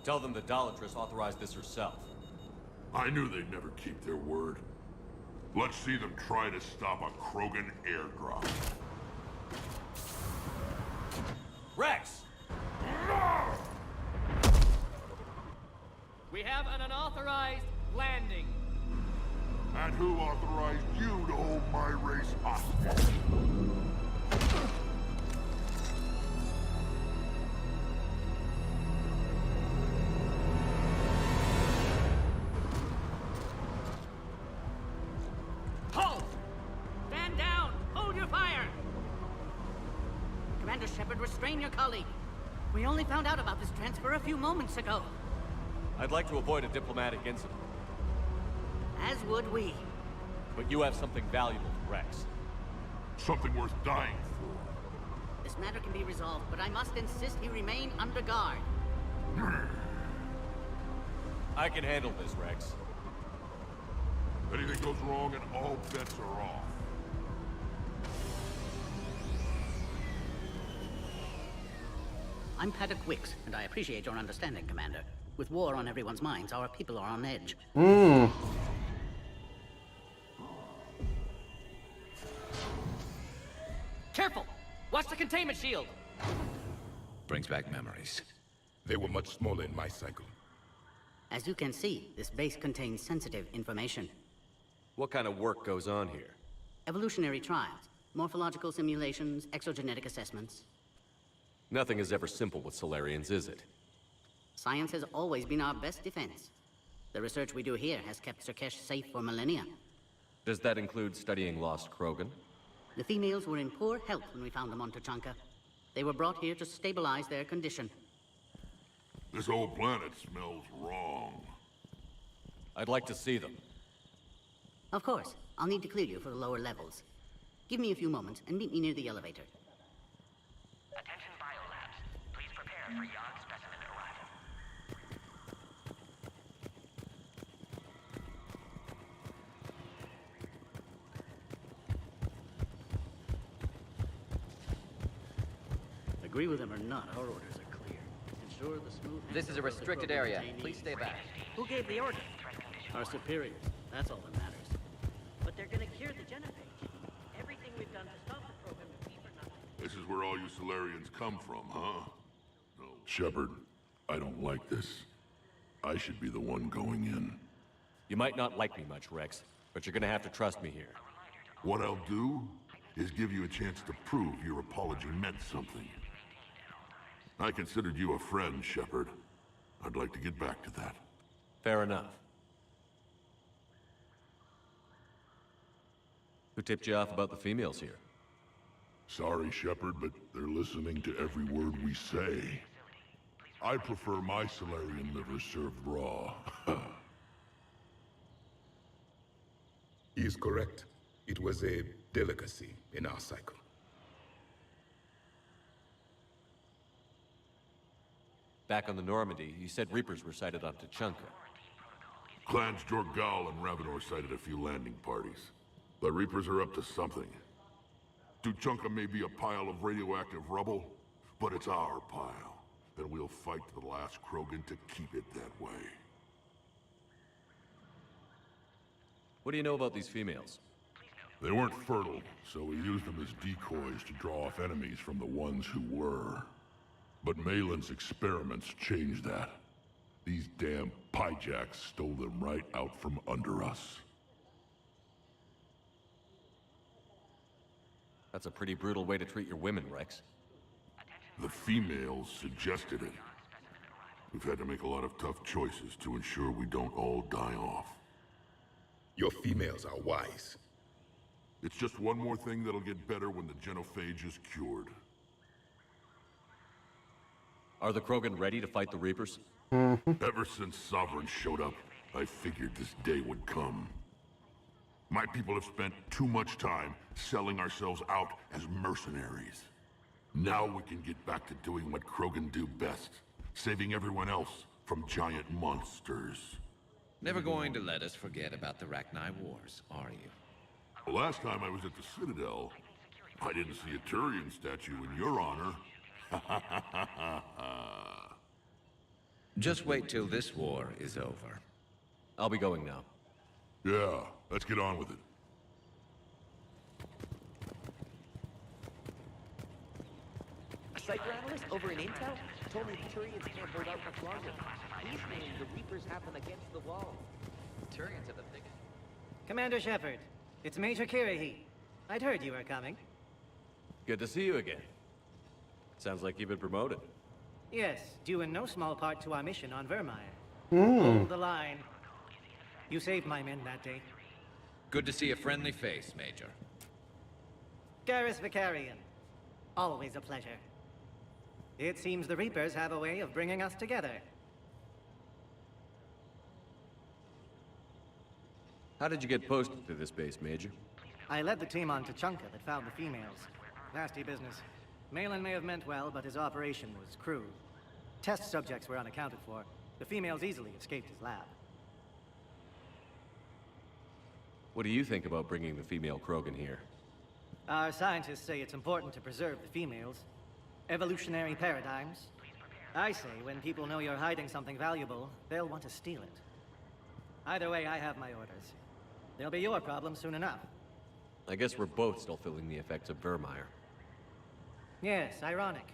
Tell them the Dalatrass authorized this herself. I knew they'd never keep their word. Let's see them try to stop a Krogan airdrop. Rex! We have an unauthorized landing. And who authorized you to hold my race hostage? Halt! Stand down! Hold your fire! Commander Sheppard, restrain your colleague. We only found out about this transfer a few moments ago. I'd like to avoid a diplomatic incident. As would we. But you have something valuable for Rex. Something worth dying for. This matter can be resolved, but I must insist he remain under guard. I can handle this, Rex. Anything goes wrong and all bets are off. I'm Paddock Wicks, and I appreciate your understanding, Commander. With war on everyone's minds, our people are on edge. Careful! Watch the containment shield! Brings back memories. They were much smaller in my cycle. As you can see, this base contains sensitive information. What kind of work goes on here? Evolutionary trials, morphological simulations, exogenetic assessments. Nothing is ever simple with Solarians, is it? Science has always been our best defense. The research we do here has kept Surkesh safe for millennia. Does that include studying lost Krogan? The females were in poor health when we found them on Tuchanka. They were brought here to stabilize their condition. This whole planet smells wrong. I'd like to see them. Of course. I'll need to clear you for the lower levels. Give me a few moments and meet me near the elevator. Attention biolabs. Please prepare for yon specimen arrival. Agree with him or not, our orders are clear. Ensure the smooth... This is a restricted area. Please stay back. Who gave the order? Our superiors. That's all that matters. But they're gonna cure the genophage. Everything we've done to stop the program would be for nothing. This is where all you Solarians come from, huh? No. Sheppard, I don't like this. I should be the one going in. You might not like me much, Rex, but you're gonna have to trust me here. What I'll do is give you a chance to prove your apology meant something. I considered you a friend, Sheppard. I'd like to get back to that. Fair enough. Who tipped you off about the females here? Sorry, Sheppard, but they're listening to every word we say. I prefer my Solarian liver served raw. He is correct. It was a delicacy in our cycle. Back on the Normandy, you said Reapers were sighted on Tuchanka. Clans Jorgal and Ravenor sighted a few landing parties. The Reapers are up to something. Tuchanka may be a pile of radioactive rubble, but it's our pile. And we'll fight to the last Krogan to keep it that way. What do you know about these females? They weren't fertile, so we used them as decoys to draw off enemies from the ones who were. But Malin's experiments changed that. These damn Pyjaks stole them right out from under us. That's a pretty brutal way to treat your women, Rex. The females suggested it. We've had to make a lot of tough choices to ensure we don't all die off. Your females are wise. It's just one more thing that'll get better when the genophage is cured. Are the Krogan ready to fight the Reapers? Ever since Sovereign showed up, I figured this day would come. My people have spent too much time selling ourselves out as mercenaries. Now we can get back to doing what Krogan do best, saving everyone else from giant monsters. Never going to let us forget about the Rachni Wars, are you? The last time I was at the Citadel, I didn't see a Turian statue in your honor. Just wait till this war is over. I'll be going now. Yeah, let's get on with it. A cyber analyst over in Intel told me the Turians can't hold out much longer. He's saying the Reapers have them against the wall. Turians have the thick. Commander Sheppard, it's Major Kirahi. I'd heard you were coming. Good to see you again. Sounds like you've been promoted. Yes, due in no small part to our mission on Vermeer. Hmm. Hold the line. You saved my men that day. Good to see a friendly face, Major. Garrus Vicarian. Always a pleasure. It seems the Reapers have a way of bringing us together. How did you get posted to this base, Major? I led the team on Tuchanka that found the females. Nasty business. Malin may have meant well, but his operation was crude. Test subjects were unaccounted for. The females easily escaped his lab. What do you think about bringing the female Krogan here? Our scientists say it's important to preserve the females. Evolutionary paradigms. I say when people know you're hiding something valuable, they'll want to steal it. Either way, I have my orders. They'll be your problem soon enough. I guess we're both still feeling the effects of Vermeer. Yes, ironic.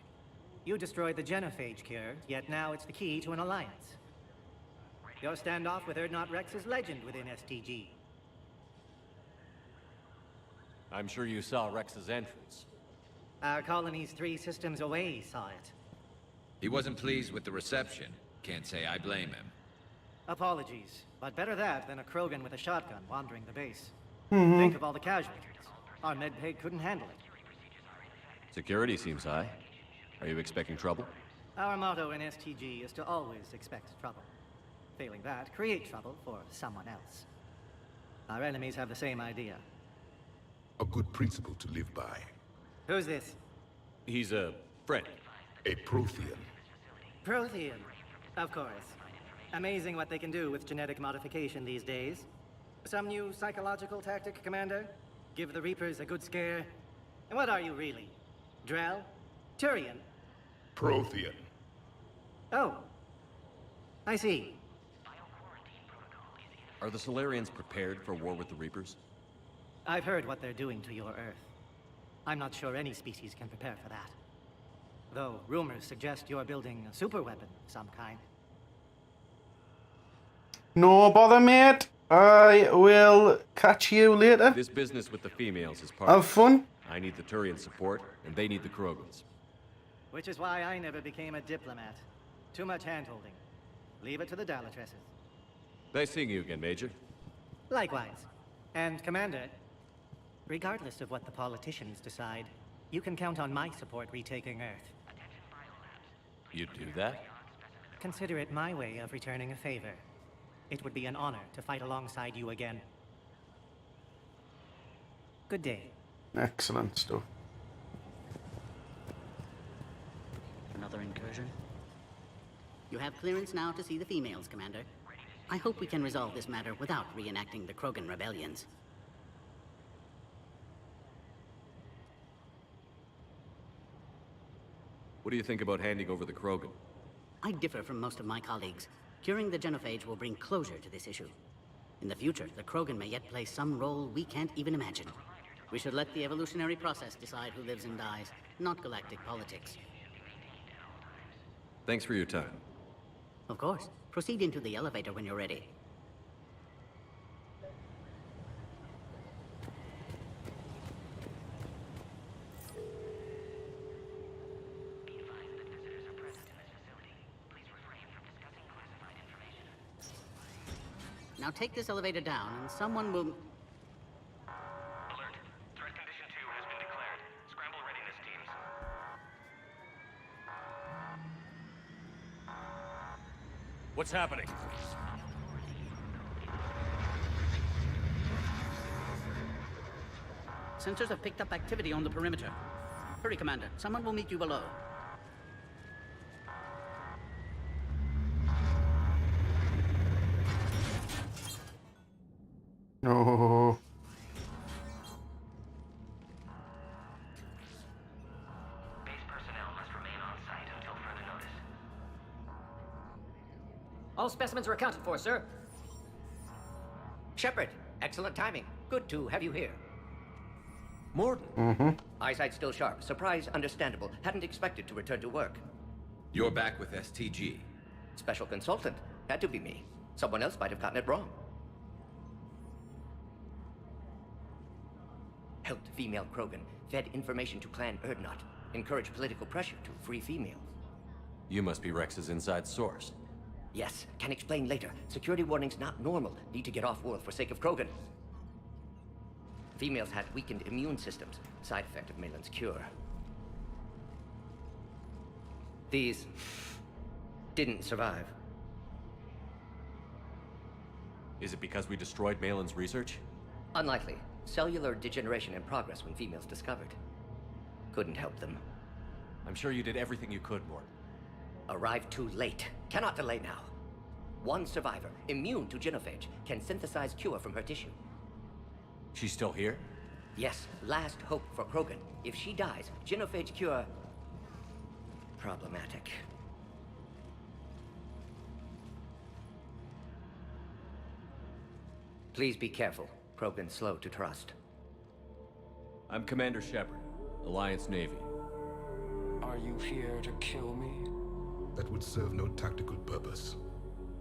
You destroyed the genophage cure, yet now it's the key to an alliance. Your standoff with Urdnot Rex is legend within STG. I'm sure you saw Rex's entrance. Our colony's 3 systems away saw it. He wasn't pleased with the reception. Can't say I blame him. Apologies, but better that than a Krogan with a shotgun wandering the base. Mhm. Think of all the casualties. Our medbay couldn't handle it. Security seems high. Are you expecting trouble? Our motto in STG is to always expect trouble. Failing that, create trouble for someone else. Our enemies have the same idea. A good principle to live by. Who's this? He's a friend. A Prothean. Prothean. Of course. Amazing what they can do with genetic modification these days. Some new psychological tactic, Commander? Give the Reapers a good scare? And what are you really? Drell? Turian? Prothean. Oh. I see. Are the Solarians prepared for war with the Reapers? I've heard what they're doing to your Earth. I'm not sure any species can prepare for that. Though rumors suggest you're building a superweapon of some kind. No bother, mate. I will catch you later. This business with the females is part Have fun. I need the Turian support, and they need the Krogans. Which is why I never became a diplomat. Too much hand-holding. Leave it to the Dalatresses. Nice seeing you again, Major. Likewise. And, Commander, regardless of what the politicians decide, you can count on my support retaking Earth. You'd do that? Consider it my way of returning a favor. It would be an honor to fight alongside you again. Good day. Excellent stuff. Another incursion? You have clearance now to see the females, Commander. I hope we can resolve this matter without reenacting the Krogan rebellions. What do you think about handing over the Krogan? I differ from most of my colleagues. Curing the genophage will bring closure to this issue. In the future, the Krogan may yet play some role we can't even imagine. We should let the evolutionary process decide who lives and dies, not galactic politics. Thanks for your time. Of course. Proceed into the elevator when you're ready. Now take this elevator down, and someone will... Alert. Threat condition 2 has been declared. Scramble readiness teams. What's happening? Sensors have picked up activity on the perimeter. Hurry, Commander. Someone will meet you below. No. Base personnel must remain on site until further notice. All specimens are accounted for, sir. Sheppard, excellent timing. Good to have you here. Morton. Eyesight still sharp. Surprise understandable. Hadn't expected to return to work. You're back with STG. Special consultant. Had to be me. Someone else might have gotten it wrong. Helped female Krogan. Fed information to Clan Erdnot. Encouraged political pressure to free females. You must be Rex's inside source. Yes, can explain later. Security warnings not normal. Need to get off-world for sake of Krogan. Females had weakened immune systems. Side effect of Malin's cure. These didn't survive. Is it because we destroyed Malin's research? Unlikely. Cellular degeneration in progress when females discovered. Couldn't help them. I'm sure you did everything you could, Morton. Arrived too late. Cannot delay now. One survivor, immune to genophage, can synthesize cure from her tissue. She's still here? Yes, last hope for Krogan. If she dies, genophage cure... problematic. Please be careful. Krogan slow to trust. I'm Commander Sheppard, Alliance Navy. Are you here to kill me? That would serve no tactical purpose.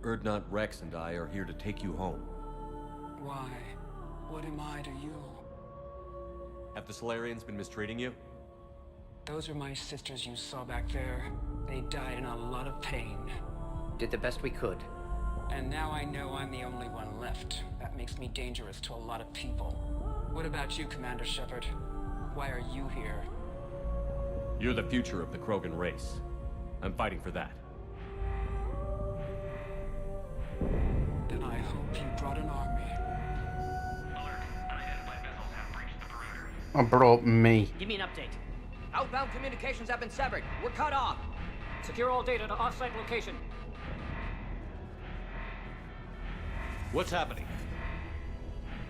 Erdnot, Rex, and I are here to take you home. Why? What am I to you? Have the Solarians been mistreating you? Those are my sisters you saw back there. They died in a lot of pain. Did the best we could. And now I know I'm the only one left. That makes me dangerous to a lot of people. What about you, Commander Sheppard? Why are you here? You're the future of the Krogan race. I'm fighting for that. Then I hope you brought an army. Alert. Unidentified vessels have breached the perimeter. I brought me. Give me an update. Outbound communications have been severed. We're cut off. Secure all data to off-site location. What's happening?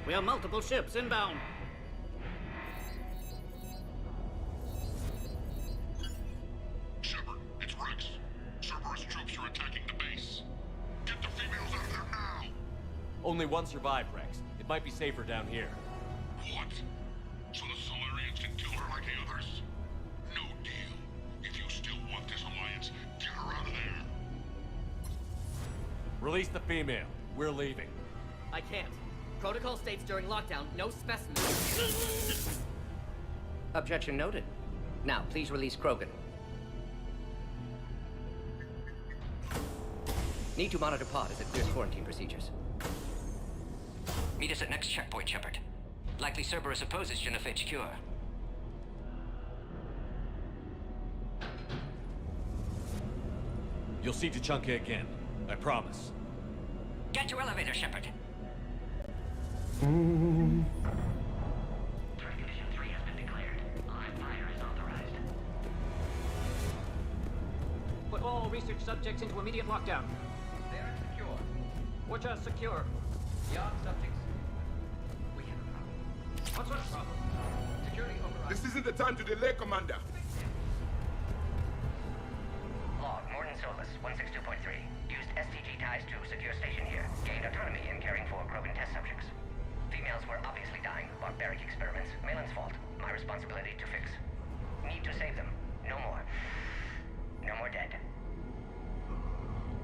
We have multiple ships inbound. Sheppard, it's Rex. Cerberus troops are attacking the base. Get the females out of there now! Only one survived, Rex. It might be safer down here. What? So the Solarians can kill her like the others? No deal. If you still want this alliance, get her out of there. Release the female. We're leaving. I can't. Protocol states during lockdown, no specimens. Objection noted. Now, please release Krogan. Need to monitor pod as it clears quarantine procedures. Meet us at next checkpoint, Sheppard. Likely Cerberus opposes genophage cure. You'll see Tuchanka again. I promise. Get to elevator, Sheppard. Threat condition 3 has been declared. Live fire is authorized. Put all research subjects into immediate lockdown. They're secure. Which are secure. Beyond subjects. We have a problem. What sort of problem? Security override. This isn't the time to delay, Commander. Log, Morton Solus, 162.3. Used STG ties to secure station here. Gained autonomy in caring for Krogan test subjects. Females were obviously dying. Barbaric experiments. Malin's fault. My responsibility to fix. Need to save them. No more. No more dead.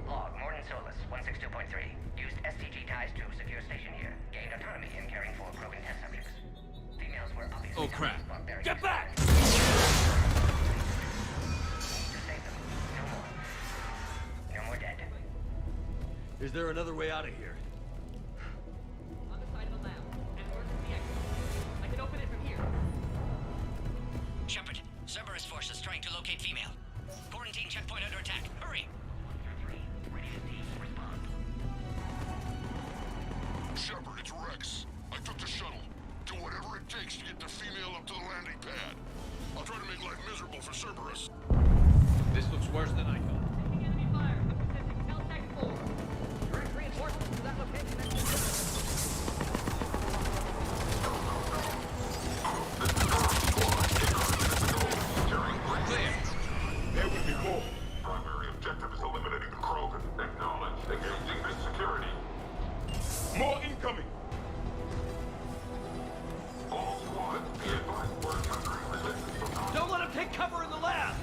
Log, Morton Solus, 162.3. Used STG ties to secure station here. Gained autonomy in caring for Krogan test subjects. Females were obviously Oh, crap. Barbaric Get back! to save them. No more. No more dead. Is there another way out of here? On the side of the lab. And emergency exit. I can open it from here. Sheppard, Cerberus forces trying to locate female. Quarantine checkpoint under attack. Hurry! Sheppard, it's Rex. I took the shuttle. Do whatever it takes to get the female up to the landing pad. I'll try to make life miserable for Cerberus. This looks worse than I thought. Taking enemy fire. Assisting Tel Tech 4. Direct reinforcements to that location and Clear. There will be more. Primary objective is eliminating the Krogan. Acknowledge. Engaging this security. More incoming. All squads, be advised we're encountering resistance from now. Don't let him take cover in the lab!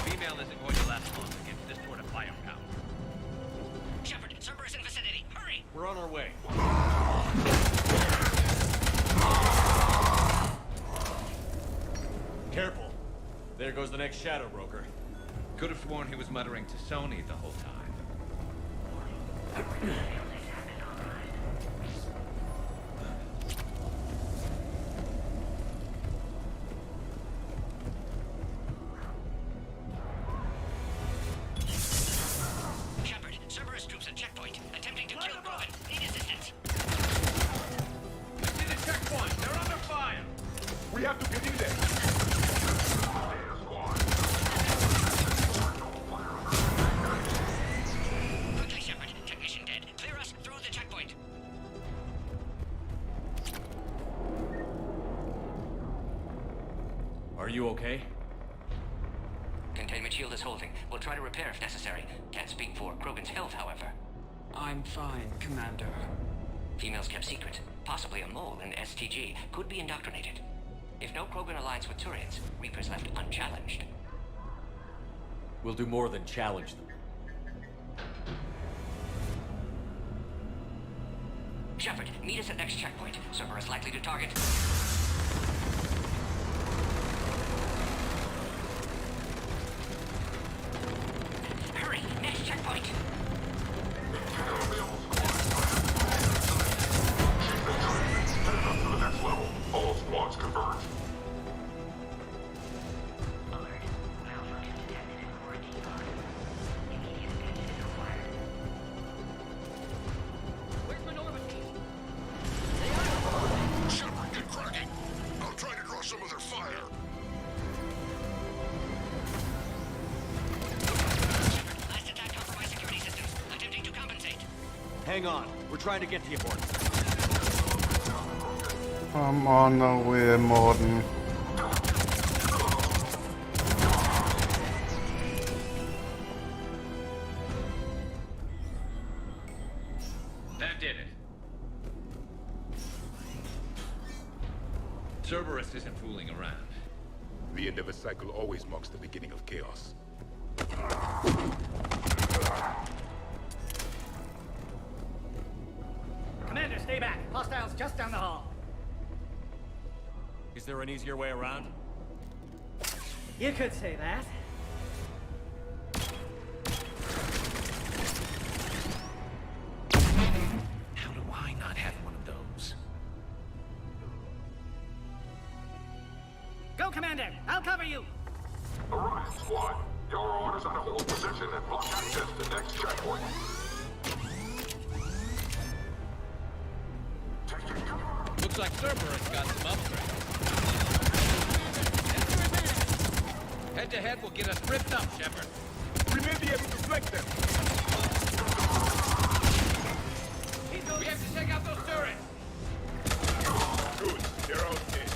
Female isn't going to last long against this sort of firepower. Sheppard, Cerberus in vicinity. Hurry! We're on our way. Careful. There goes the next shadow broker. Could have sworn he was muttering to Sony the whole time. Sheppard, Cerberus troops at checkpoint, attempting to kill Krogan. Need assistance. See the checkpoint! They're under fire! We have to get in there. Quickly, Sheppard. Technician dead. Clear us through the checkpoint. Are you okay? Containment shield is holding. We'll try to repair if necessary. Can't speak for Krogan's health, however. I'm fine, Commander. Females kept secret. Possibly a mole in STG. Could be indoctrinated. If no Krogan alliance with Turians, Reapers left unchallenged. We'll do more than challenge them. Sheppard, meet us at next checkpoint. Cerberus likely to target. Hurry! Next checkpoint! All squads converge. Hang on. We're trying to get to you, Morton. I'm on the way, Morton. That did it. Cerberus isn't fooling around. The end of a cycle always marks the beginning of chaos. Commander, stay back. Hostiles just down the hall. Is there an easier way around? You could say that. How do I not have one of those? Go, Commander! I'll cover you! Orion Squad, your orders are to hold position and block access to next checkpoint. Looks like Cerberus got some upgrades. Head-to-head will get us ripped up, Sheppard. We may be able to flank them. We have to take out those turrets. Good, they're out there.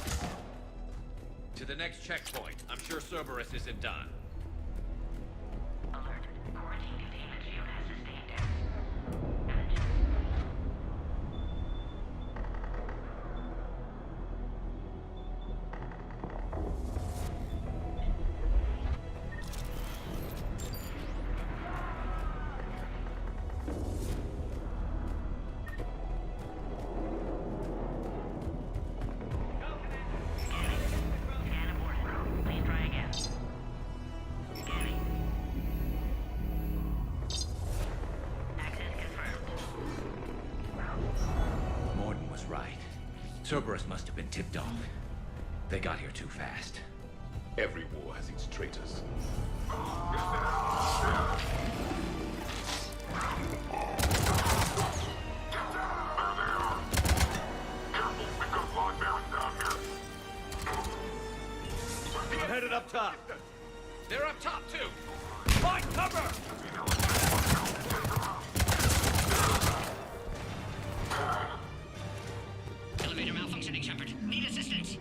To the next checkpoint. I'm sure Cerberus isn't done. Cerberus must have been tipped off. They got here too fast. Every war has its traitors. I'm headed up top. They're up top, too. Find cover! Elevator malfunctioning, Sheppard. Need assistance.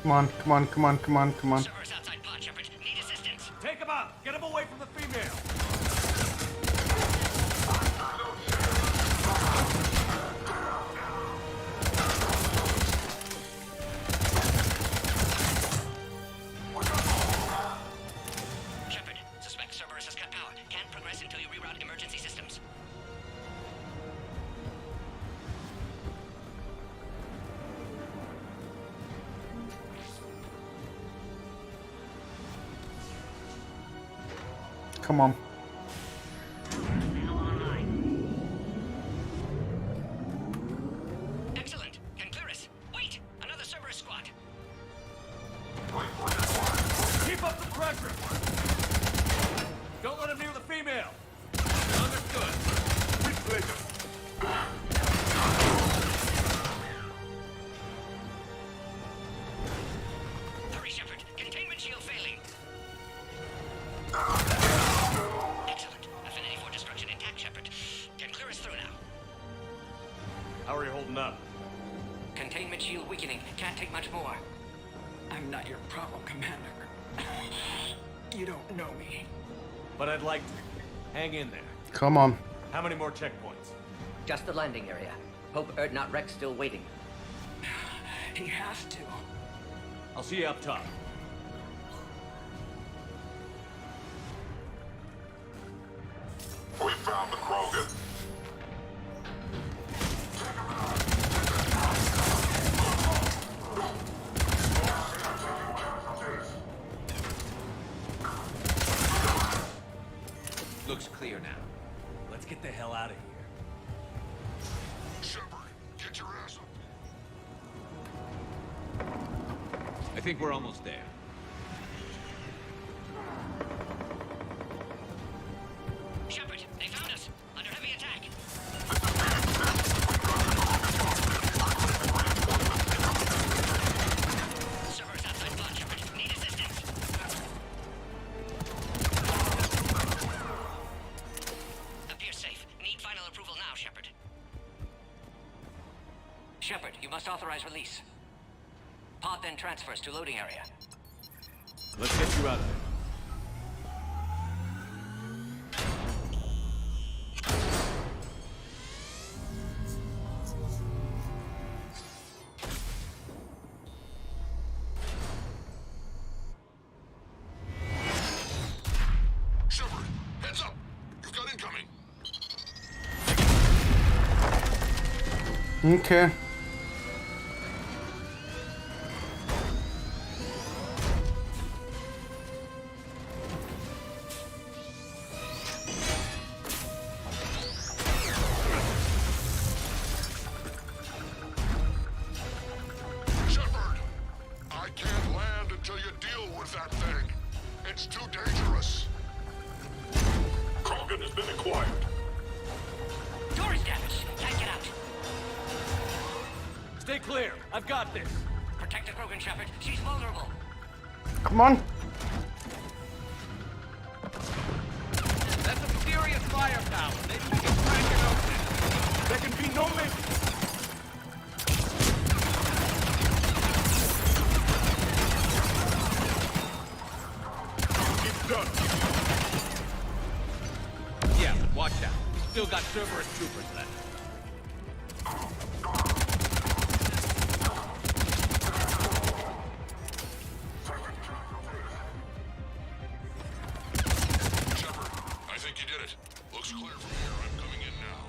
Come on, come on, come on, come on, come on. Cerberus outside pod, Sheppard. Need assistance. Take him out! Get him away from the female! Sheppard, suspect Cerberus has cut power. Can't progress until you reroute emergency systems. Come on. Excellent. Can clear us. Wait! Another Cerberus squad. Keep up the pressure! Don't let him near the female! Understood. With pleasure. Hurry, Sheppard. Containment shield failing. Excellent. Affinity for destruction intact, Sheppard. Can clear us through now. How are you holding up? Containment shield weakening. Can't take much more. I'm not your problem, Commander. You don't know me. But I'd like to. Hang in there. Come on. How many more checkpoints? Just the landing area. Hope not Rex still waiting. He has to. I'll see you up top. We found the Krogan. Looks clear now. Let's get the hell out of here. Sheppard, get your ass up. I think we're almost there. Sheppard, they found us. Under heavy attack. Cerberus outside pod, Sheppard. Sheppard, you must authorize release. Pod then transfers to loading area. Let's get you out of there. Sheppard, heads up! You've got incoming! Okay. Sheppard! I can't land until you deal with that thing. It's too dangerous. Krogan has been acquired. Door is damaged. Can't get out. Stay clear. I've got this. Protect the Krogan, Sheppard. She's vulnerable. Come on. That's some serious firepower. Maybe we can crack it open. There can be no mistake. It's done. Yeah, but watch out. Still got Cerberus troopers left. Sheppard, I think you did it. Looks clear from here. I'm coming in now.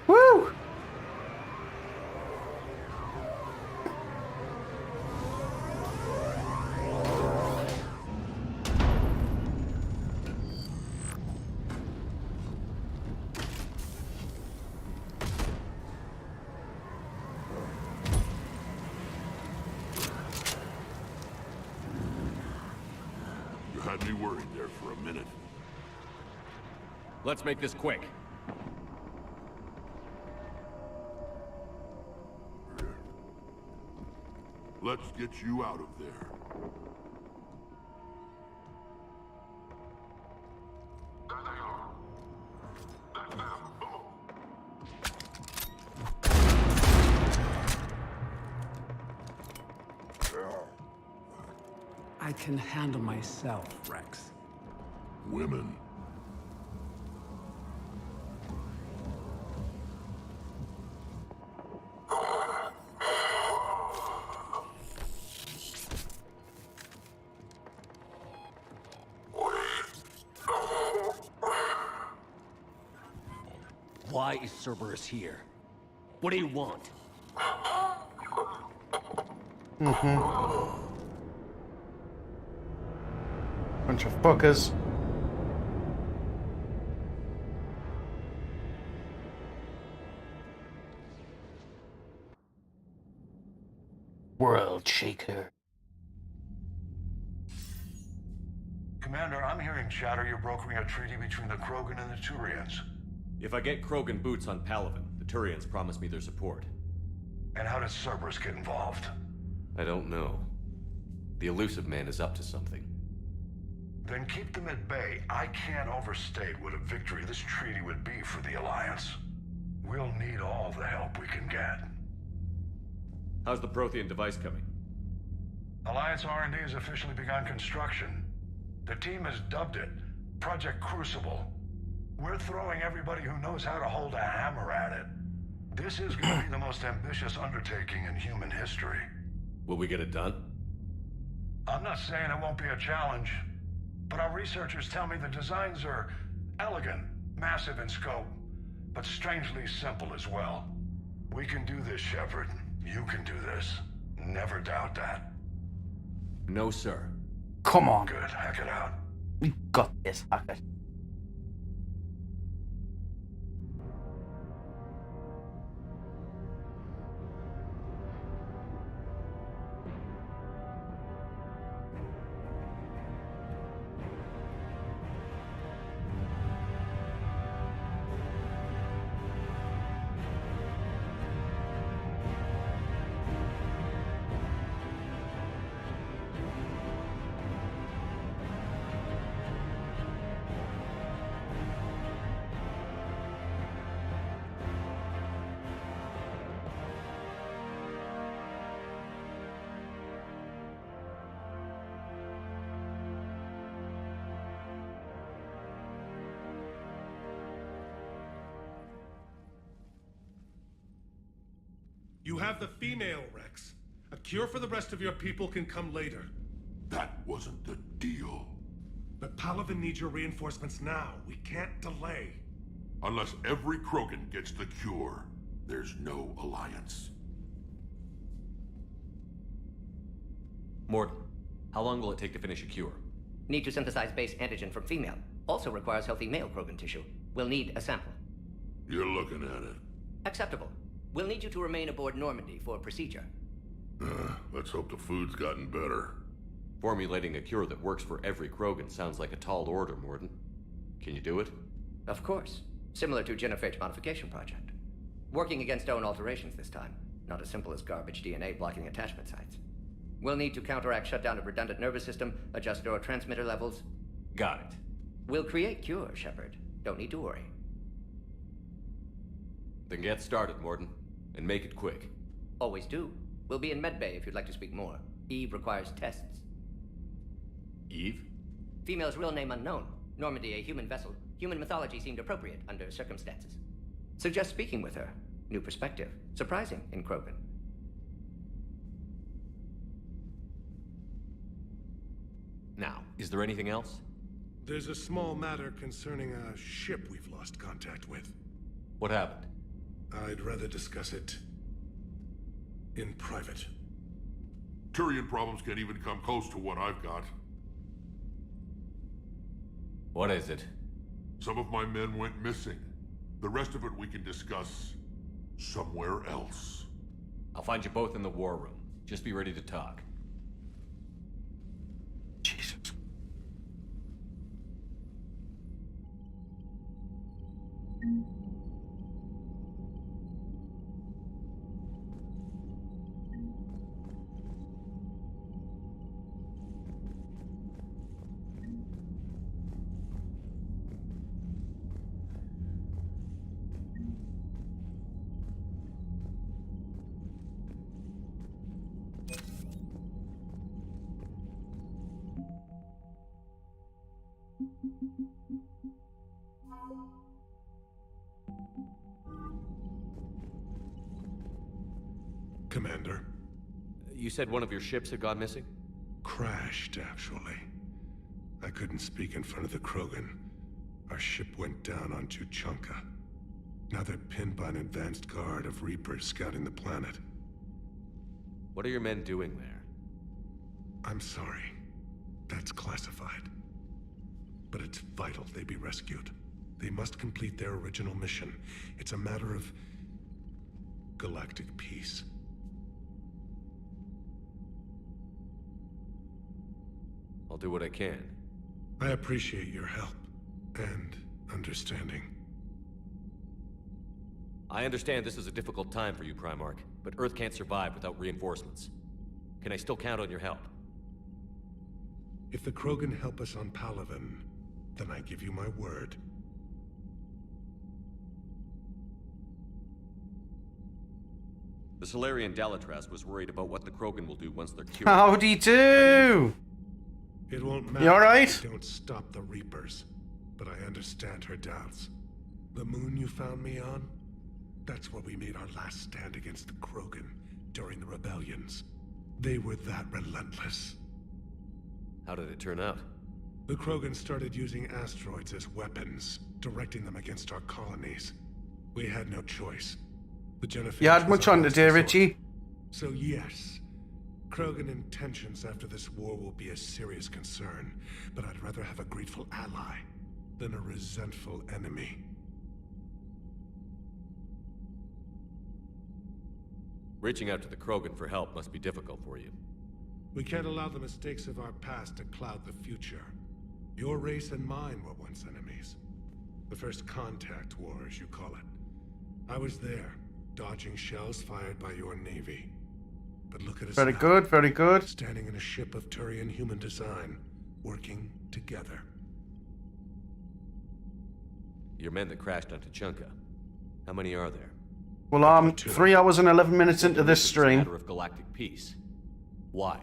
Woo! You had me worried there for a minute. Let's make this quick. Let's get you out of there. There they are. That's them. I can handle myself, Rex. Women. Why is Cerberus here? What do you want? Bunch of fuckers. World Shaker. Commander, I'm hearing chatter you're brokering a treaty between the Krogan and the Turians. If I get Krogan boots on Palaven, the Turians promise me their support. And how does Cerberus get involved? I don't know. The Illusive man is up to something. Then keep them at bay. I can't overstate what a victory this treaty would be for the Alliance. We'll need all the help we can get. How's the Prothean device coming? Alliance R&D has officially begun construction. The team has dubbed it Project Crucible. We're throwing everybody who knows how to hold a hammer at it. This is going to be the most ambitious undertaking in human history. Will we get it done? I'm not saying it won't be a challenge, but our researchers tell me the designs are elegant, massive in scope, but strangely simple as well. We can do this, Sheppard. You can do this. Never doubt that. No, sir. Come on. Good, hack it out. You got this, Hackett. You have the female, Rex. A cure for the rest of your people can come later. That wasn't the deal. But Palaven needs your reinforcements now. We can't delay. Unless every Krogan gets the cure, there's no alliance. Morden, how long will it take to finish a cure? Need to synthesize base antigen from female. Also requires healthy male Krogan tissue. We'll need a sample. You're looking at it. Acceptable. We'll need you to remain aboard Normandy for procedure. Let's hope the food's gotten better. Formulating a cure that works for every Krogan sounds like a tall order, Morden. Can you do it? Of course. Similar to Genophage modification project. Working against own alterations this time. Not as simple as garbage DNA blocking attachment sites. We'll need to counteract shutdown of redundant nervous system, adjust neurotransmitter levels. Got it. We'll create cure, Sheppard. Don't need to worry. Then get started, Morden. And make it quick. Always do. We'll be in medbay if you'd like to speak more. Eve requires tests. Eve? Female's real name unknown. Normandy, a human vessel. Human mythology seemed appropriate under circumstances. Suggest speaking with her. New perspective. Surprising in Krogan. Now, is there anything else? There's a small matter concerning a ship we've lost contact with. What happened? I'd rather discuss it in private. Turian problems can't even come close to what I've got. What is it? Some of my men went missing. The rest of it we can discuss somewhere else. I'll find you both in the war room. Just be ready to talk. Jesus. Commander. You said one of your ships had gone missing? Crashed, actually. I couldn't speak in front of the Krogan. Our ship went down on Tuchanka. Now they're pinned by an advanced guard of Reapers scouting the planet. What are your men doing there? I'm sorry. That's classified. But it's vital they be rescued. They must complete their original mission. It's a matter of galactic peace. I'll do what I can. I appreciate your help and understanding. I understand this is a difficult time for you, Primarch, but Earth can't survive without reinforcements. Can I still count on your help? If the Krogan help us on Palaven, then I give you my word. The Solarian Dalatras was worried about what the Krogan will do once they're cured. Howdy do! It won't matter. You alright? If we don't stop the Reapers, but I understand her doubts. The moon you found me on? That's where we made our last stand against the Krogan during the rebellions. They were that relentless. How did it turn out? The Krogan started using asteroids as weapons, directing them against our colonies. We had no choice. The Genophage You had was much our on today, last Richie. resort. So yes, Krogan intentions after this war will be a serious concern, but I'd rather have a grateful ally than a resentful enemy. Reaching out to the Krogan for help must be difficult for you. We can't allow the mistakes of our past to cloud the future. Your race and mine were once enemies. The first contact war, as you call it. I was there, dodging shells fired by your navy. But look at us Very now, good, very good. standing in a ship of Turian human design, working together. Your men that crashed on Tuchanka. How many are there? Well, I'm 3 hours and 11 minutes into this It's a stream. matter of galactic peace. Why?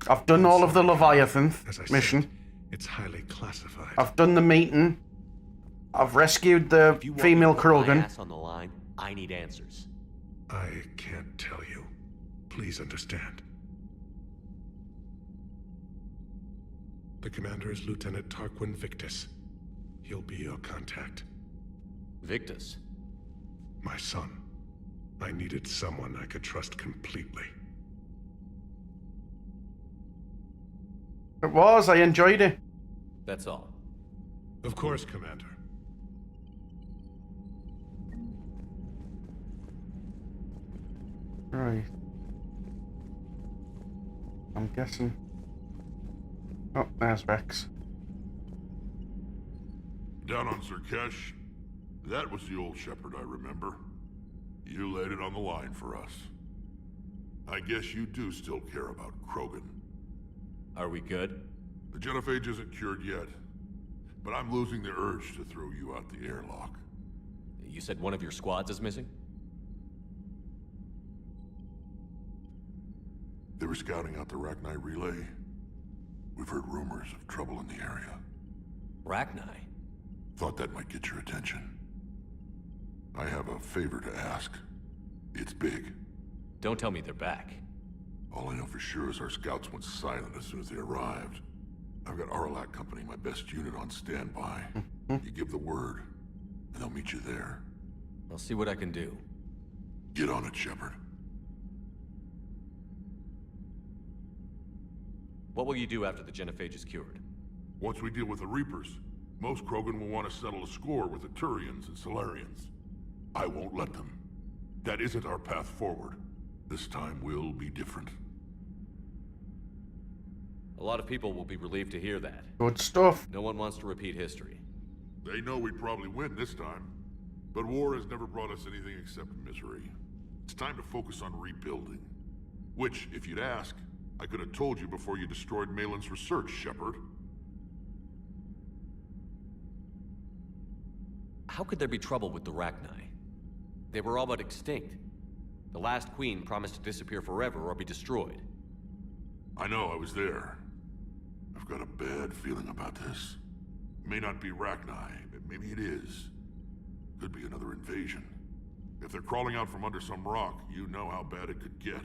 I've done all of the Leviathan As I said, mission. it's highly classified. I've done the meeting. I've rescued the If you want female me to put my Krogan. ass on the line, I need answers. I can't tell you. Please understand. The commander is Lieutenant Tarquin Victus. He'll be your contact. Victus? My son. I needed someone I could trust completely. It was. I enjoyed it. That's all. Of course, Commander. Right. I'm guessing. Oh, there's Rex. Down on Zerkesh, that was the old Sheppard I remember. You laid it on the line for us. I guess you do still care about Krogan. Are we good? The genophage isn't cured yet, but I'm losing the urge to throw you out the airlock. You said one of your squads is missing? They were scouting out the Rachni relay. We've heard rumors of trouble in the area. Rachni? Thought that might get your attention. I have a favor to ask. It's big. Don't tell me they're back. All I know for sure is our scouts went silent as soon as they arrived. I've got Arlac Company, my best unit, on standby. You give the word, and they'll meet you there. I'll see what I can do. Get on it, Sheppard. What will you do after the genophage is cured? Once we deal with the Reapers, most Krogan will want to settle a score with the Turians and Solarians. I won't let them. That isn't our path forward. This time will be different. A lot of people will be relieved to hear that. Good stuff. No one wants to repeat history. They know we'd probably win this time. But war has never brought us anything except misery. It's time to focus on rebuilding. Which, if you'd ask, I could have told you before you destroyed Malin's research, Sheppard. How could there be trouble with the Rachni? They were all but extinct. The last queen promised to disappear forever or be destroyed. I know, I was there. I've got a bad feeling about this. It may not be Rachni, but maybe it is. Could be another invasion. If they're crawling out from under some rock, you know how bad it could get.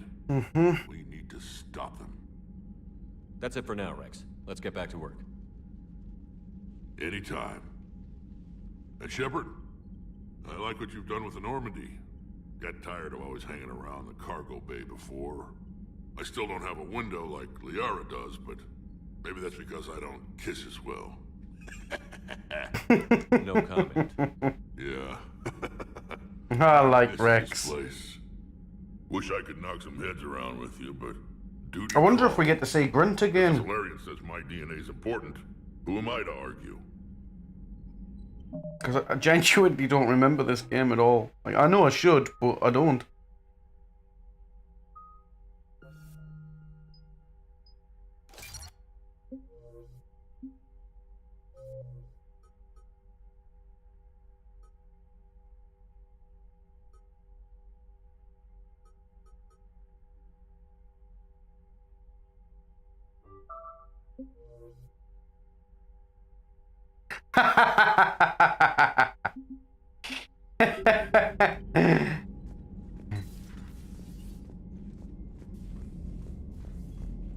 We need to stop them. That's it for now, Rex. Let's get back to work. Anytime. And Sheppard, I like what you've done with the Normandy. Got tired of always hanging around the cargo bay before. I still don't have a window like Liara does, but maybe that's because I don't kiss as well. No comment. Yeah. I like This Rex. place. Wish I could knock some heads around with you, but duty I wonder if calls. we get to see Grunt again. Solarian says my DNA is important. Who am I to argue? Because I genuinely don't remember this game at all. Like, I know I should, but I don't.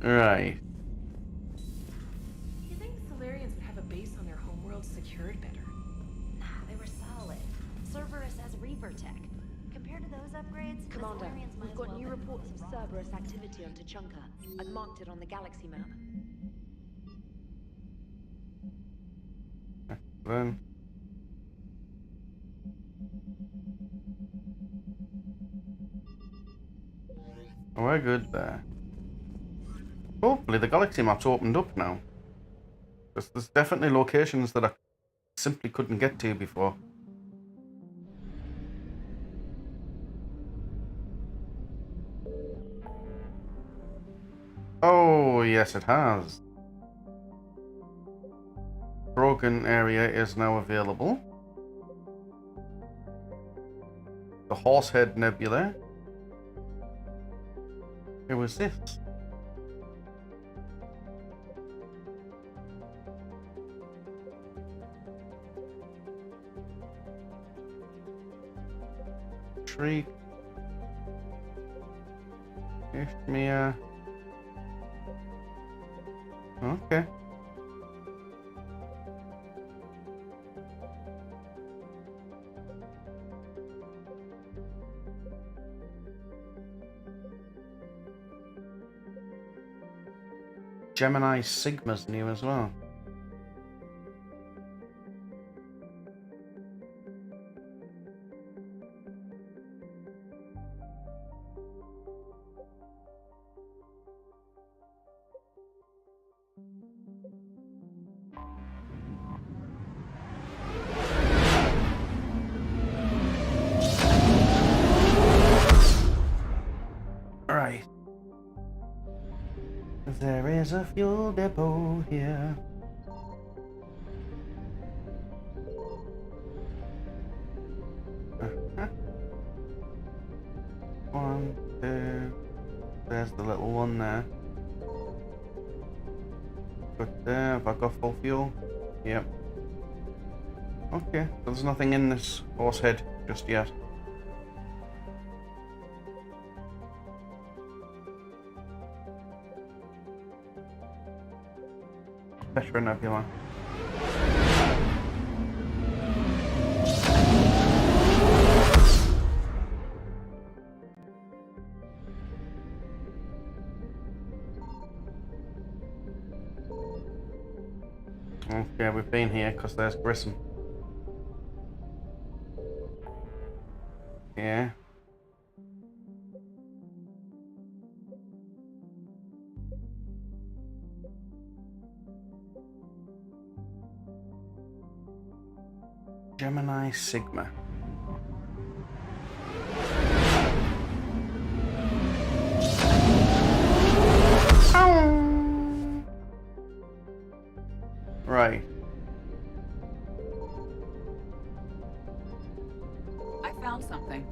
Right. You think Solarians would have a base on their homeworld secured better? Nah, they were solid. Cerberus has Reaper tech. Compared to those upgrades, the Commander, Solarians might we've as got well new have been reports of proven wrong. Cerberus activity on Tuchanka. I've marked it on the galaxy map. Then. Oh, we're good there. Hopefully the galaxy map's opened up now. There's definitely locations that I simply couldn't get to before. Oh, yes it has. Broken area is now available. The Horsehead Nebula. Who was this? Tree. Give me a... Okay. Gemini Sigma's new as well. Right. There is a fuel depot here. One, two. There's the little one there. But have I got full fuel? Yep. Okay, there's nothing in this horse head just yet. Petra Nebula. Okay, we've been here because there's Grissom. Yeah. Gemini Sigma. Right. I found something.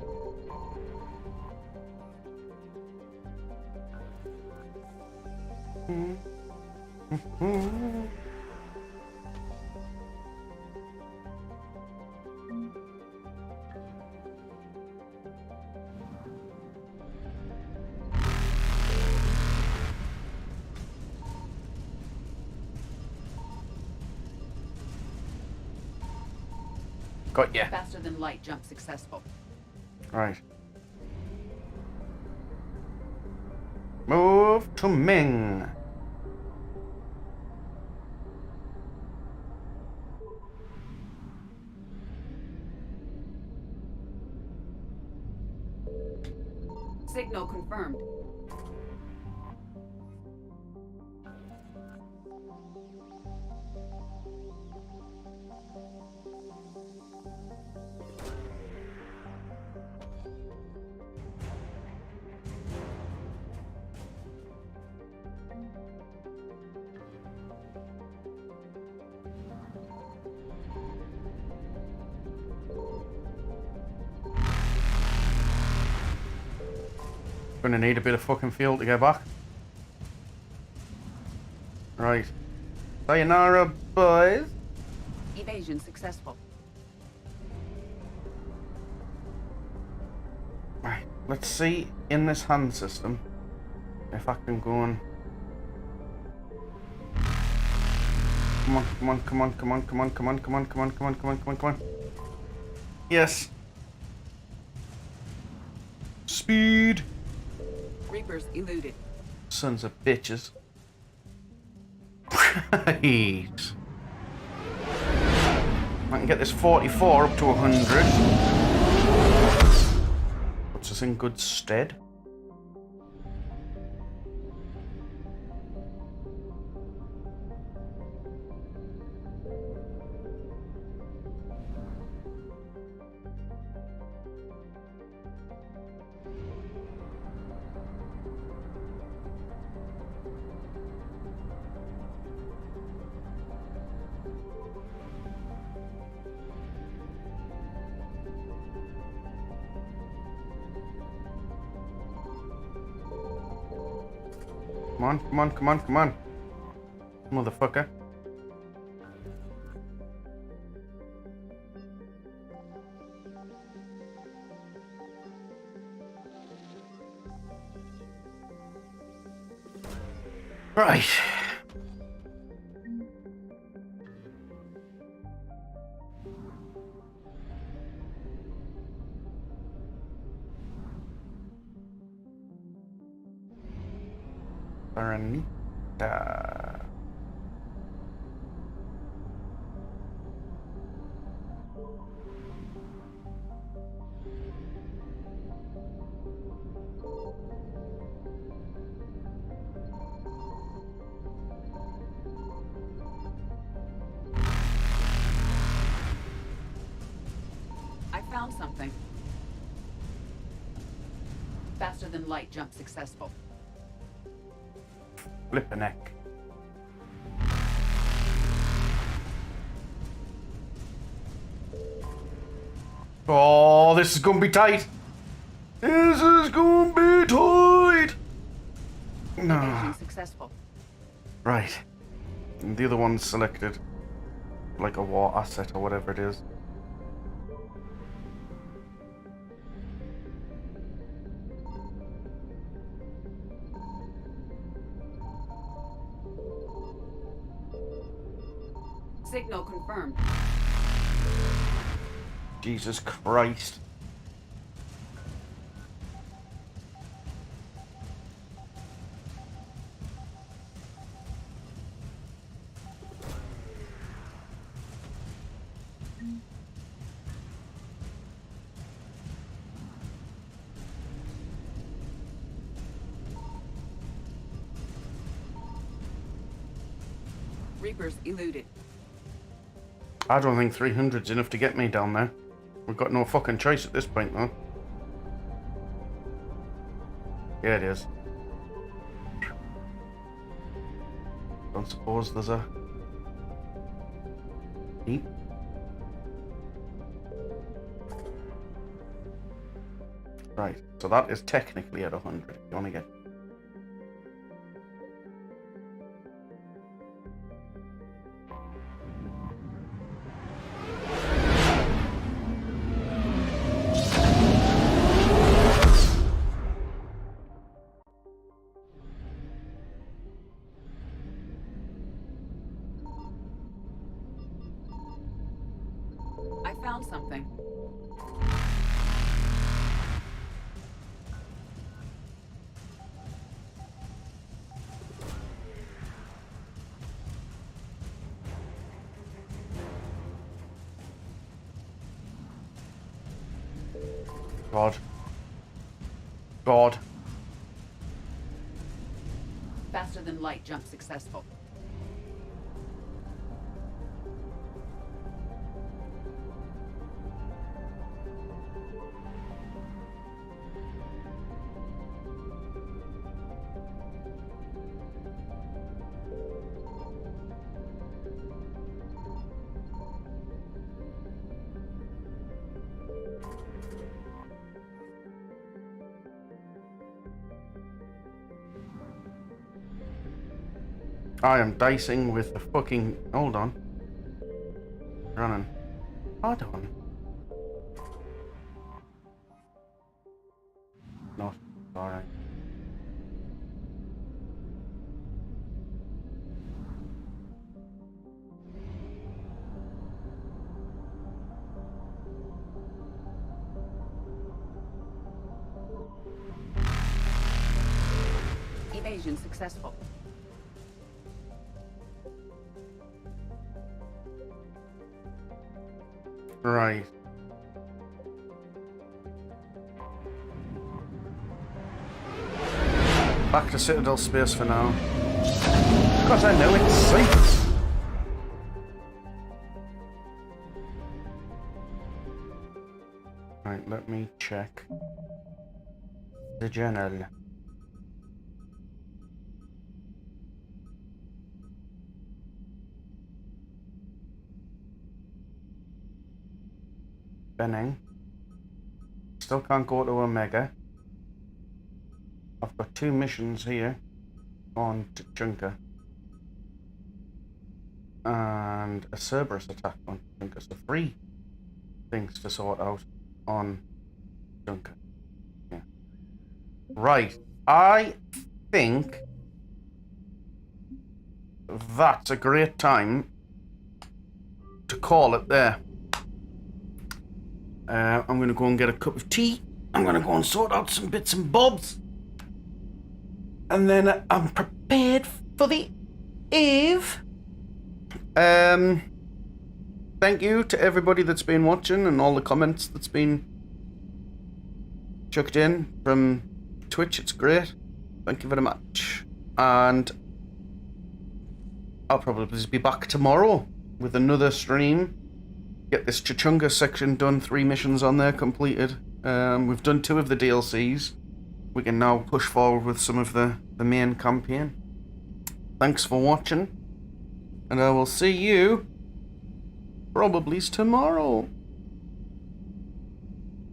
Got ya. Faster than light jump successful. Right. Move to Ming. Signal confirmed. Gonna need a bit of fucking fuel to get back. Right. Sayonara, boys. Evasion successful. Right. Let's see in this hand system if I can go and... Come on, come on, come on, come on, come on, come on, come on, come on, come on, come on, come on, come on. Yes. Speed. Reapers eluded. Sons of bitches. Right. I can get this 44 up to 100. Puts us in good stead. Come on, come on, come on, come on. Motherfucker. Right. Serenita. I found something. Faster than light jump successful. Flippin' heck. Oh, this is gonna be tight. This is gonna be tight. No. Evasion successful. Right. And the other one's selected. Like a war asset or whatever it is. Signal confirmed. Jesus Christ. Reapers eluded. I don't think 300's enough to get me down there. We've got no fucking choice at this point, though. Yeah, it is. Don't suppose there's a... Heat? Right, so that is technically at 100. You want to get... I found something. God. God. Faster than light jump successful. I am dicing with the fucking... Hold on. Running. Hold on. Not. Alright. Evasion successful. Right. Back to Citadel space for now. Because I know it's safe. Right, let me check the journal. Benning. Still can't go to Omega. I've got 2 missions here on Junker. And a Cerberus attack on Junker. So 3 things to sort out on Junker. Yeah. Right. I think that's a great time to call it there. I'm going to go and get a cup of tea. I'm going to go and sort out some bits and bobs. And then I'm prepared for the eve. Thank you to everybody that's been watching and all the comments that's been chucked in from Twitch. It's great. Thank you very much. And I'll probably be back tomorrow with another stream. Get this Chachunga section done. 3 missions on there completed. We've done 2 of the DLCs. We can now push forward with some of the main campaign. Thanks for watching. And I will see you probably tomorrow.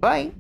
Bye.